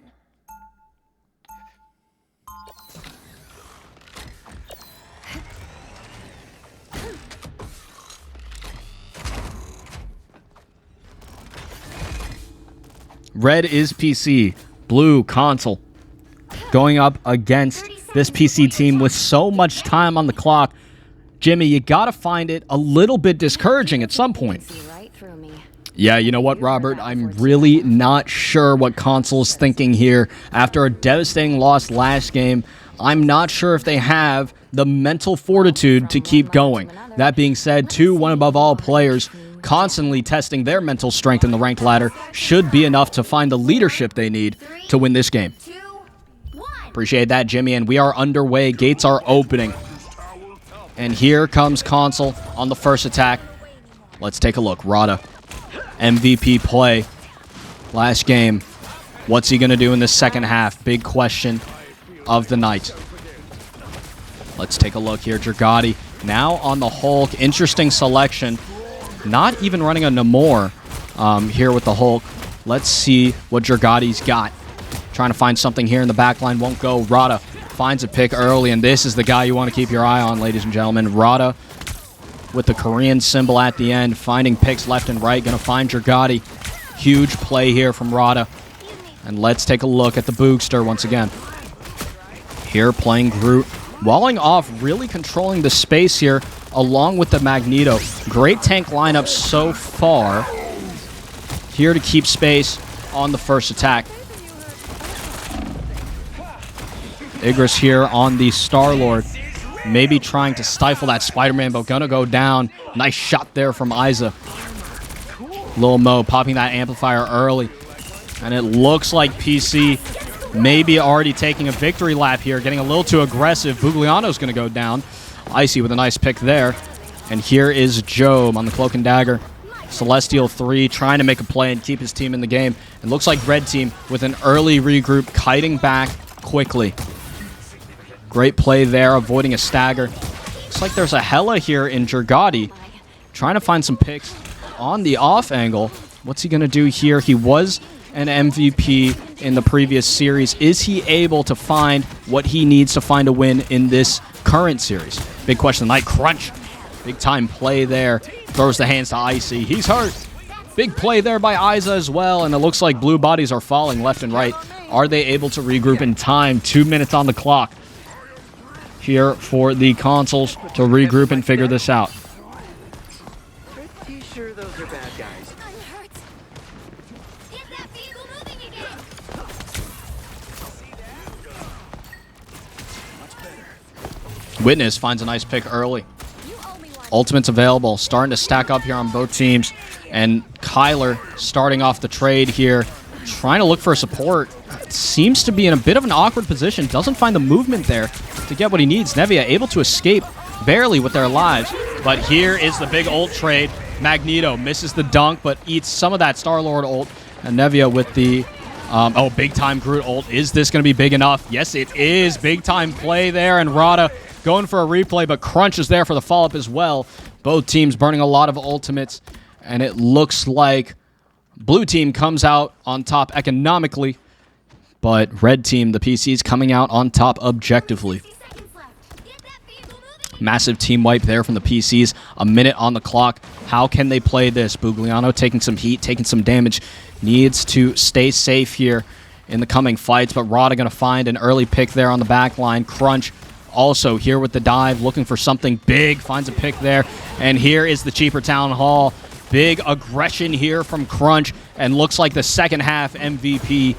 Red is PC, blue console. Going up against this PC team with so much time on the clock. Jimmy, you gotta find it a little bit discouraging at some point. See right through me. Yeah, you know what, Robert? I'm really not sure what console's thinking here. After a devastating loss last game, I'm not sure if they have the mental fortitude to keep going. That being said, 2 one above all players constantly testing their mental strength in the ranked ladder should be enough to find the leadership they need to win this game. 2, 1. Appreciate that, Jimmy, and we are underway. Gates are opening. And here comes Console on the first attack. Let's take a look. Rada, MVP play last game. What's he going to do in the second half? Big question of the night. Let's take a look here. Jurgadi now on the Hulk. Interesting selection. Not even running a Namor here with the Hulk. Let's see what Jurgadi's got. Trying to find something here in the back line. Won't go. Rada finds a pick early, and this is the guy you want to keep your eye on, ladies and gentlemen. Rada with the Korean symbol at the end. Finding picks left and right. Going to find Jurgadi. Huge play here from Rada. And let's take a look at the Boogster once again. Here playing Groot. Walling off, really controlling the space here, along with the Magneto. Great tank lineup so far. Here to keep space on the first attack. Igris here on the Star-Lord. Maybe trying to stifle that Spider-Man, but gonna go down. Nice shot there from Isa. Lil Mo popping that amplifier early. And it looks like PC maybe already taking a victory lap here, getting a little too aggressive. Bugliano's going to go down. Icy with a nice pick there. And here is Job on the Cloak and Dagger. Celestial 3 trying to make a play and keep his team in the game. It looks like Red Team with an early regroup, kiting back quickly. Great play there, avoiding a stagger. Looks like there's a Hela here in Jurgadi. Trying to find some picks on the off angle. What's he going to do here? He was an MVP in the previous series. Is he able to find what he needs to find a win in this current series? Big question tonight. Crunch. Big time play there. Throws the hands to Icy. He's hurt. Big play there by Isa as well. And it looks like blue bodies are falling left and right. Are they able to regroup in time? 2 minutes on the clock here for the consoles to regroup and figure this out. Pretty sure those are bad guys. I'm hurt. Is that vehicle moving again? Witness finds a nice pick early. You owe me one. Ultimates available, starting to stack up here on both teams. And Kyler starting off the trade here, trying to look for support. Seems to be in a bit of an awkward position. Doesn't find the movement there to get what he needs. Nevia able to escape barely with their lives. But here is the big ult trade. Magneto misses the dunk, but eats some of that Star-Lord ult. And Nevia with the... big-time Groot ult. Is this going to be big enough? Yes, it is. Big-time play there, and Rada going for a replay, but Crunch is there for the follow-up as well. Both teams burning a lot of ultimates, and it looks like blue team comes out on top economically, but red team, the PCs, coming out on top objectively. Massive team wipe there from the PCs. A minute on the clock. How can they play this? Bugliano taking some heat, taking some damage. Needs to stay safe here in the coming fights, but Rada going to find an early pick there on the back line. Crunch also here with the dive, looking for something big. Finds a pick there, and here is the cheaper Town Hall. Big aggression here from Crunch, and looks like the second half MVP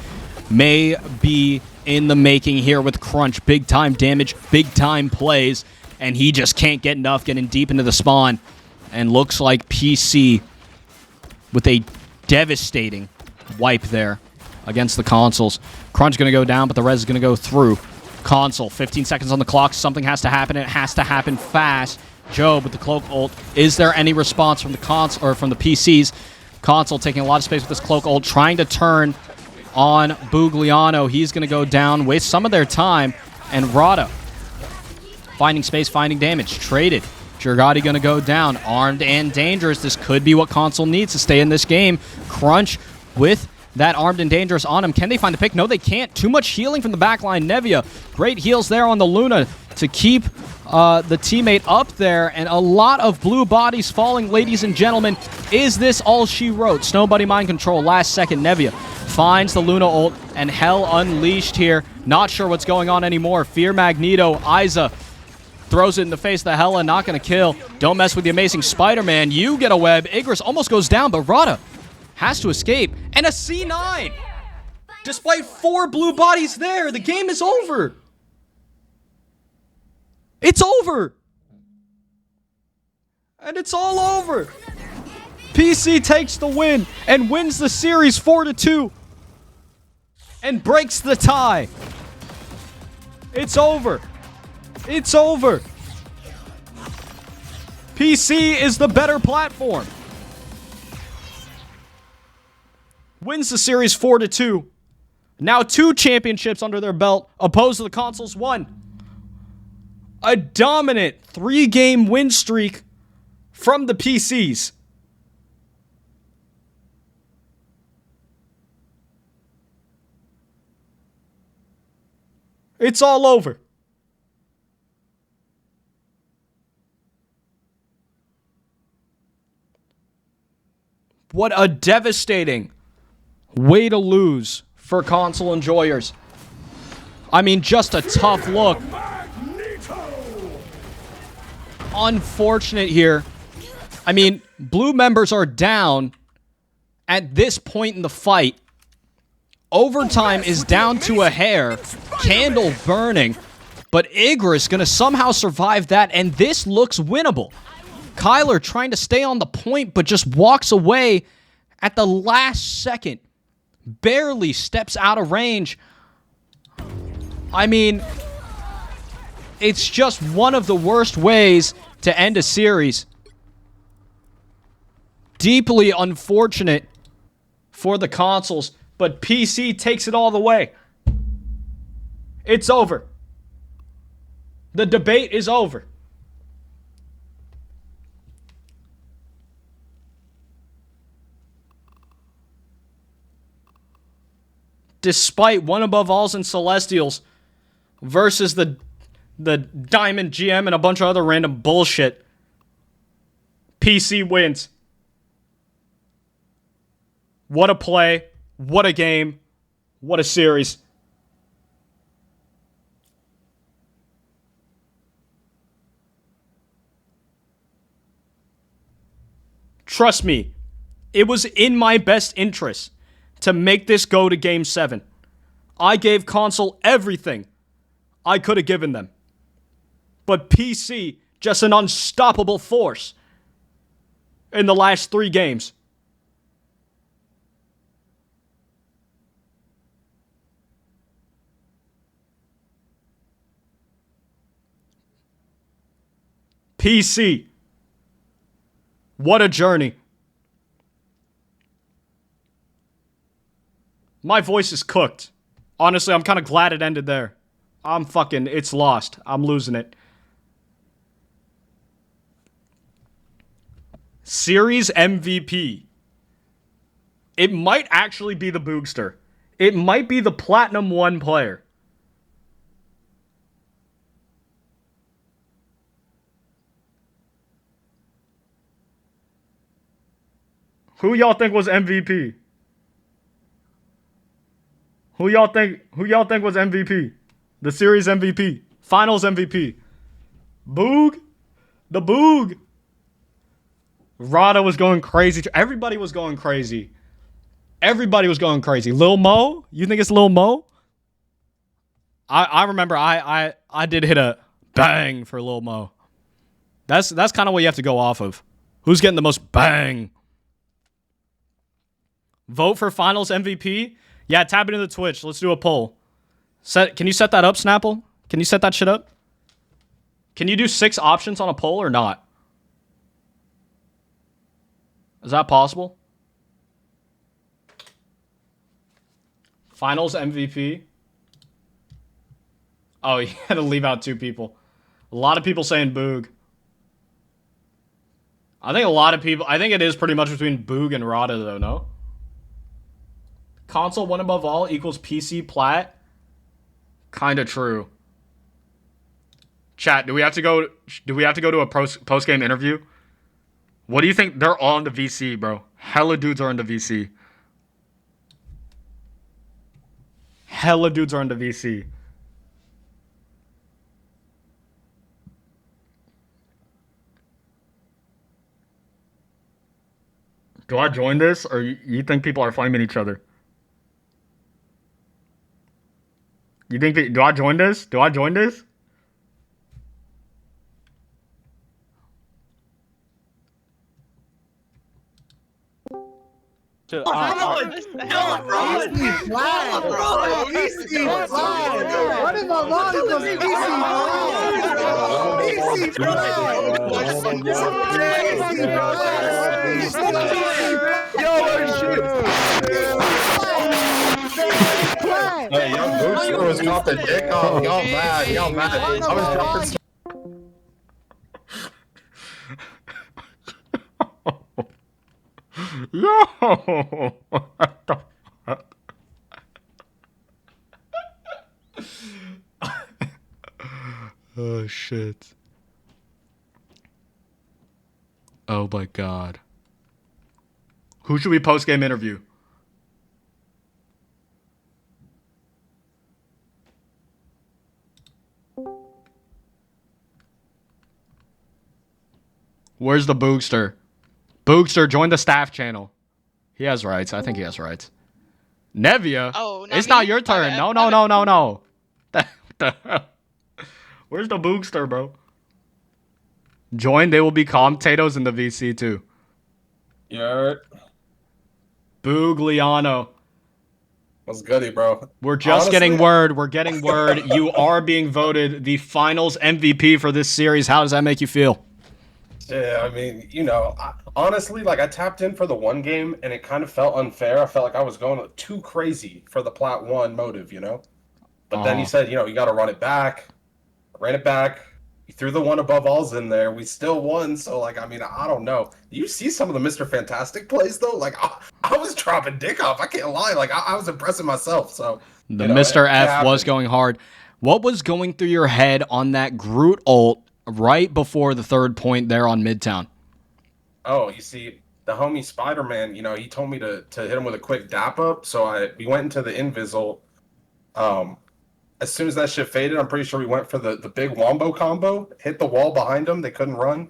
may be in the making here with Crunch. Big time damage, big time plays, and he just can't get enough, getting deep into the spawn. And looks like PC with a devastating wipe there against the consoles. Crunch going to go down, but the res is going to go through. Console, 15 seconds on the clock. Something has to happen, and it has to happen fast. Job with the cloak ult. Is there any response from the console or from the PCs? Console taking a lot of space with this cloak ult, trying to turn on Bugliano. He's going to go down, waste some of their time, and Rada finding space, finding damage. Traded. Jurgati going to go down. Armed and dangerous. This could be what Console needs to stay in this game. Crunch with that armed and dangerous on him. Can they find the pick? No, they can't. Too much healing from the backline. Nevia, great heals there on the Luna to keep the teammate up there. And a lot of blue bodies falling, ladies and gentlemen. Is this all she wrote? Snow Bunny mind control. Last second, Nevia finds the Luna ult, and Hell unleashed here. Not sure what's going on anymore. Fear Magneto. Iza throws it in the face of the Hella, not going to kill. Don't mess with the amazing Spider-Man. You get a web. Igris almost goes down, but Rada has to escape. And a C9! Despite 4 blue bodies there, the game is over. It's over. And it's all over. PC takes the win and wins the series 4-2. And breaks the tie. It's over. It's over. PC is the better platform. Wins the series 4-2. Now 2 championships under their belt, opposed to the consoles 1. A dominant 3-game win streak from the PCs. It's all over. What a devastating way to lose for console enjoyers. I mean, just a tough look. Unfortunate here. I mean, blue members are down at this point in the fight. Overtime is down to a hair. Candle burning. But Igris gonna somehow survive that, and this looks winnable. Kyler trying to stay on the point, but just walks away at the last second. Barely steps out of range. I mean, it's just one of the worst ways to end a series. Deeply unfortunate for the consoles, but PC takes it all the way. It's over. The debate is over. Despite one above alls and Celestials versus the Diamond GM and a bunch of other random bullshit, PC wins. What a play. What a game. What a series. Trust me, it was in my best interest to make this go to Game 7. I gave console everything I could have given them. But PC Just an unstoppable force in the last 3 games. PC. What a journey. My voice is cooked. Honestly, I'm kind of glad it ended there. It's lost. I'm losing it. Series MVP. It might actually be the Boogster. It might be the Platinum 1 player. Who y'all think was MVP? Who y'all think was MVP? The series MVP. Finals MVP. Boog? The Boog. Rada was going crazy. Everybody was going crazy. Everybody was going crazy. Lil Mo? You think it's Lil Mo? I remember I did hit a bang for Lil Mo. That's kind of what you have to go off of. Who's getting the most bang? Vote for Finals MVP? Yeah, tap it into the Twitch. Let's do a poll. Can you set that up, Snapple? Can you set that shit up? Can you do 6 options on a poll or not? Is that possible? Finals MVP? Oh, you had to leave out 2 people. A lot of people saying Boog. I think it is pretty much between Boog and Rada, though, no? Console 1 above all equals PC plat? Kinda true. Chat, do we have to go to a post-game interview? What do you think? They're all in the VC, bro. Hella dudes are in the VC. Hella dudes are in the VC. Do I join this, or you think people are flaming each other? You think do I join this? Do I join this? Hey, young Booster was dropping dick off. Y'all mad. Y'all mad. I was dropping. Yo! What the fuck? Oh, shit. Oh, my God. Who should we post-game interview? Where's the Boogster? Boogster, join the staff channel. He has rights. I think he has rights. Nevia? Oh, it's not your turn. No. Where's the Boogster, bro? Join. They will be commentators in the VC too. Yeah. Boogliano. What's goody, bro? We're just getting word. We're getting word. You are being voted the finals MVP for this series. How does that make you feel? Yeah, I mean, honestly, I tapped in for the 1 game, and it kind of felt unfair. I felt like I was going too crazy for the Plat 1 motive, But then you said, you got to run it back. I ran it back. You threw the 1 above alls in there. We still won, so, I don't know. You see some of the Mr. Fantastic plays, though? I was dropping dick off. I can't lie. I was impressing myself, so... The Mr. F was going hard. What was going through your head on that Groot ult right before the 3rd point there on Midtown? Oh, you see, the homie Spider-Man, he told me to hit him with a quick dap up, so we went into the invis ult. As soon as that shit faded, I'm pretty sure we went for the big wombo combo, hit the wall behind them, they couldn't run.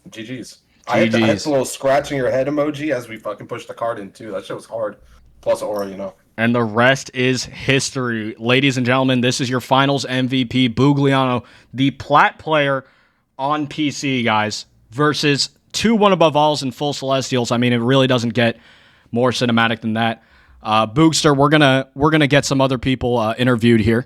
GG's. I hit the little scratching your head emoji as we fucking pushed the card in, too. That shit was hard. Plus aura, And the rest is history. Ladies and gentlemen, this is your finals MVP, Boogliano, the plat player, on PC, guys, versus 2 one above alls and full Celestials. I mean, it really doesn't get more cinematic than that. Boogster, we're gonna get some other people interviewed here.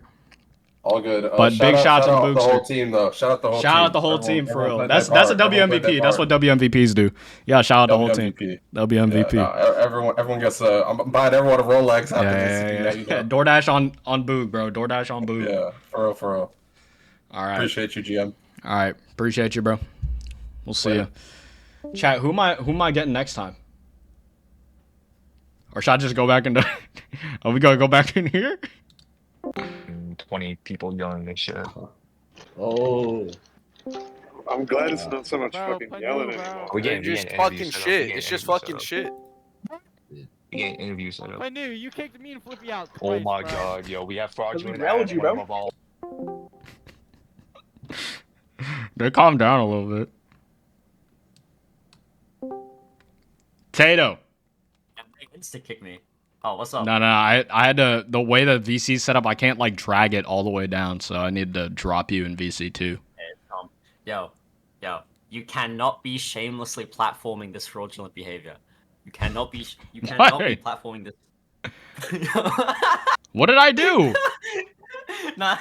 All good. But big shout out to the whole Boogster. team, though. Shout out the whole team. Shout out the whole team for real. That's a Everyone played WMVP. their That's part. what WMVPs do. Yeah, shout out the whole team. WMVP. Everyone gets I'm buying everyone a Rolex after this. Yeah. DoorDash on Boog, bro. DoorDash on Boog. Yeah, for real. All right. Appreciate you, GM. All right. Appreciate you, bro. We'll see you. Chat, who am I getting next time? Or should I just go back into... Are we going to go back in here? 20 people yelling this shit. Oh. I'm glad it's not so much fucking yelling anymore. We're getting just fucking shit. It's just fucking shit. We getting interviews set up. I knew you kicked me and flipped me out. Oh my god, yo, we have fraudulent around you, bro. of all. They calm down a little bit. Tato. Insta kick me. Oh, what's up? No, I had to, the way the VC's set up, I can't like drag it all the way down, so I need to drop you in VC2. Yo, you cannot be shamelessly platforming this fraudulent behavior. You cannot be platforming this. What did I do? Nah.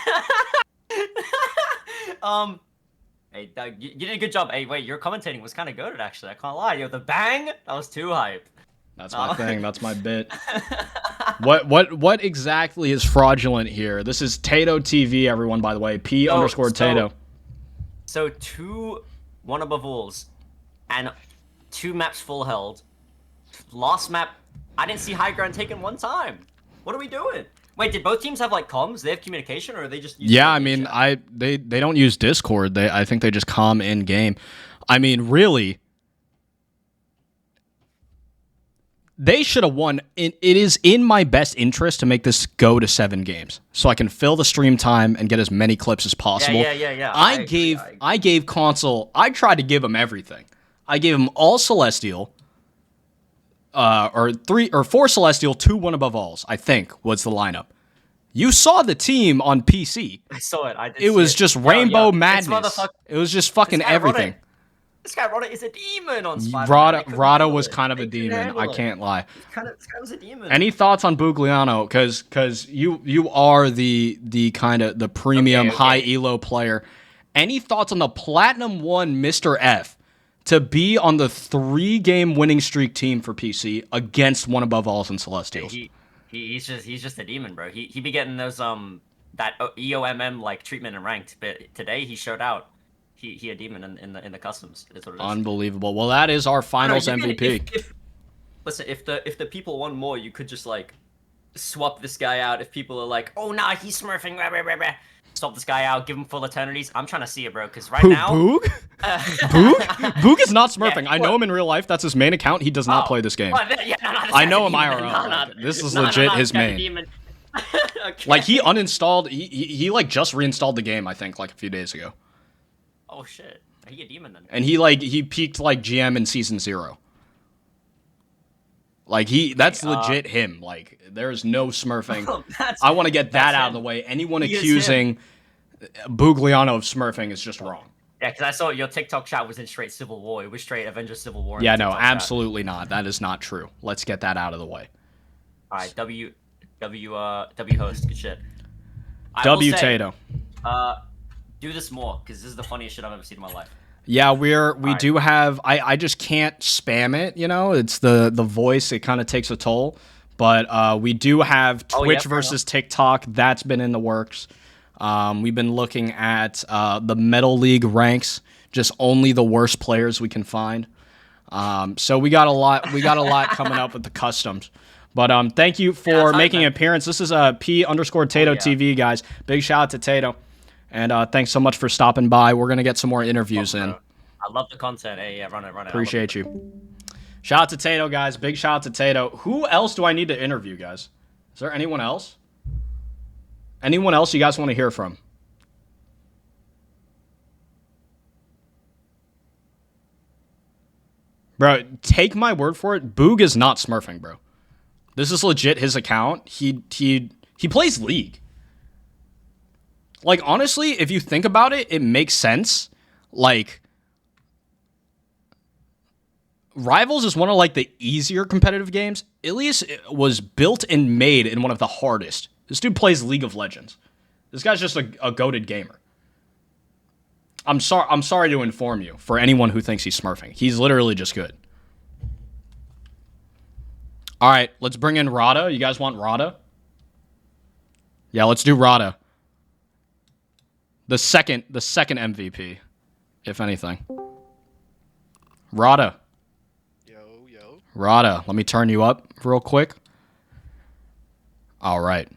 Hey, Doug, you did a good job. Hey, wait, your commentating was kind of goated, actually. I can't lie. Yo, the bang, that was too hype. That's my thing. That's my bit. What exactly is fraudulent here? This is Tato TV, everyone, by the way. P_Tato. So 2 one above alls and 2 maps full held. Last map, I didn't see high ground taken one time. What are we doing? Wait, did both teams have like comms? They have communication, or are they just? Yeah, I mean, they don't use Discord. I think they just comm in game. I mean, really, they should have won. It is in my best interest to make this go to 7 games, so I can fill the stream time and get as many clips as possible. Yeah. I gave Console. I tried to give him everything. I gave him all Celestial. Or 3 or 4 Celestial, 2 one above alls, I think was the lineup. You saw the team on PC. I saw it. It was just rainbow madness. It was just fucking everything. This guy Rada is a demon on Spider-Man. Rada was kind of a demon. I can't lie. This guy was a demon. Any thoughts on Bugliano? Because you are the kind of the premium high elo player. Any thoughts on the Platinum 1 Mr. F? To be on the 3-game winning streak team for PC against one above alls and Celestials. He's just a demon, bro. He be getting those that EOMM like treatment and ranked, but today he showed out. He a demon in the customs. Is what it is. Unbelievable. Well, that is our finals MVP. Listen, if the people want more, you could just like swap this guy out. If people are like, oh nah, he's smurfing, rah, rah, rah, rah. Swap this guy out, give him full eternities. I'm trying to see it, bro, because right now... Boog? Boog is not smurfing. I know him in real life. That's his main account. He does not play this game. I know him IRL. This is legit his main. Okay. Like, he uninstalled... He like, just reinstalled the game, I think, like, a few days ago. Oh, shit. He a demon, then. And he peaked, like, GM in Season 0. Like, that's legit him. Like, there's no smurfing. I want to get that out of the way. Anyone accusing Bugliano of smurfing is just wrong. Yeah, because I saw your TikTok chat was in straight Civil War. It was straight Avengers Civil War. Yeah, no, absolutely not. That is not true. Let's get that out of the way. All right, W host, good shit. W Tato. Do this more, because this is the funniest shit I've ever seen in my life. Yeah, we do have. I just can't spam it. You know, it's the voice. It kind of takes a toll. But we do have Twitch versus TikTok. That's been in the works. We've been looking at the Metal League ranks. Just only the worst players we can find. So we got a lot. We got a lot coming up with the customs. But thank you for making an appearance. This is P_Tato TV, guys. Big shout out to Tato. And thanks so much for stopping by. We're going to get some more interviews in. I love the content. Hey, yeah, run it. Appreciate you. Shout out to Tato, guys. Big shout out to Tato. Who else do I need to interview, guys? Is there anyone else? Anyone else you guys want to hear from? Bro, take my word for it. Boog is not smurfing, bro. This is legit his account. He plays League. Like, honestly, if you think about it, it makes sense. like, Rivals is one of like the easier competitive games. Ilias was built and made in one of the hardest. This dude plays League of Legends. This guy's just a goated gamer. I'm sorry to inform you, for anyone who thinks he's smurfing. He's literally just good. All right, let's bring in Rada. You guys want Rada? Yeah, let's do Rada. The second MVP, if anything. Rada. Yo. Rada, let me turn you up real quick. All right.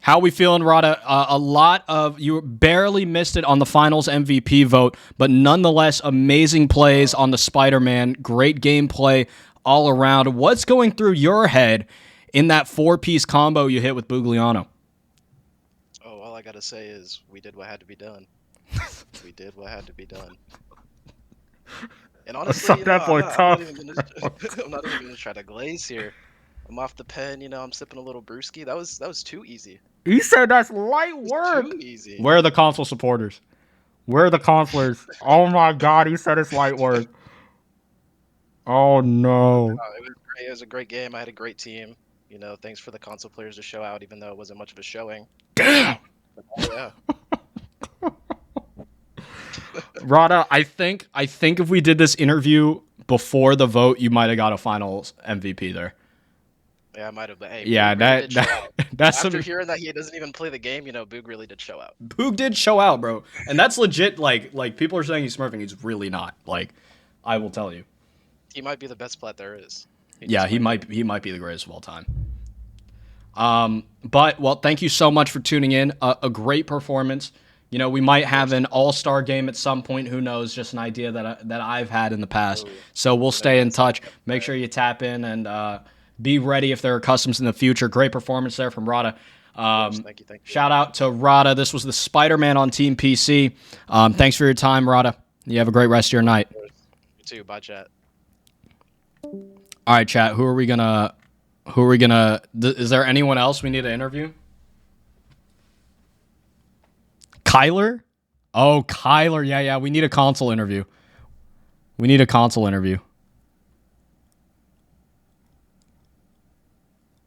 How we feeling, Rada? A lot of you barely missed it on the finals MVP vote, but nonetheless, amazing plays on the Spider-Man. Great gameplay all around. What's going through your head in that 4-piece combo you hit with Bugliano? Oh, all I gotta say is we did what had to be done. We did what had to be done. And honestly, I'm not even gonna try to glaze here. I'm off the pen, I'm sipping a little brewski. That was too easy. He said that's light work. Too easy. Where are the console supporters? Where are the consolers? Oh my god, he said it's light work. Oh no. It was great. It was a great game. I had a great team. Thanks for the console players to show out, even though it wasn't much of a showing. Damn. Yeah. Rada, I think if we did this interview before the vote, you might have got a finals MVP there. Yeah, I might have. But hey, yeah, that's after hearing that he doesn't even play the game, Boog really did show out. Boog did show out, bro, and that's legit. Like people are saying he's smurfing, he's really not. Like, I will tell you, he might be the best plat there is. He might be the greatest of all time. But thank you so much for tuning in. A great performance. We might have an all-star game at some point. Who knows? Just an idea that I've had in the past. So we'll stay in touch. Make sure you tap in and be ready if there are customs in the future. Great performance there from Rada. Thank you. Shout out to Rada. This was the Spider-Man on Team PC. Thanks for your time, Rada. You have a great rest of your night. You too. Bye, chat. All right, chat. Who are we gonna? Is there anyone else we need to interview? Kyler? Oh, Kyler. Yeah. We need a console interview.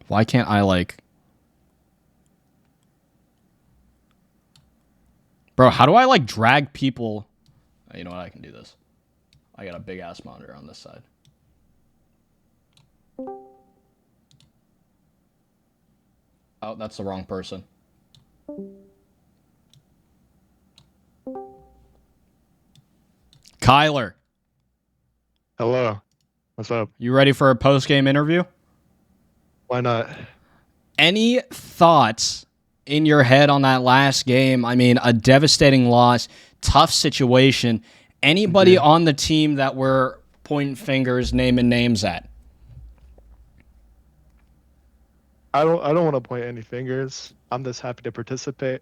Why can't I Bro, how do I drag people? You know what? I can do this. I got a big ass monitor on this side. Oh, that's the wrong person. Kyler. Hello. What's up? You ready for a post-game interview? Why not? Any thoughts in your head on that last game? I mean, a devastating loss, tough situation. Anybody on the team that we're pointing fingers, naming names at? I don't want to point any fingers. I'm just happy to participate.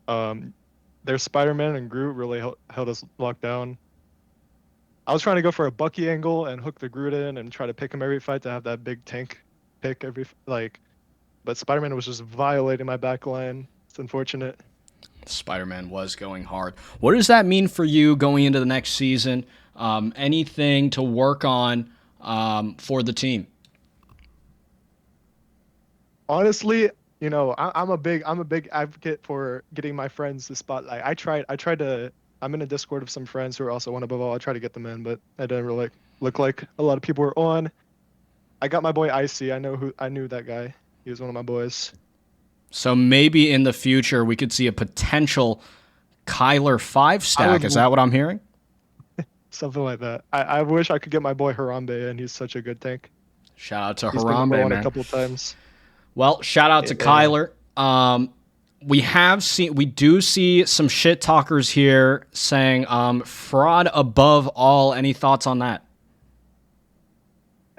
Their Spider-Man and Groot really held us locked down. I was trying to go for a Bucky angle and hook the Groot in and try to pick him every fight to have that big tank pick but Spider-Man was just violating my back line. It's unfortunate. Spider-Man was going hard. What does that mean for you going into the next season? Anything to work on for the team? Honestly, I'm a big advocate for getting my friends the spotlight. I tried to. I'm in a Discord of some friends who are also one above all. I tried to get them in, but it didn't really look like a lot of people were on. I got my boy Icy. I knew that guy. He was one of my boys. So maybe in the future we could see a potential Kyler 5 stack. Is that what I'm hearing? Something like that. I wish I could get my boy Harambe in. He's such a good tank. Shout out to He's Harambe, been man. a couple times. Well, shout out to Kyler. We do see some shit talkers here saying fraud above all. Any thoughts on that?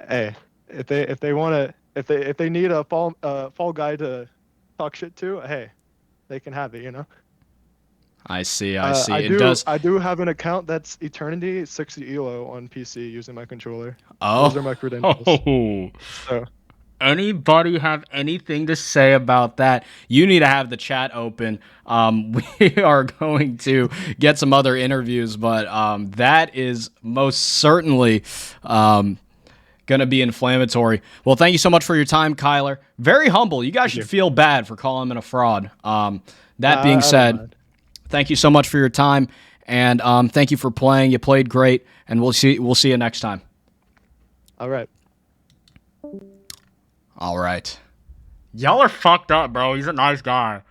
Hey, if they need a fall guy to talk shit to, hey, they can have it, I see. I do have an account that's Eternity 60 ELO on PC using my controller. Oh. Those are my credentials. Oh. So Anybody have anything to say about that? You need to have the chat open. We are going to get some other interviews, but that is most certainly going to be inflammatory. Well, thank you so much for your time, Kyler. Very humble. You guys should feel bad for calling him a fraud. That being said, thank you so much for your time, and thank you for playing. You played great, and we'll see you next time. All right. All right. Y'all are fucked up, bro. He's a nice guy.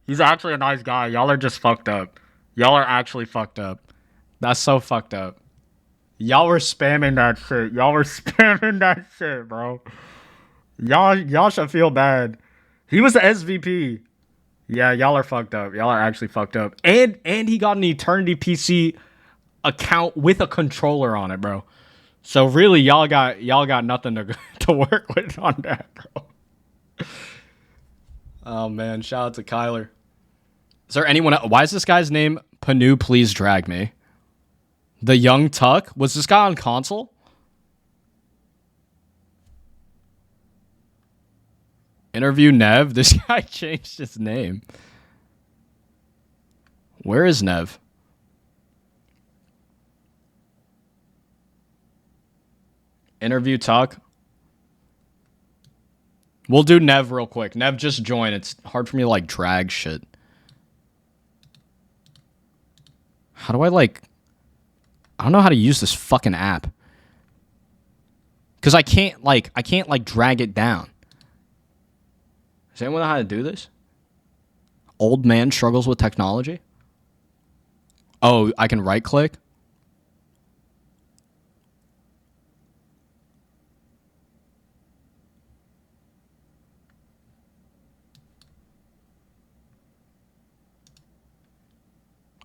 He's actually a nice guy. Y'all are just fucked up. Y'all are actually fucked up. That's so fucked up. Y'all were spamming that shit. Y'all were spamming that shit, bro. Y'all should feel bad. He was the SVP. Yeah, y'all are fucked up. Y'all are actually fucked up. And he got an Eternity PC account with a controller on it, bro. So really, y'all got nothing to work with on that, bro. Oh man, shout out to Kyler. Is there anyone else? Why is this guy's name Panu? Please drag me. The Young Tuck? Was this guy on console? Interview Nev? This guy changed his name. Where is Nev? Interview Tuck. We'll do Nev real quick. Nev, just join. It's hard for me to, like, drag shit. How do I, like... I don't know how to use this fucking app. Because I can't drag it down. Does anyone know how to do this? Old man struggles with technology? Oh, I can right-click?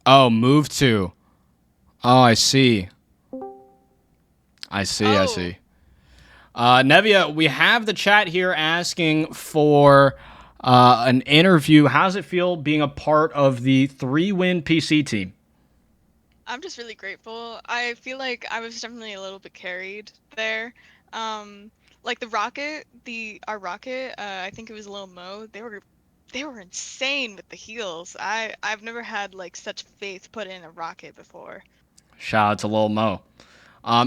Oh, move to. Oh, I see. I see. Nevia, we have the chat here asking for an interview. How does it feel being a part of the 3-win PC team? I'm just really grateful. I feel like I was definitely a little bit carried there. Like our rocket, I think it was Lil Mo. They were insane with the heals. I've never had like such faith put in a rocket before. Shout out to Lil Mo.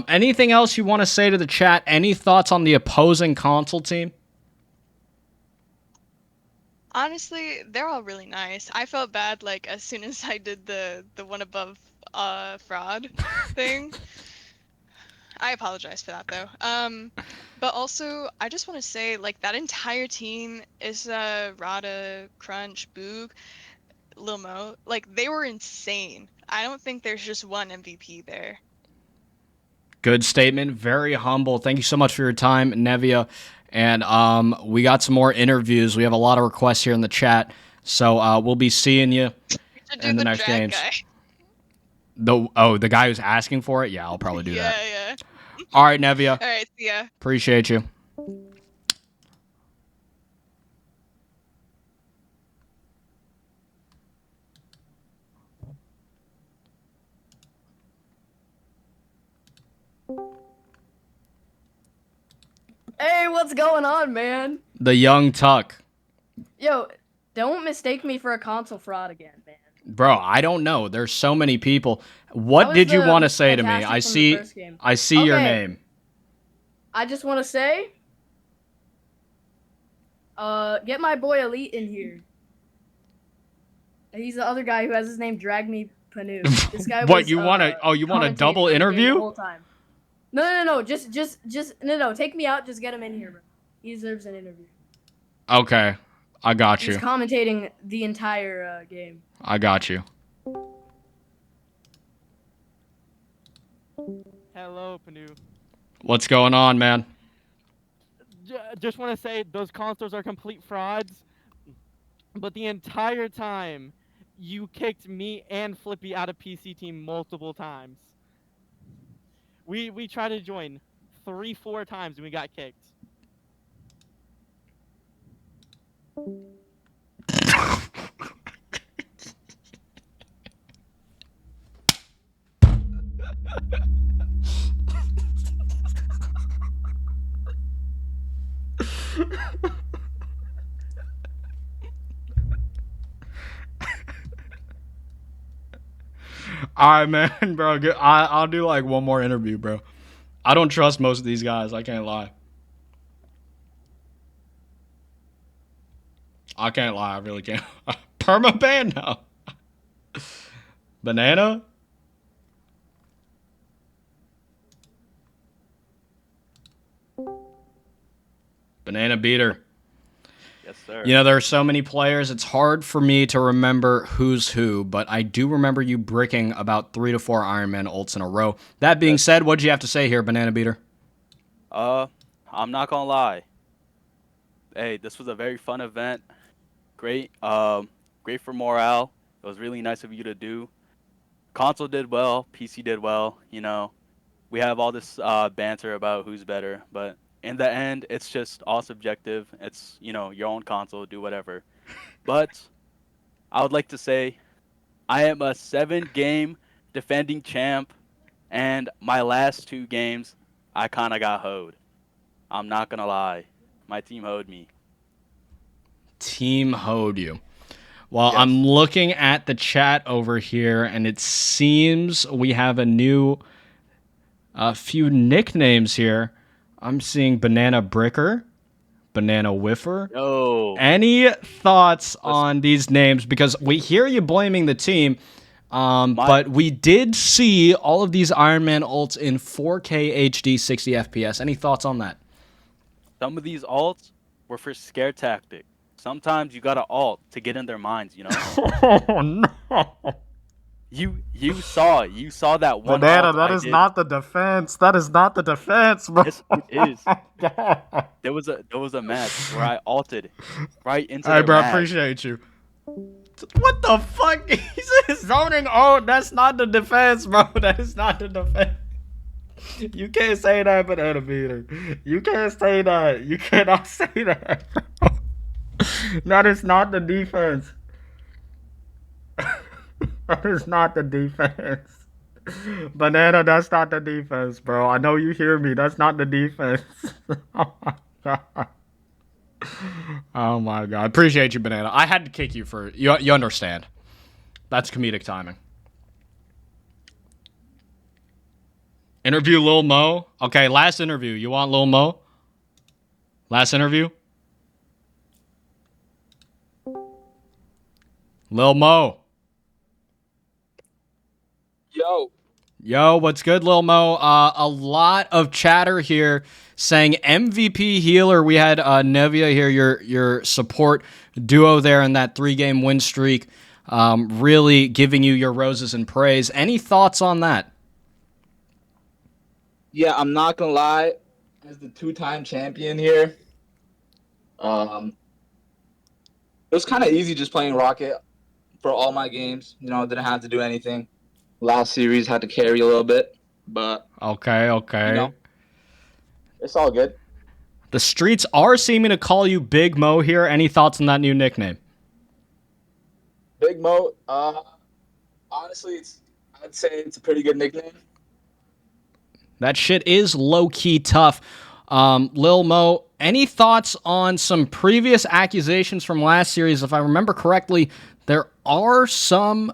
Anything else you want to say to the chat? Any thoughts on the opposing console team? Honestly, they're all really nice. I felt bad like as soon as I did the one above fraud thing. I apologize for that though. But also I just want to say like that entire team is Rada, Crunch, Boog, Lil Mo, like they were insane. I don't think there's just one MVP there. Good statement. Very humble. Thank you so much for your time, Nevia. And we got some more interviews. We have a lot of requests here in the chat. So we'll be seeing you in the next games. The guy who's asking for it? Yeah, I'll probably do that. Yeah. All right, Nevia. All right, see ya. Appreciate you. Hey, what's going on, man? The Young Tuck. Yo, don't mistake me for a console fraud again, man. Bro, I don't know. There's so many people. What did you want to say to me? I see your name. I just want to say, get my boy Elite in here. He's the other guy who has his name Drag Me Panu. This guy what was, you want to? Oh, you want a double interview? The whole time. No. Just no. Take me out. Just get him in here, bro. He deserves an interview. Okay, I got you. He's commentating the entire game. I got you. Hello, Panu. What's going on, man? Just want to say those consoles are complete frauds. But the entire time, you kicked me and Flippy out of PC team multiple times. We tried to join 3-4 times and we got kicked. All right, man, bro. I'll do like one more interview, bro. I don't trust most of these guys. I can't lie. I can't lie. I really can't. Permaban now. Banana. Banana beater. Yes, sir. You know, there are so many players, it's hard for me to remember who's who, but I do remember you bricking about 3 to 4 Iron Man ults in a row. That being said, what'd you have to say here, Banana Beater? I'm not gonna lie. Hey, this was a very fun event. Great, great for morale. It was really nice of you to do. Console did well, PC did well. You know, we have all this banter about who's better, but in the end, it's just all subjective. It's, you know, your own console, do whatever. But I would like to say I am a 7-game defending champ, and my last 2 games, I kind of got hoed. I'm not going to lie. My team hoed me. Team hoed you. Well, Yes. I'm looking at the chat over here, and it seems we have a few nicknames here. I'm seeing Banana Bricker, Banana Whiffer. Yo. Any thoughts on these names? Because we hear you blaming the team, but we did see all of these Iron Man ults in 4K HD 60 FPS. Any thoughts on that? Some of these alts were for scare tactic. Sometimes you gotta alt to get in their minds, you know? Oh, no. You saw that one Banana, alt that I is did. not the defense. That is not the defense, bro. Yes, it is. There was a match where I alted right into All right, their bro, I match. appreciate you. What the fuck? He's zoning. Oh, that's not the defense, bro. That is not the defense. You can't say that, Banana Beater. You can't say that. You cannot say that. That is not the defense. That is not the defense. Banana, that's not the defense, bro. I know you hear me. That's not the defense. Oh my god. Oh my god. Appreciate you, Banana. I had to kick you for you understand. That's comedic timing. Interview Lil Mo. Okay, last interview. You want Lil Mo? Last interview? Lil Mo. Yo, what's good, Lil Mo? A lot of chatter here saying MVP healer. We had Nevia here, your support duo there in that 3-game win streak, really giving you your roses and praise. Any thoughts on that? Yeah, I'm not gonna lie. As the 2-time champion here, it was kind of easy just playing Rocket for all my games. You know, didn't have to do anything. Last series had to carry a little bit, but Okay. you know, it's all good. The streets are seeming to call you Big Mo here. Any thoughts on that new nickname? Big Mo, honestly, I'd say it's a pretty good nickname. That shit is low-key tough. Lil Mo, any thoughts on some previous accusations from last series? If I remember correctly, there are some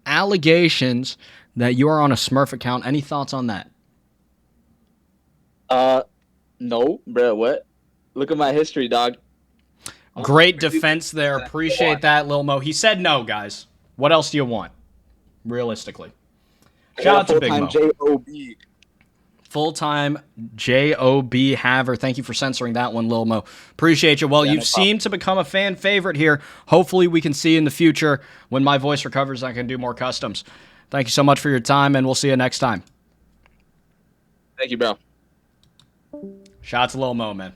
allegations that you are on a Smurf account. Any thoughts on that? No, bro, what? Look at my history, dog. Great defense there. Appreciate that, Lil Mo. He said no, guys. What else do you want? Realistically. Shout out to Big Mo. J-O-B. Full-time J-O-B Haver. Thank you for censoring that one, Lil Mo. Appreciate you. Well, Yeah, you've no problem. seemed to become a fan favorite here. Hopefully we can see you in the future when my voice recovers and I can do more customs. Thank you so much for your time, and we'll see you next time. Thank you, bro. Shout out to Lil Mo, man.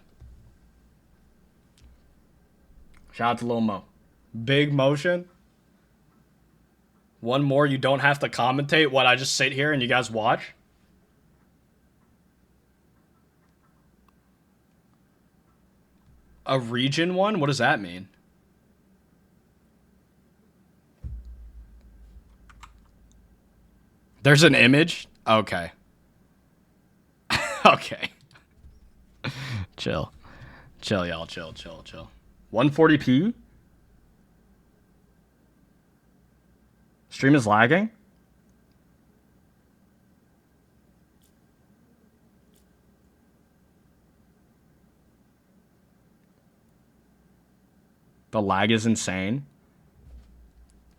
Shout out to Lil Mo. Big motion. One more, you don't have to commentate. What, I just sit here and you guys watch? A region one? What does that mean? There's an image? Okay. Okay. Chill. Chill, y'all. Chill. 140p? Stream is lagging? The lag is insane.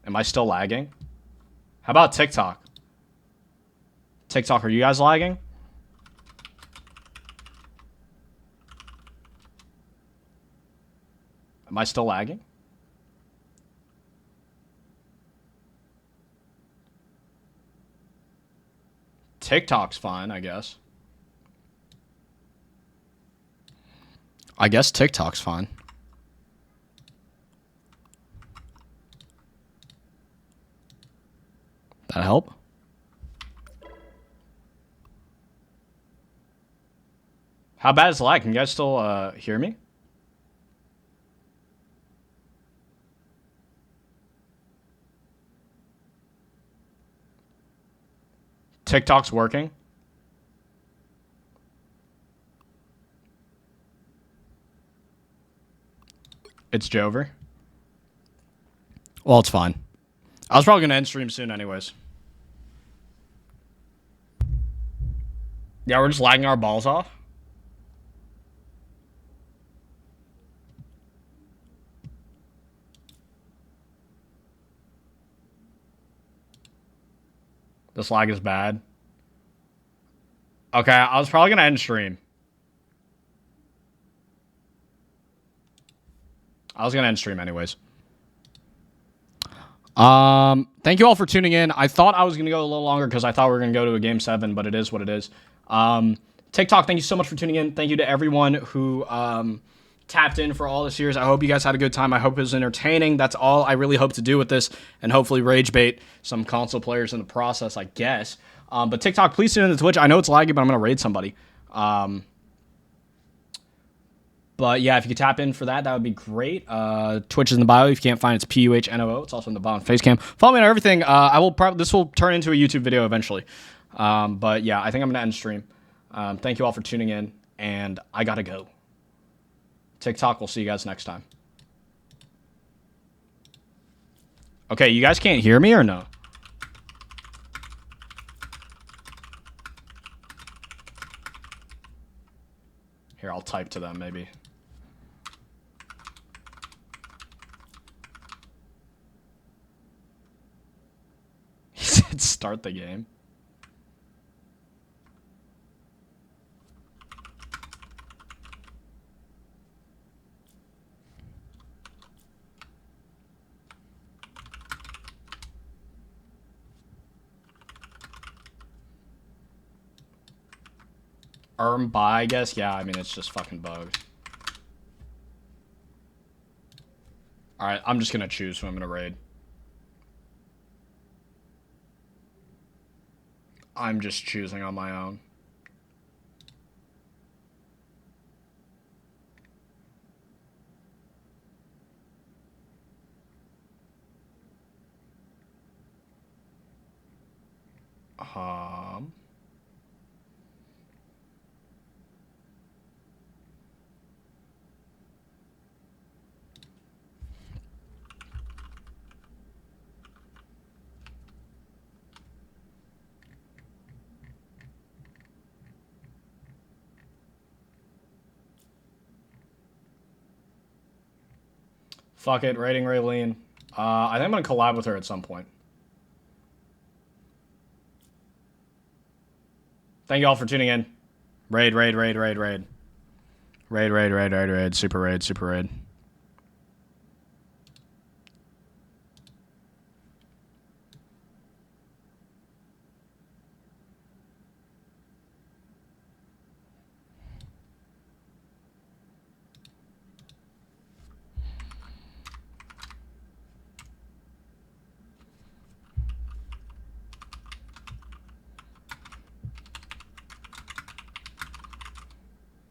Am I still lagging? How about TikTok? TikTok, are you guys lagging? Am I still lagging? TikTok's fine, I guess. I guess TikTok's fine. That help? How bad is the lag? Can you guys still hear me? TikTok's working. It's Jover. Well, it's fine. I was probably going to end stream soon anyways. Yeah, we're just lagging our balls off. This lag is bad. Okay, I was probably going to end stream. I was going to end stream anyways. Thank you all for tuning in. I thought I was going to go a little longer because I thought we were going to go to a game 7, but it is what it is. TikTok, thank you so much for tuning in. Thank you to everyone who tapped in for all this years. I hope you guys had a good time. I hope it was entertaining. That's all I really hope to do with this, and hopefully rage bait some console players in the process, I guess. But TikTok, please tune in to Twitch. I know it's laggy, but I'm going to raid somebody. But yeah, if you could tap in for that, that would be great. Twitch is in the bio. If you can't find it, it's PUHNOO. It's also in the bottom face cam. Follow me on everything. This will turn into a YouTube video eventually. But yeah, I think I'm gonna end stream. Thank you all for tuning in, and I gotta go. TikTok, we'll see you guys next time. Okay, you guys can't hear me or no? Here, I'll type to them maybe. He said start the game. Bye, I guess. Yeah, I mean, it's just fucking bugged. Alright, I'm just gonna choose who I'm gonna raid. I'm just choosing on my own. Fuck it, raiding Raylene. I think I'm gonna collab with her at some point. Thank you all for tuning in. Raid, raid, raid, raid, raid. Raid, raid, raid, raid, raid. Super raid, super raid.